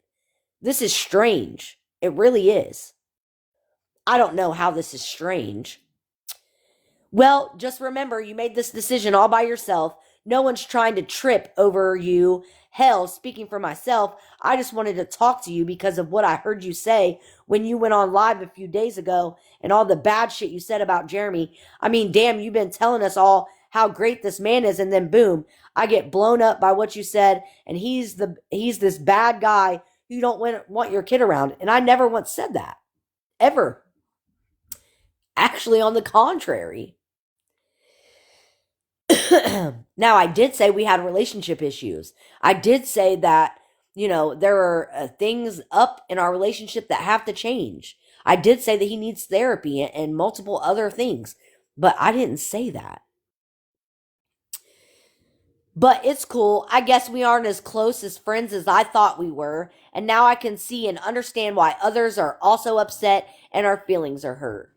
This is strange. It really is. I don't know how this is strange. Well, just remember you made this decision all by yourself. No one's trying to trip over you. Hell, speaking for myself, I just wanted to talk to you because of what I heard you say when you went on live a few days ago and all the bad shit you said about Jeremy. I mean, damn, you've been telling us all how great this man is, and then boom, I get blown up by what you said, and he's this bad guy who you don't want your kid around. And I never once said that. Ever. Actually, on the contrary. Now, I did say we had relationship issues. I did say that, there are things up in our relationship that have to change. I did say that he needs therapy and multiple other things, but I didn't say that. But it's cool. I guess we aren't as close as friends as I thought we were, and now I can see and understand why others are also upset and our feelings are hurt.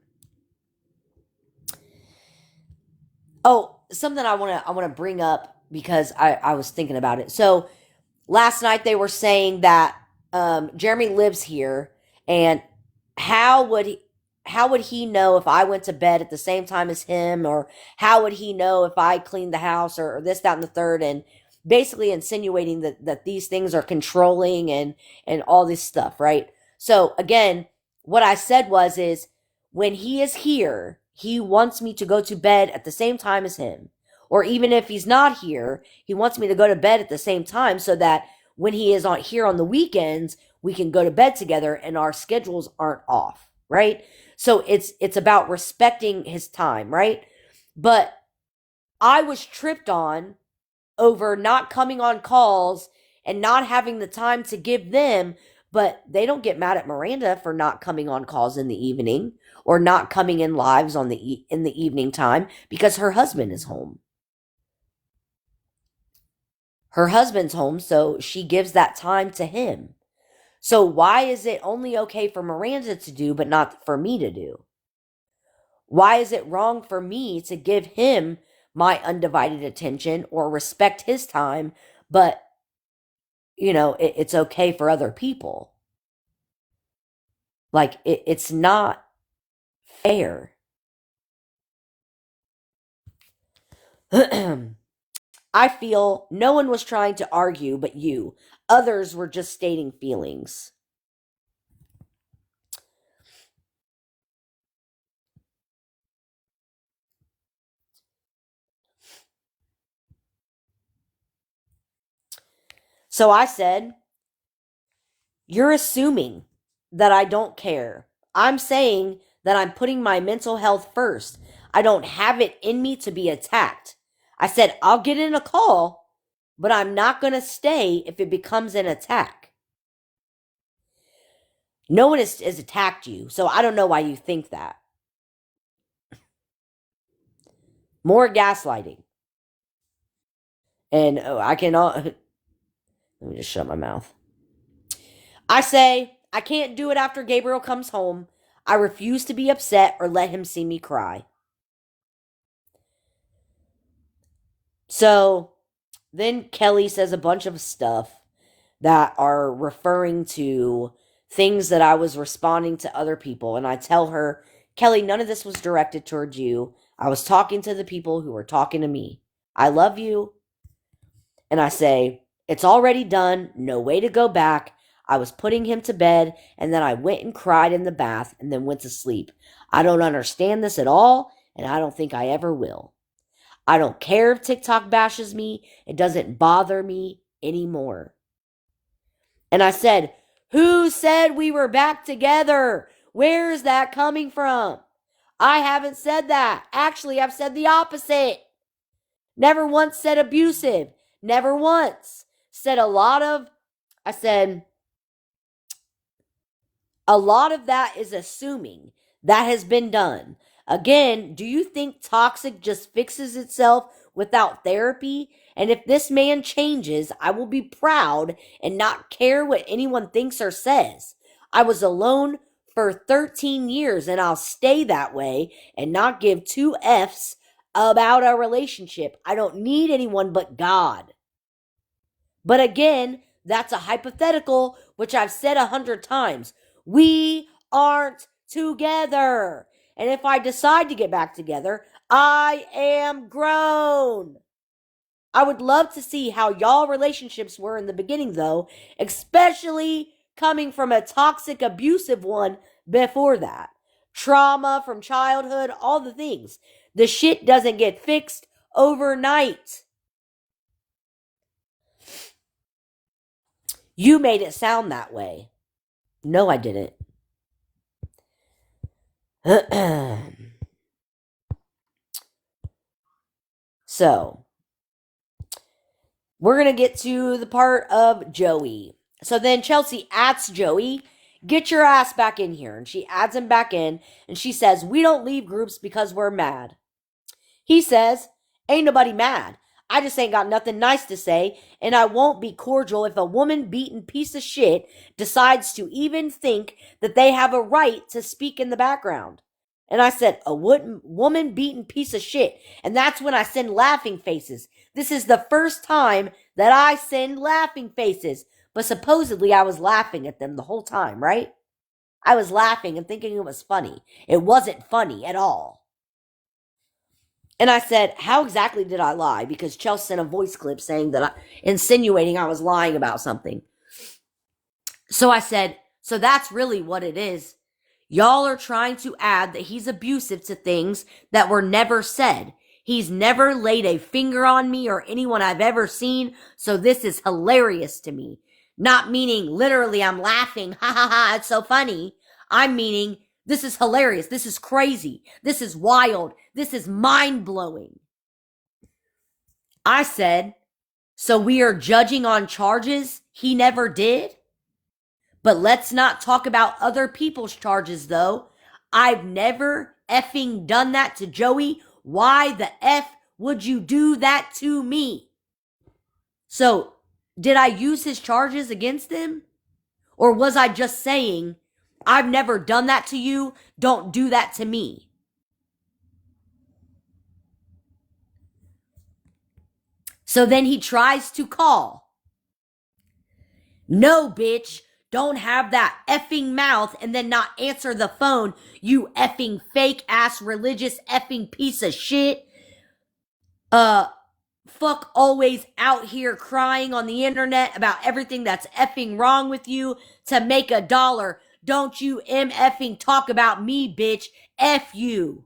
Oh, something I want to bring up because I was thinking about it. So last night they were saying that Jeremy lives here, and how would he, how would he know if I went to bed at the same time as him, or how would he know if I cleaned the house, or this, that, and the third, and basically insinuating that these things are controlling and all this stuff, right? So again, what I said is when he is here, he wants me to go to bed at the same time as him. Or even if he's not here, he wants me to go to bed at the same time so that when he is on here on the weekends, we can go to bed together and our schedules aren't off, right? So it's about respecting his time, right? But I was tripped on over not coming on calls and not having the time to give them, but they don't get mad at Miranda for not coming on calls in the evening or not coming in lives in the evening time because her husband is home. Her husband's home, so she gives that time to him. So why is it only okay for Miranda to do, but not for me to do? Why is it wrong for me to give him my undivided attention or respect his time, but, it's okay for other people? Like, it's not fair. I feel no one was trying to argue but you. Others were just stating feelings. So I said, you're assuming that I don't care. I'm saying that I'm putting my mental health first. I don't have it in me to be attacked. I said, I'll get in a call, but I'm not going to stay if it becomes an attack. No one has attacked you, so I don't know why you think that. More gaslighting. And I cannot. Let me just shut my mouth. I say, I can't do it after Gabriel comes home. I refuse to be upset or let him see me cry. So then Kelly says a bunch of stuff that are referring to things that I was responding to other people. And I tell her, Kelly, none of this was directed towards you. I was talking to the people who were talking to me. I love you. And I say, it's already done. No way to go back. I was putting him to bed, and then I went and cried in the bath and then went to sleep. I don't understand this at all, and I don't think I ever will. I don't care if TikTok bashes me. It doesn't bother me anymore. And I said, who said we were back together? Where is that coming from? I haven't said that. Actually, I've said the opposite. Never once said abusive. Never once. I said, a lot of that is assuming that has been done. Again, do you think toxic just fixes itself without therapy? And if this man changes, I will be proud and not care what anyone thinks or says. I was alone for 13 years and I'll stay that way and not give two F's about our relationship. I don't need anyone but God. But again, that's a hypothetical, which I've said 100 times. We aren't together. And if I decide to get back together, I am grown. I would love to see how y'all relationships were in the beginning, though, especially coming from a toxic, abusive one before that. Trauma from childhood, all the things. The shit doesn't get fixed overnight. You made it sound that way. No, I didn't. So, we're going to get to the part of Joey. So then Chelsea asks Joey, get your ass back in here. And she adds him back in. And she says, we don't leave groups because we're mad. He says, ain't nobody mad. I just ain't got nothing nice to say, and I won't be cordial if a woman-beaten piece of shit decides to even think that they have a right to speak in the background. And I said, a woman-beaten piece of shit. And that's when I send laughing faces. This is the first time that I send laughing faces. But supposedly I was laughing at them the whole time, right? I was laughing and thinking it was funny. It wasn't funny at all. And I said, how exactly did I lie? Because Chelsea sent a voice clip saying that insinuating I was lying about something. So I said, so that's really what it is. Y'all are trying to add that he's abusive to things that were never said. He's never laid a finger on me or anyone I've ever seen, so this is hilarious to me. Not meaning literally I'm laughing, ha ha ha, it's so funny. I'm meaning this is hilarious, this is crazy, this is wild, this is mind-blowing. I said, so we are judging on charges he never did? But let's not talk about other people's charges, though. I've never effing done that to Joey. Why the F would you do that to me? So, did I use his charges against him? Or was I just saying, I've never done that to you, don't do that to me? So then he tries to call. No, bitch. Don't have that effing mouth and then not answer the phone, you effing fake ass religious effing piece of shit. Fuck always out here crying on the internet about everything that's effing wrong with you to make $1. Don't you effing talk about me, bitch. F you.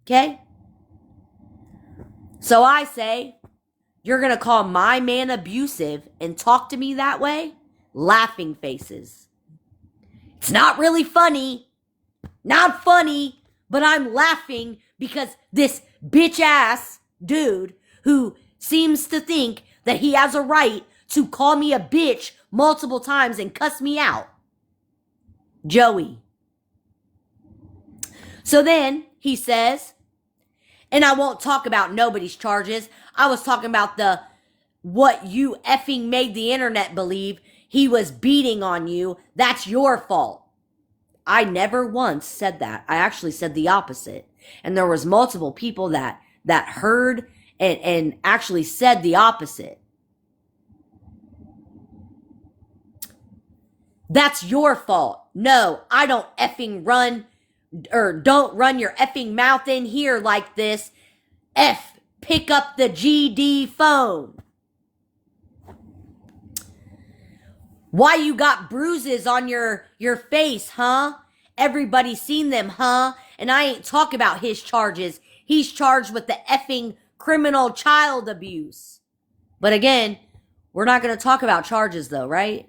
Okay? So I say, you're gonna call my man abusive and talk to me that way? Laughing faces. It's not really funny. Not funny, but I'm laughing because this bitch ass dude who seems to think that he has a right to call me a bitch multiple times and cuss me out. Joey. So then he says, and I won't talk about nobody's charges. I was talking about what you effing made the internet believe. He was beating on you. That's your fault. I never once said that. I actually said the opposite. And there was multiple people that heard and actually said the opposite. That's your fault. No, I don't effing run, or don't run your effing mouth in here like this. Pick up the GD phone. Why you got bruises on your face, huh? Everybody's seen them, huh? And I ain't talk about his charges. He's charged with the effing criminal child abuse. But again, we're not going to talk about charges though, right?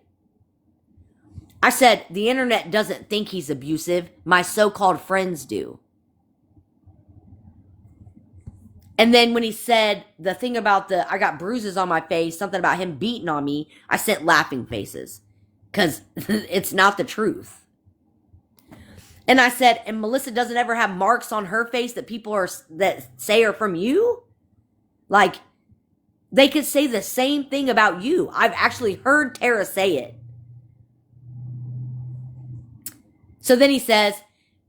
I said the internet doesn't think he's abusive. My so-called friends do. And then when he said the thing about I got bruises on my face, something about him beating on me, I sent laughing faces. Because it's not the truth. And I said, and Melissa doesn't ever have marks on her face that that say are from you? Like, they could say the same thing about you. I've actually heard Tara say it. So then he says,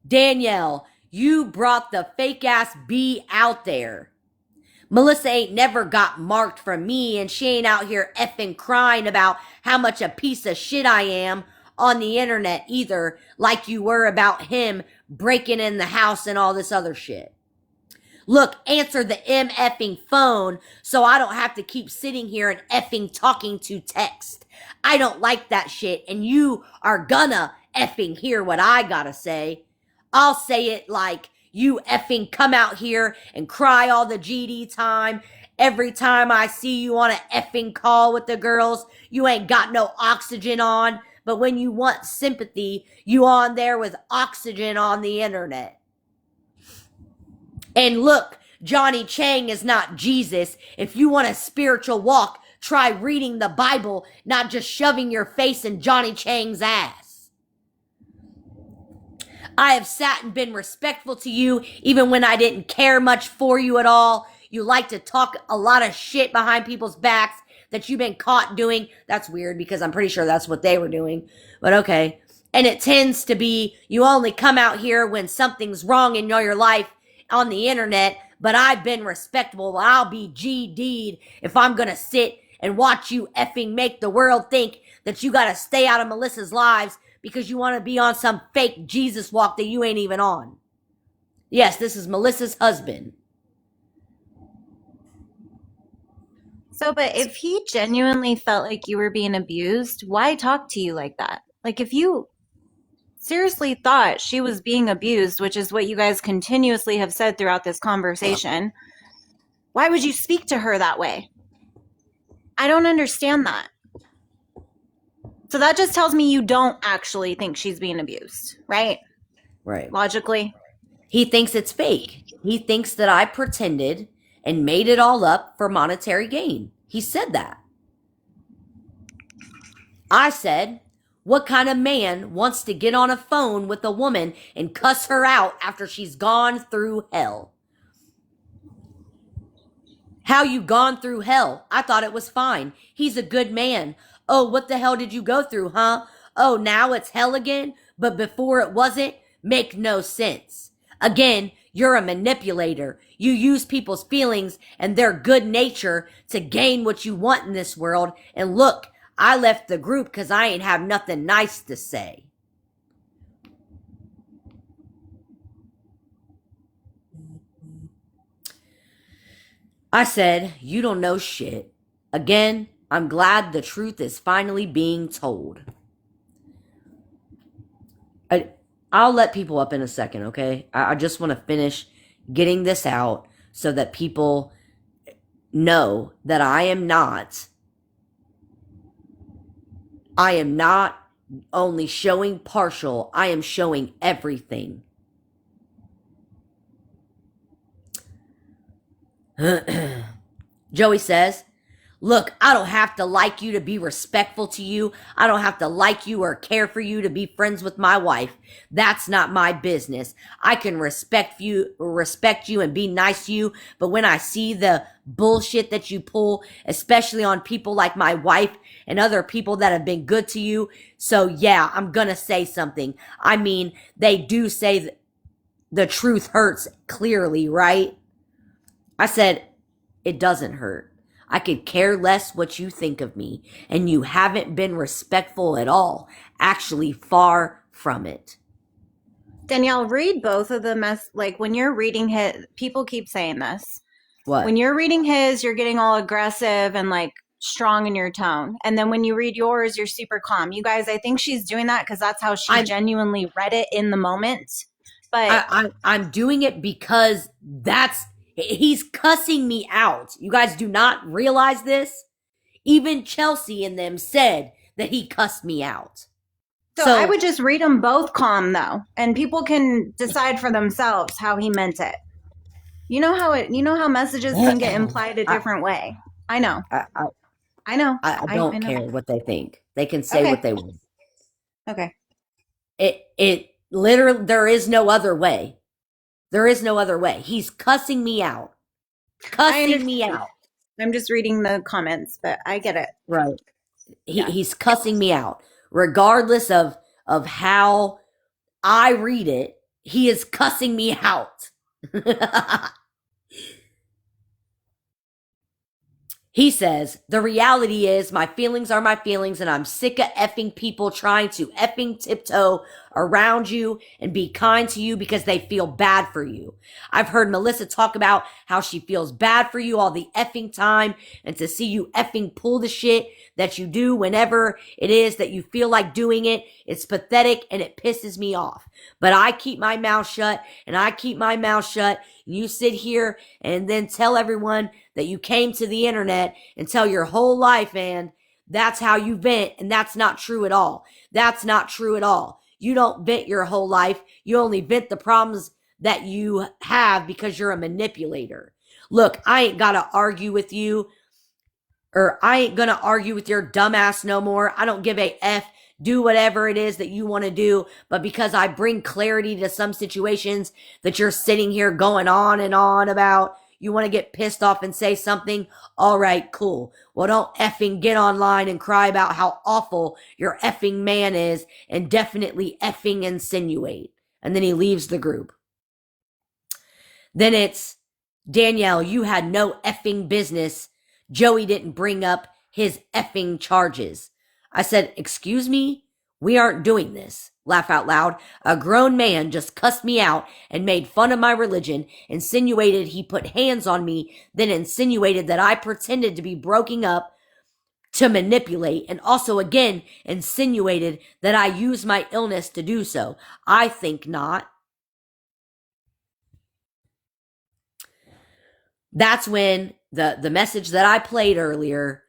Danielle, you brought the fake ass B out there. Melissa ain't never got marked from me, and she ain't out here effing crying about how much a piece of shit I am on the internet either, like you were about him breaking in the house and all this other shit. Look, answer the effing phone so I don't have to keep sitting here and effing talking to text. I don't like that shit, and you are gonna effing hear what I gotta say. I'll say it like, you effing come out here and cry all the GD time. Every time I see you on an effing call with the girls, you ain't got no oxygen on. But when you want sympathy, you on there with oxygen on the internet. And look, Johnny Chang is not Jesus. If you want a spiritual walk, try reading the Bible, not just shoving your face in Johnny Chang's ass. I have sat and been respectful to you even when I didn't care much for you at all. You like to talk a lot of shit behind people's backs that you've been caught doing. That's weird because I'm pretty sure that's what they were doing. But okay. And it tends to be you only come out here when something's wrong in your life on the internet. But I've been respectable. I'll be GD'd if I'm going to sit and watch you effing make the world think that you got to stay out of Melissa's lives because you want to be on some fake Jesus walk that you ain't even on. Yes, this is Melissa's husband. So, but if he genuinely felt like you were being abused, why talk to you like that? Like, if you seriously thought she was being abused, which is what you guys continuously have said throughout this conversation, why would you speak to her that way? I don't understand that. So that just tells me you don't actually think she's being abused, right? Right. Logically. He thinks it's fake. He thinks that I pretended and made it all up for monetary gain. He said that. I said, what kind of man wants to get on a phone with a woman and cuss her out after she's gone through hell? How you gone through hell? I thought it was fine. He's a good man. Oh, what the hell did you go through, huh? Oh, now it's hell again? But before it wasn't? Make no sense. Again, you're a manipulator. You use people's feelings and their good nature to gain what you want in this world. And look, I left the group because I ain't have nothing nice to say. I said, you don't know shit. Again, I'm glad the truth is finally being told. I'll let people up in a second, okay? I just want to finish getting this out so that people know that I am not only showing partial, I am showing everything. Joey says, look, I don't have to like you to be respectful to you. I don't have to like you or care for you to be friends with my wife. That's not my business. I can respect you and be nice to you. But when I see the bullshit that you pull, especially on people like my wife and other people that have been good to you. So yeah, I'm going to say something. I mean, they do say the truth hurts clearly, right? I said, it doesn't hurt. I could care less what you think of me, and you haven't been respectful at all. Actually, far from it. Danielle, read both of them as like when you're reading his, people keep saying this. When What? you're reading his, you're getting all aggressive and like strong in your tone. And then when you read yours, you're super calm. You guys, I think she's doing that because that's how she I'm genuinely read it in the moment. But I'm doing it because he's cussing me out. You guys do not realize this? Even Chelsea and them said that he cussed me out. so I would just read them both calm though, and people can decide for themselves how he meant it. You know how messages can get implied a different way. I know. I, I, I know. I don't care what they think. They can say what Okay. they want. Okay. It literally, there is no other way. There is no other way. He's cussing me out. Cussing me out. I'm just reading the comments, but I get it. Right. Yeah. He's cussing me out. Regardless of how I read it, he is cussing me out. He says, the reality is my feelings are my feelings, and I'm sick of effing people trying to effing tiptoe around you and be kind to you because they feel bad for you. I've heard Melissa talk about how she feels bad for you all the effing time, and to see you effing pull the shit that you do whenever it is that you feel like doing it, it's pathetic and it pisses me off. But I keep my mouth shut, and I keep my mouth shut. You sit here and then tell everyone that you came to the internet and tell your whole life, and that's how you vent, and that's not true at all. That's not true at all. You don't vent your whole life. You only vent the problems that you have because you're a manipulator. Look, I ain't gotta argue with you, or I ain't gonna argue with your dumbass no more. I don't give a F. Do whatever it is that you want to do. But because I bring clarity to some situations that you're sitting here going on and on about, you want to get pissed off and say something? All right, cool. Well, don't effing get online and cry about how awful your effing man is, and definitely effing insinuate. And then he leaves the group. Then it's, Danielle, you had no effing business. Joey didn't bring up his effing charges. I said, excuse me? We aren't doing this. Laugh out loud. A grown man just cussed me out and made fun of my religion, insinuated he put hands on me, then insinuated that I pretended to be broken up to manipulate, and also again insinuated that I used my illness to do so. I think not. That's when the message that I played earlier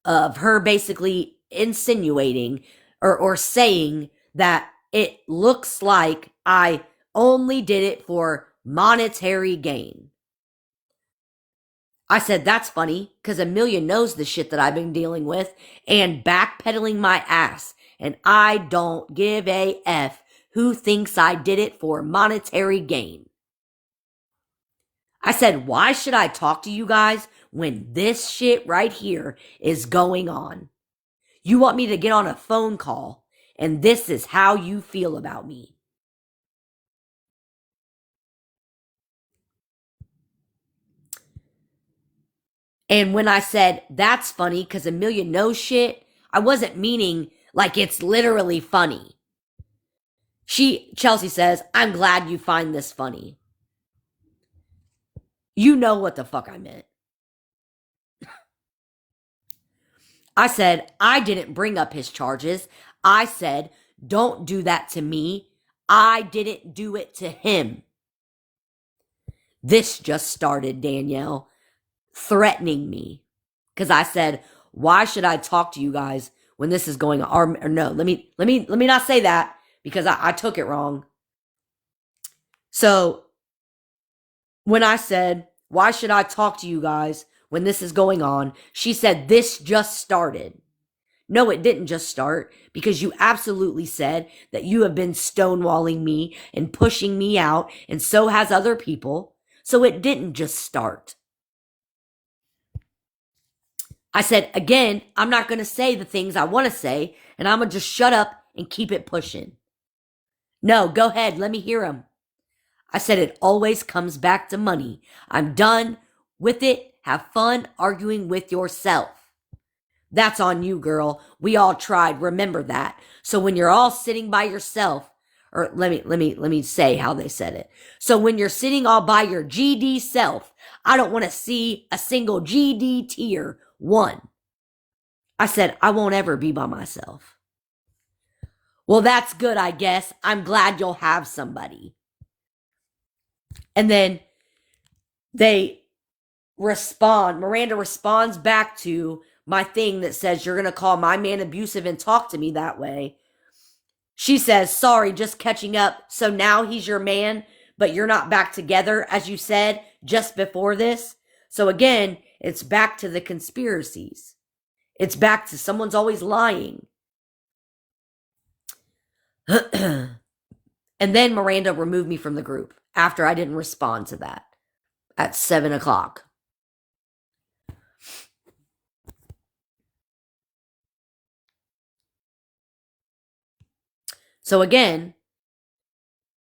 of her basically insinuating or saying that it looks like I only did it for monetary gain. I said, that's funny, because Amelia knows the shit that I've been dealing with and backpedaling my ass. And I don't give a F who thinks I did it for monetary gain. I said, why should I talk to you guys when this shit right here is going on? You want me to get on a phone call, and this is how you feel about me. And when I said, that's funny because Amelia knows shit, I wasn't meaning like it's literally funny. Chelsea says, I'm glad you find this funny. You know what the fuck I meant. I said, I didn't bring up his charges. I said, don't do that to me. I didn't do it to him. This just started, Danielle, threatening me. Because I said, why should I talk to you guys when this is going on? Or no, let me not say that, because I took it wrong. So when I said, why should I talk to you guys when this is going on? She said, this just started. No, it didn't just start, because you absolutely said that you have been stonewalling me and pushing me out, and so has other people. So it didn't just start. I said, again, I'm not going to say the things I want to say, and I'm going to just shut up and keep it pushing. No, go ahead. Let me hear them. I said, it always comes back to money. I'm done with it have fun arguing with yourself. That's on you, girl. We all tried. Remember that. So when you're all sitting by yourself, or let me say how they said it. So when you're sitting all by your GD self, I don't want to see a single GD tear. One. I said, I won't ever be by myself. Well, that's good, I guess. I'm glad you'll have somebody. And then Miranda responds back to my thing that says, you're going to call my man abusive and talk to me that way. She says, sorry, just catching up. So now he's your man, but you're not back together, as you said just before this. So again, it's back to the conspiracies. It's back to someone's always lying. And then Miranda removed me from the group after I didn't respond to that at 7:00. So again,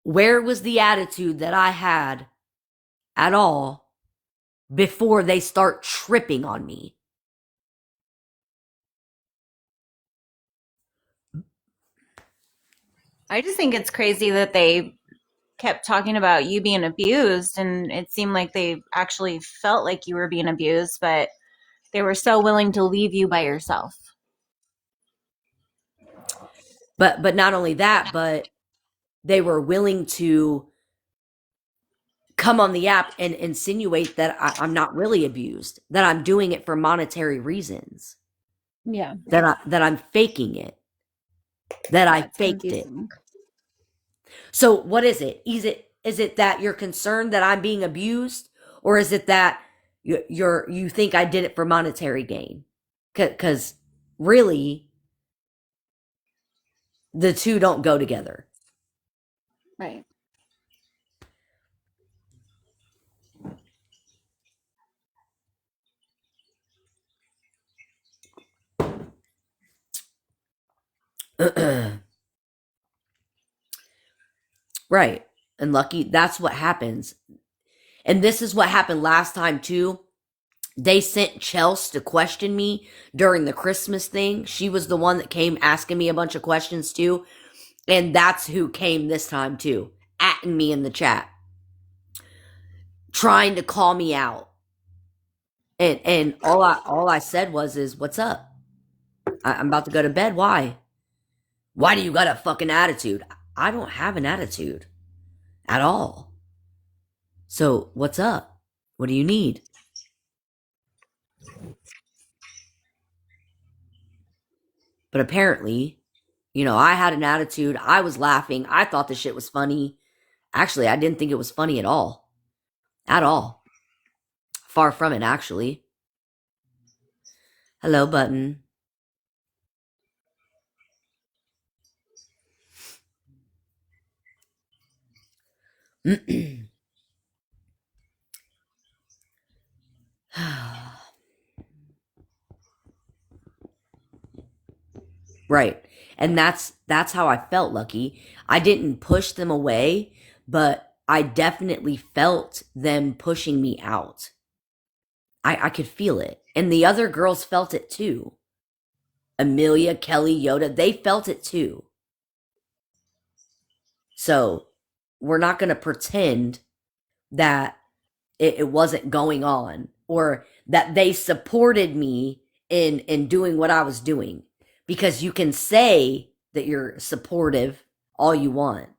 where was the attitude that I had at all before they start tripping on me? I just think it's crazy that they kept talking about you being abused, and it seemed like they actually felt like you were being abused, but they were so willing to leave you by yourself. But not only that, but they were willing to come on the app and insinuate that I'm not really abused, that I'm doing it for monetary reasons, Yeah. that I'm faking it, that I That's faked it. confusing. So what is it? Is it that you're concerned that I'm being abused, or is it that you think I did it for monetary gain? Because really, the two don't go together. Right. Right. And Lucky, that's what happens. And this is what happened last time too. They sent Chelsea to question me during the Christmas thing. She was the one that came asking me a bunch of questions too. And that's who came this time too, atting me in the chat, trying to call me out. And all I said is, what's up? I'm about to go to bed. Why? Why do you got a fucking attitude? I don't have an attitude at all. So what's up? What do you need? But apparently, I had an attitude. I was laughing. I thought the shit was funny. Actually, I didn't think it was funny at all. At all. Far from it, actually. Hello, button. Right. And that's how I felt, Lucky. I didn't push them away, but I definitely felt them pushing me out. I could feel it. And the other girls felt it too. Amelia, Kelly, Yoda, they felt it too. So we're not going to pretend that it wasn't going on, or that they supported me in doing what I was doing. Because you can say that you're supportive all you want,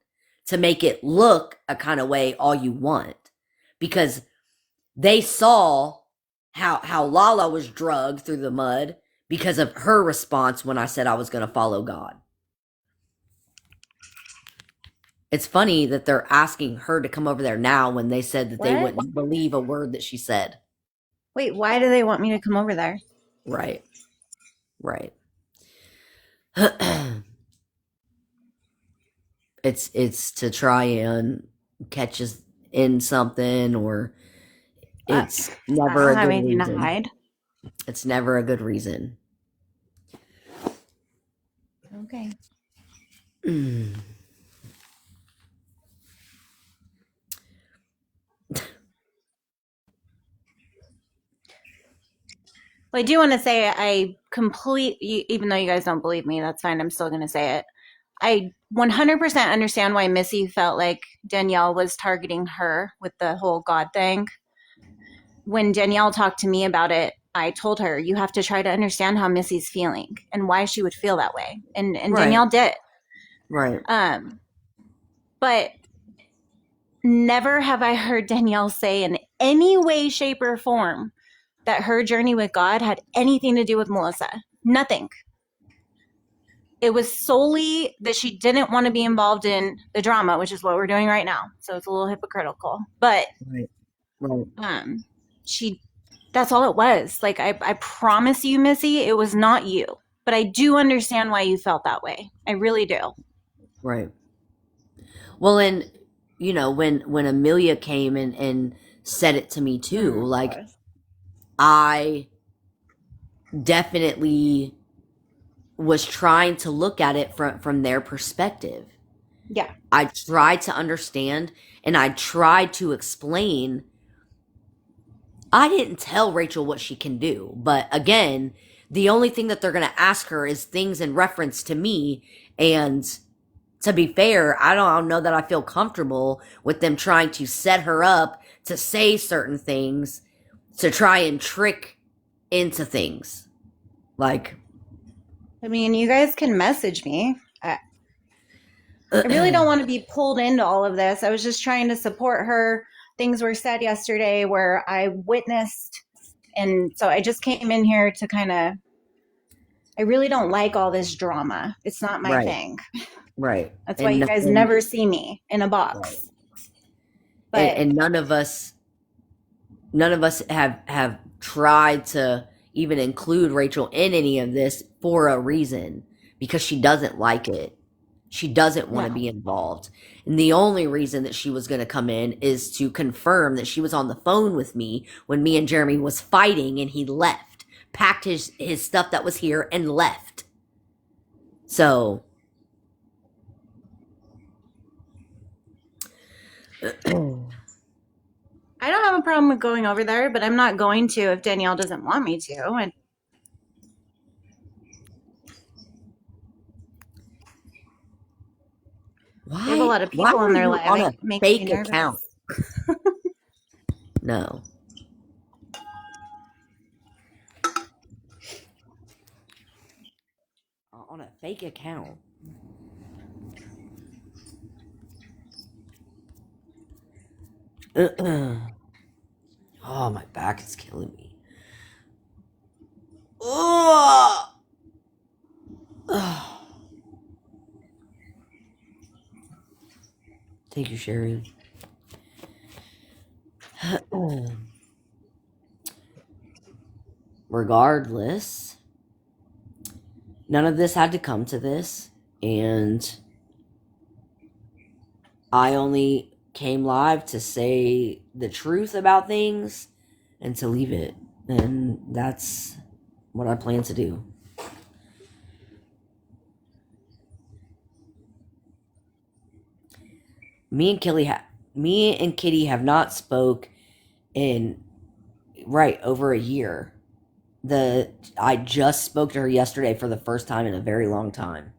to make it look a kind of way all you want, because they saw how Lala was drugged through the mud because of her response when I said I was going to follow God. It's funny that they're asking her to come over there now when they said that they What? wouldn't believe a word that she said. Wait, why do they want me to come over there? Right. Right. It's to try and catch us in something, or it's never I a don't have good anything to reason. hide. It's never a good reason. Okay. Well, I do want to say even though you guys don't believe me, that's fine. I'm still going to say it. I 100% understand why Missy felt like Danielle was targeting her with the whole God thing. When Danielle talked to me about it, I told her, you have to try to understand how Missy's feeling and why she would feel that way. And Right. Danielle did. Right. But never have I heard Danielle say in any way, shape, or form that her journey with God had anything to do with Melissa. Nothing. It was solely that she didn't want to be involved in the drama, which is what we're doing right now. So it's a little hypocritical. But Right. Right. she that's all it was. Like I promise you, Missy, it was not you. But I do understand why you felt that way. I really do. Right. Well, and when Amelia came and said it to me too, like I definitely was trying to look at it from their perspective. Yeah. I tried to understand and I tried to explain. I didn't tell Rachel what she can do, but again, the only thing that they're going to ask her is things in reference to me. And to be fair, I don't know that I feel comfortable with them trying to set her up to say certain things to try and trick into things. Like, I mean, you guys can message me. I really don't want to be pulled into all of this. I was just trying to support her. Things were said yesterday where I witnessed, and so I just came in here to kind of. I really don't like all this drama. It's not my right, thing. right. That's why And you guys nothing, never see me in a right. box. And, But and none of us have tried to even include Rachel in any of this for a reason, because she doesn't like it. She doesn't want to no. be involved. And the only reason that she was going to come in is to confirm that she was on the phone with me when me and Jeremy was fighting, and he left, packed his stuff that was here and left. So I don't have a problem with going over there, but I'm not going to if Danielle doesn't want me to. And they have a lot of why people in are their you life. on It a makes me fake nervous. account? No. On a fake account. Oh, my back is killing me. Ugh. Thank you, Sherry. Regardless, none of this had to come to this, and I only came live to say the truth about things and to leave it. And that's what I plan to do. Me and Kitty have not spoke in over a year. I just spoke to her yesterday for the first time in a very long time.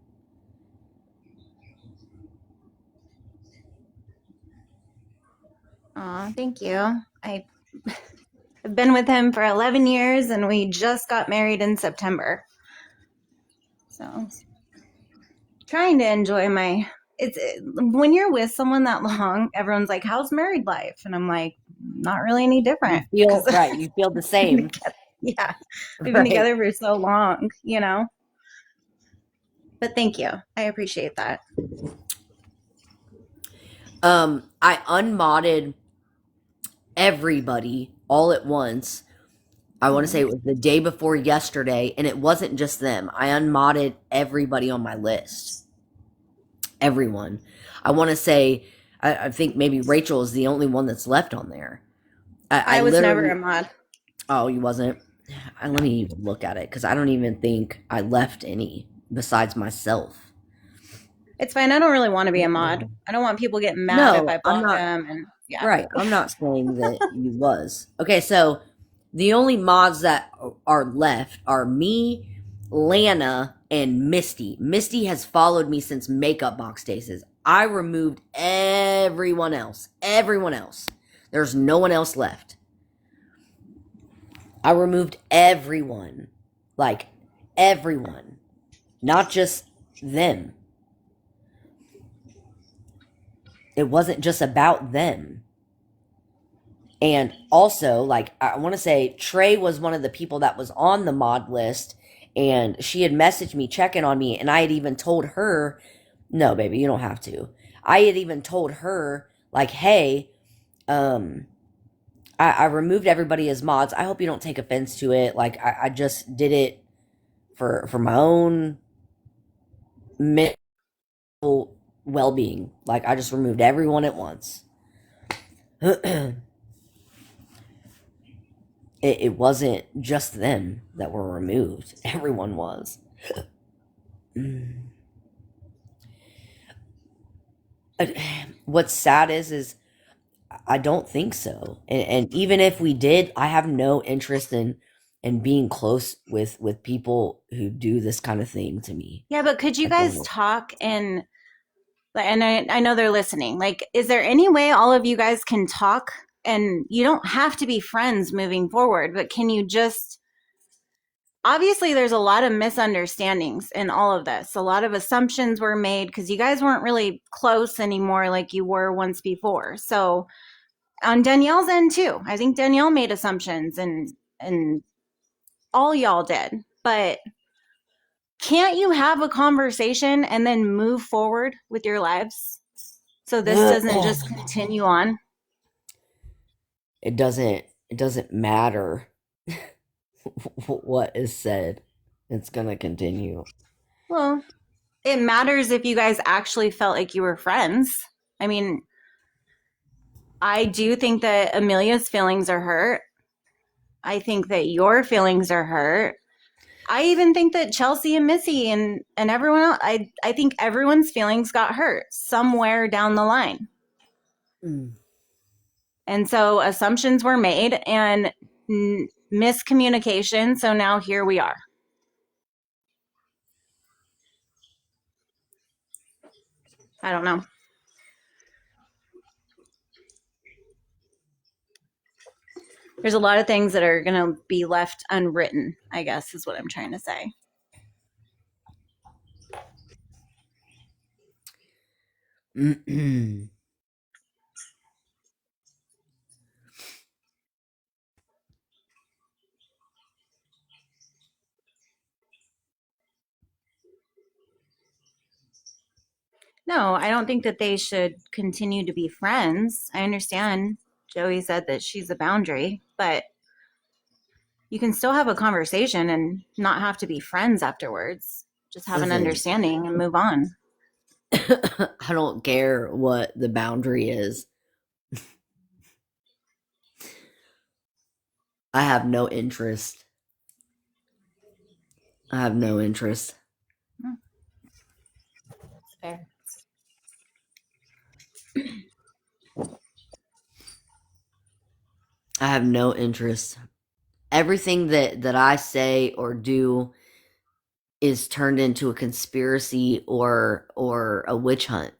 Aw, thank you. I've been with him for 11 years and we just got married in September. So, trying to enjoy it's when you're with someone that long, everyone's like, "How's married life?" And I'm like, "Not really any You different." feel Because right. You feel the same, yeah, we've been right? together for so long, you know. But thank you. I appreciate that. I unmodded everybody all at once. I want to say it was the day before yesterday, and it wasn't just them. I unmodded everybody on my list. Everyone. I want to say, I think maybe Rachel is the only one that's left on there. I I was never a literally. mod. Oh, you wasn't? Let me even look at it because I don't even think I left any besides myself. It's fine. I don't really want to be a mod. I don't want people getting mad if No, I I'm block not. them. And yeah, Right. I'm not saying that you was. Okay, so The only mods that are left are me, Lana, and Misty. Misty has followed me since Makeup Box Days. I removed everyone else. Everyone else. There's no one else left. I removed everyone. Like, everyone. Not just them. It wasn't just about them. And also, like, I want to say Trey was one of the people that was on the mod list, and she had messaged me checking on me, and I had even told her, no, baby, you don't have to. I had even told her, like, hey, um, I removed everybody as mods. I hope you don't take offense to it. Like, I just did it for my own mental well being. Like, I just removed everyone at once. It wasn't just them that were removed. Everyone was. What's sad is I don't think so. And even if we did, I have no interest in being close with people who do this kind of thing to me. Yeah, but could you I guys don't. talk and I know they're listening. Like, is there any way all of you guys can talk? And you don't have to be friends moving forward, but can you just obviously there's a lot of misunderstandings in all of this. A lot of assumptions were made because you guys weren't really close anymore like you were once before. So on Danielle's end too, I think Danielle made assumptions and all y'all did. But can't you have a conversation and then move forward with your lives so this doesn't just continue on? It doesn't matter what is said. It's gonna continue. Well, it matters if you guys actually felt like you were friends. I mean, I do think that Amelia's feelings are hurt. I think that your feelings are hurt. I even think that Chelsea and Missy and everyone else, I think everyone's feelings got hurt somewhere down the line. Mm. And so assumptions were made and miscommunication. So now here we are. I don't know. There's a lot of things that are going to be left unwritten, I guess, is what I'm trying to say. No, I don't think that they should continue to be friends. I understand Joey said that she's a boundary, but you can still have a conversation and not have to be friends afterwards. Just have an Listen, understanding and move on. I don't care what the boundary is. I have no interest. I have no interest. Fair. I have no interest. Everything that I say or do is turned into a conspiracy or a witch hunt.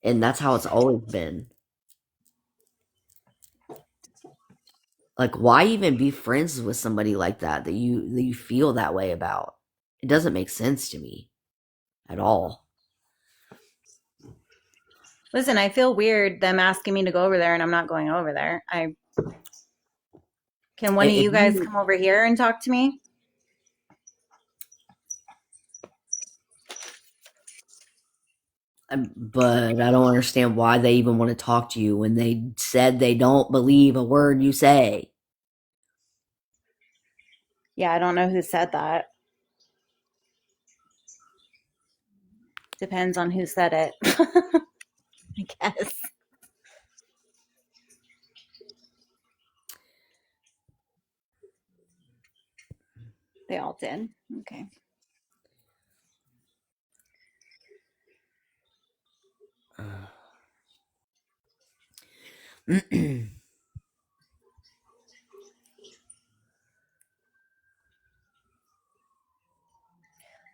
And that's how it's always been. Like, why even be friends with somebody like that you feel that way about? It doesn't make sense to me at all. Listen, I feel weird them asking me to go over there and I'm not going over there. I can one of If you guys you come over here and talk to me? but I don't understand why they even want to talk to you when they said they don't believe a word you say. Yeah, I don't know who said that. Depends on who said it, I guess. They all did. Okay.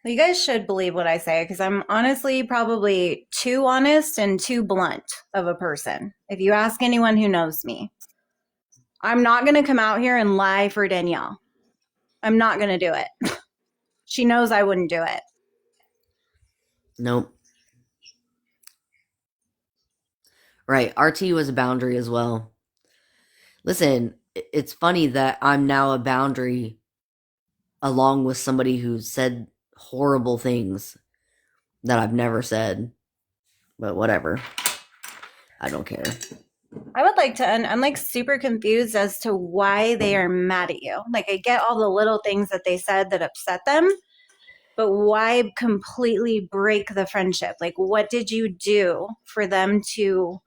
You guys should believe what I say because I'm honestly probably too honest and too blunt of a person. If you ask anyone who knows me, I'm not going to come out here and lie for Danielle. I'm not going to do it. She knows I wouldn't do it. Nope. Right. RT was a boundary as well. Listen, it's funny that I'm now a boundary along with somebody who said horrible things that I've never said. But whatever. I don't care. I would like to, I'm like super confused as to why they are mad at you. Like, I get all the little things that they said that upset them, but why completely break the friendship? Like, what did you do for them to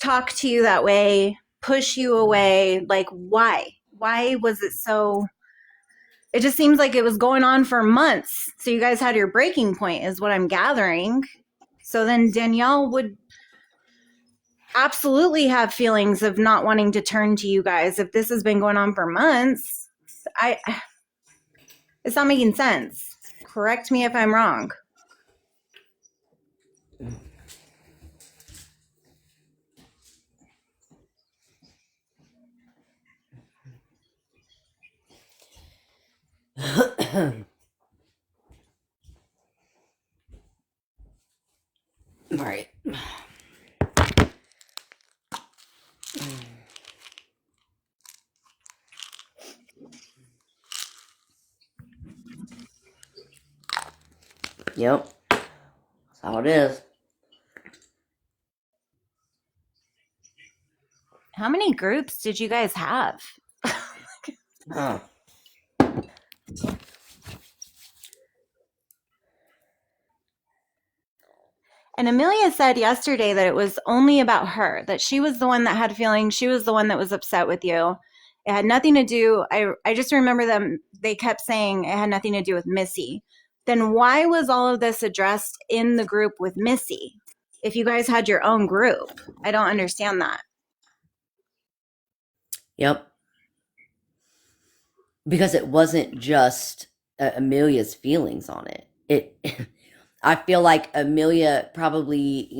talk to you that way, push you away? Like, why? Why was it so? It just seems like it was going on for months. So, you guys had your breaking point, is what I'm gathering. So, then Danielle would absolutely have feelings of not wanting to turn to you guys if this has been going on for months. It's not making sense. Correct me if I'm wrong. Right. Yep. That's how it is. How many groups did you guys have? Huh. And Amelia said yesterday that it was only about her, that she was the one that had feelings. She was the one that was upset with you. It had nothing to do, I just remember them, they kept saying it had nothing to do with Missy. Then why was all of this addressed in the group with Missy? If you guys had your own group, I don't understand that. Yep. Because it wasn't just Amelia's feelings on it. I feel like Amelia probably,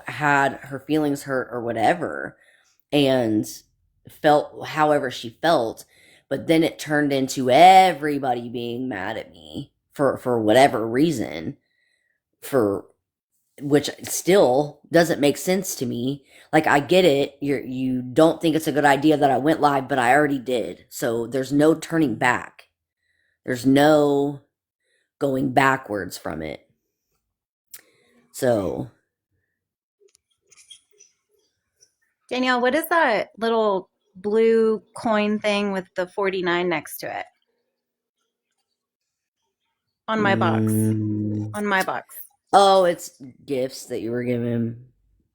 had her feelings hurt or whatever and felt however she felt, but then it turned into everybody being mad at me for whatever reason, for which still doesn't make sense to me. Like, I get it. You don't think it's a good idea that I went live, but I already did. So there's no turning back. There's no going backwards from it. So, Danielle, what is that little blue coin thing with the 49 next to it? On my box. mm, On my box. oh, it's gifts that you were given.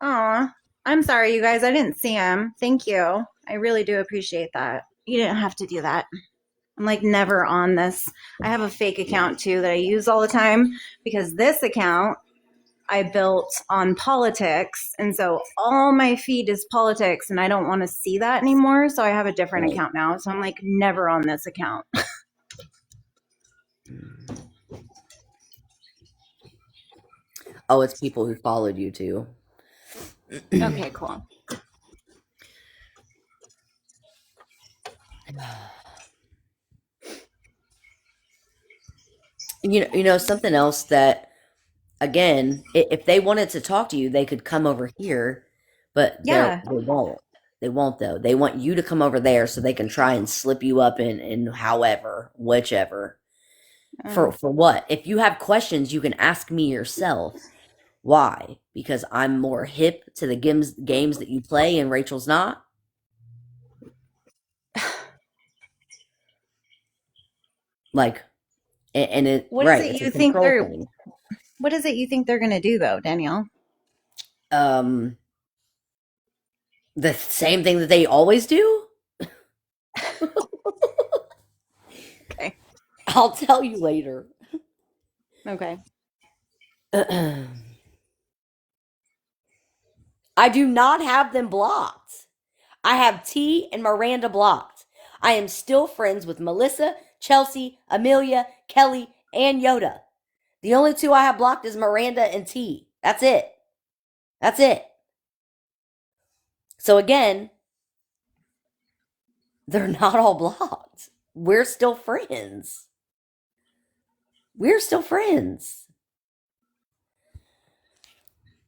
Aw, I'm sorry, you guys. I didn't see him. Thank you. I really do appreciate that. You didn't have to do that. I'm like never on this. I have a fake account too that I use all the time because this account I built on politics. And so all my feed is politics and I don't want to see that anymore. So I have a different Right. account now. So I'm like never on this account. Oh, it's people who followed you too. Okay, cool. Something else that, again, if they wanted to talk to you, they could come over here, but Yeah. they won't. They won't though. They want you to come over there so they can try and slip you up in however, whichever. For what? If you have questions, you can ask me yourself. Why? Because I'm more hip to the games that you play and Rachel's not? Like, and it, What is right, it it's a you think control they're thing. what is it you think they're gonna do though, Danielle? Um, the same thing that they always do? Okay. I'll tell you later. Okay. I do not have them blocked. I have T and Miranda blocked. I am still friends with Melissa, Chelsea, Amelia, Kelly, and Yoda. The only two I have blocked is Miranda and T. That's it. That's it. So again, they're not all blocked. We're still friends. We're still friends.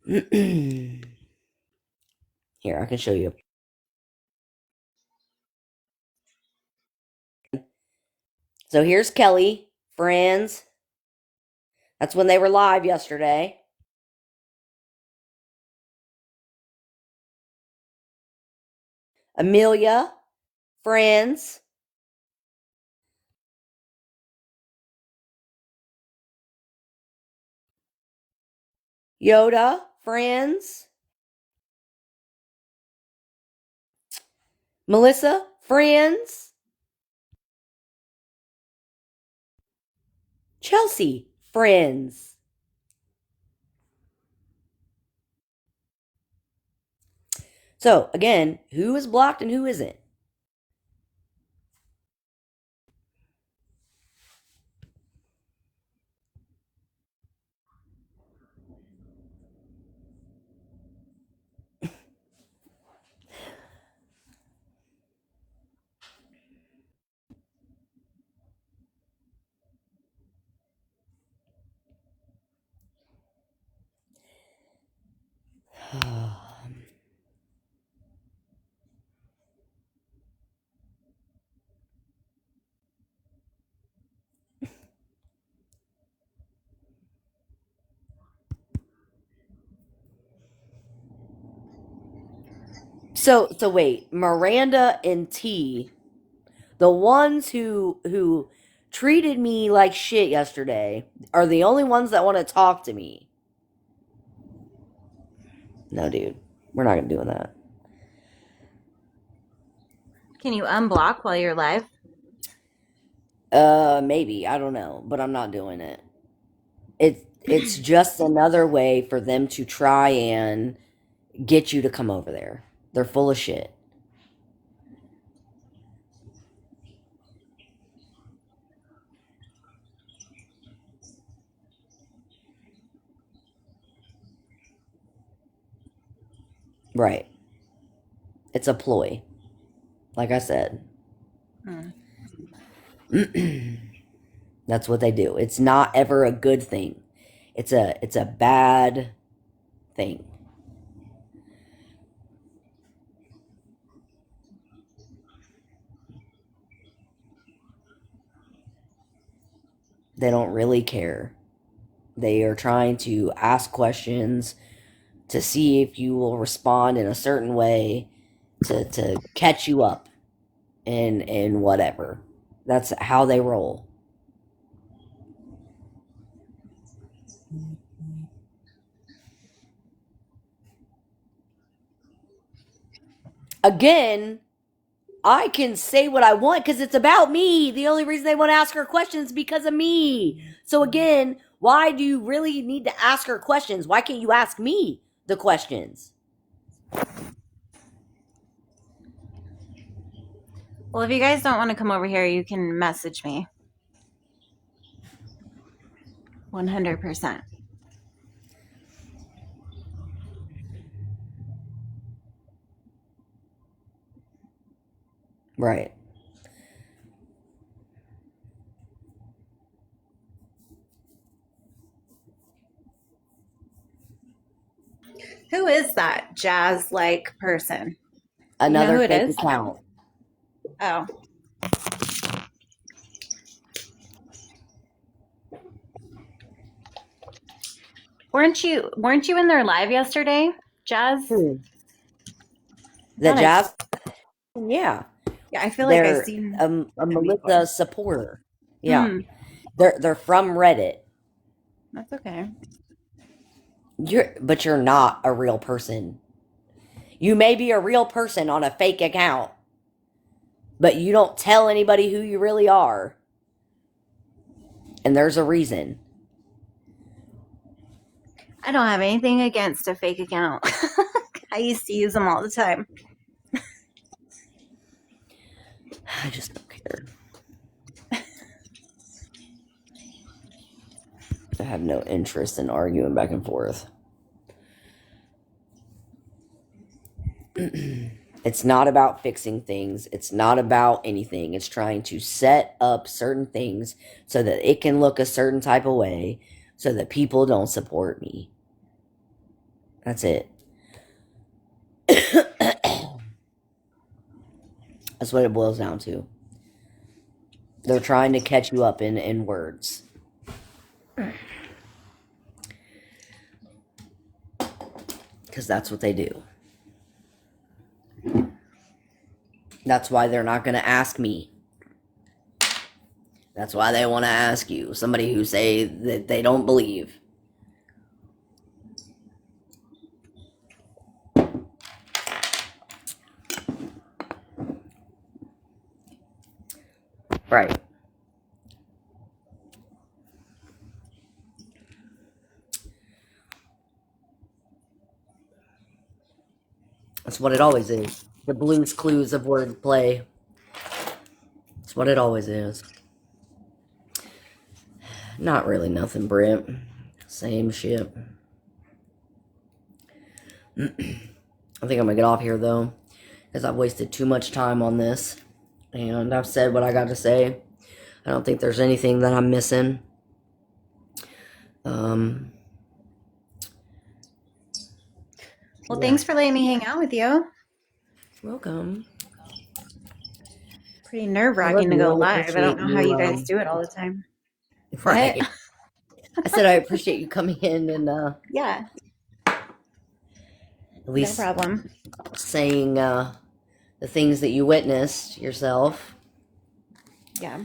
Here, I can show you. So here's Kelly, friends. That's when they were live yesterday. Amelia, friends. Yoda, friends. Melissa, friends. Chelsea, friends. So again, who is blocked and who isn't? So wait, Miranda and T, the ones who treated me like shit yesterday, are the only ones that want to talk to me. No, dude, we're not gonna do that. Can you unblock while you're live? Maybe I don't know, but I'm not doing it. It's just another way for them to try and get you to come over there. They're full of shit. Right. It's a ploy. Like I said. That's what they do. It's not ever a good thing. It's a bad thing. They don't really care. They are trying to ask questions to see if you will respond in a certain way to catch you up and whatever. That's how they roll. Again, I can say what I want because it's about me. The only reason they want to ask her questions is because of me. So again, why do you really need to ask her questions? Why can't you ask me the questions? Well, if you guys don't want to come over here, you can message me. 100%. Right. Who is that jazz-like person? You know Another who it fake is? account. Oh. Weren't you in their live yesterday, Jazz? The Thought I, jazz. Yeah. yeah, I feel like I They're seen a them before. Melissa supporter. Yeah. Hmm. They're from Reddit. That's okay. But you're not a real person. You may be a real person on a fake account, but you don't tell anybody who you really are. And there's a reason. I don't have anything against a fake account. I used to use them all the time. I just don't care. have no interest in arguing back and forth. It's not about fixing things. It's not about anything. It's trying to set up certain things so that it can look a certain type of way so that people don't support me. That's it. That's what it boils down to. They're trying to catch you up in words. Because that's what they do. That's why they're not going to ask me. That's why they want to ask you. Somebody who say that they don't believe. Right. That's what it always is. The Blue's Clues of wordplay. That's what it always is. Not really nothing, Brent. Same shit. I think I'm gonna get off here though, because I've wasted too much time on this, and I've said what I got to say. I don't think there's anything that I'm missing. Well, thanks for letting me hang out with you. Welcome. Pretty nerve-wracking to go live. I don't know how you guys do it all the time. Right. I said I appreciate you coming in and yeah, at least no problem. saying the things that you witnessed yourself. Yeah.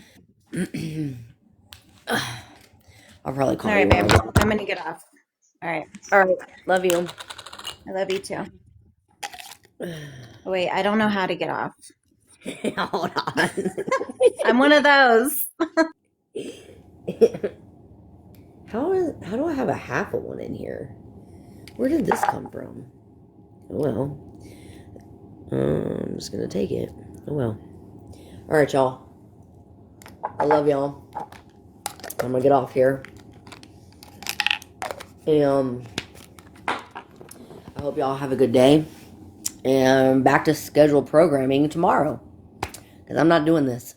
I'll probably call All right, you. babe. I'm gonna get off. All right. All right. Love you. I love you too. Wait, I don't know how to get off. Hold on. I'm one of those. How do I have a half of one in here? Where did this come from? Oh well. I'm just gonna take it. Oh well. Alright, y'all. I love y'all. I'm gonna get off here. And I hope y'all have a good day. And back to scheduled programming tomorrow. Because I'm not doing this.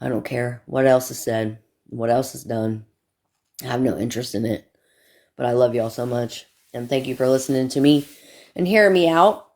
I don't care what else is said, what else is done. I have no interest in it. But I love y'all so much. And thank you for listening to me and hearing me out.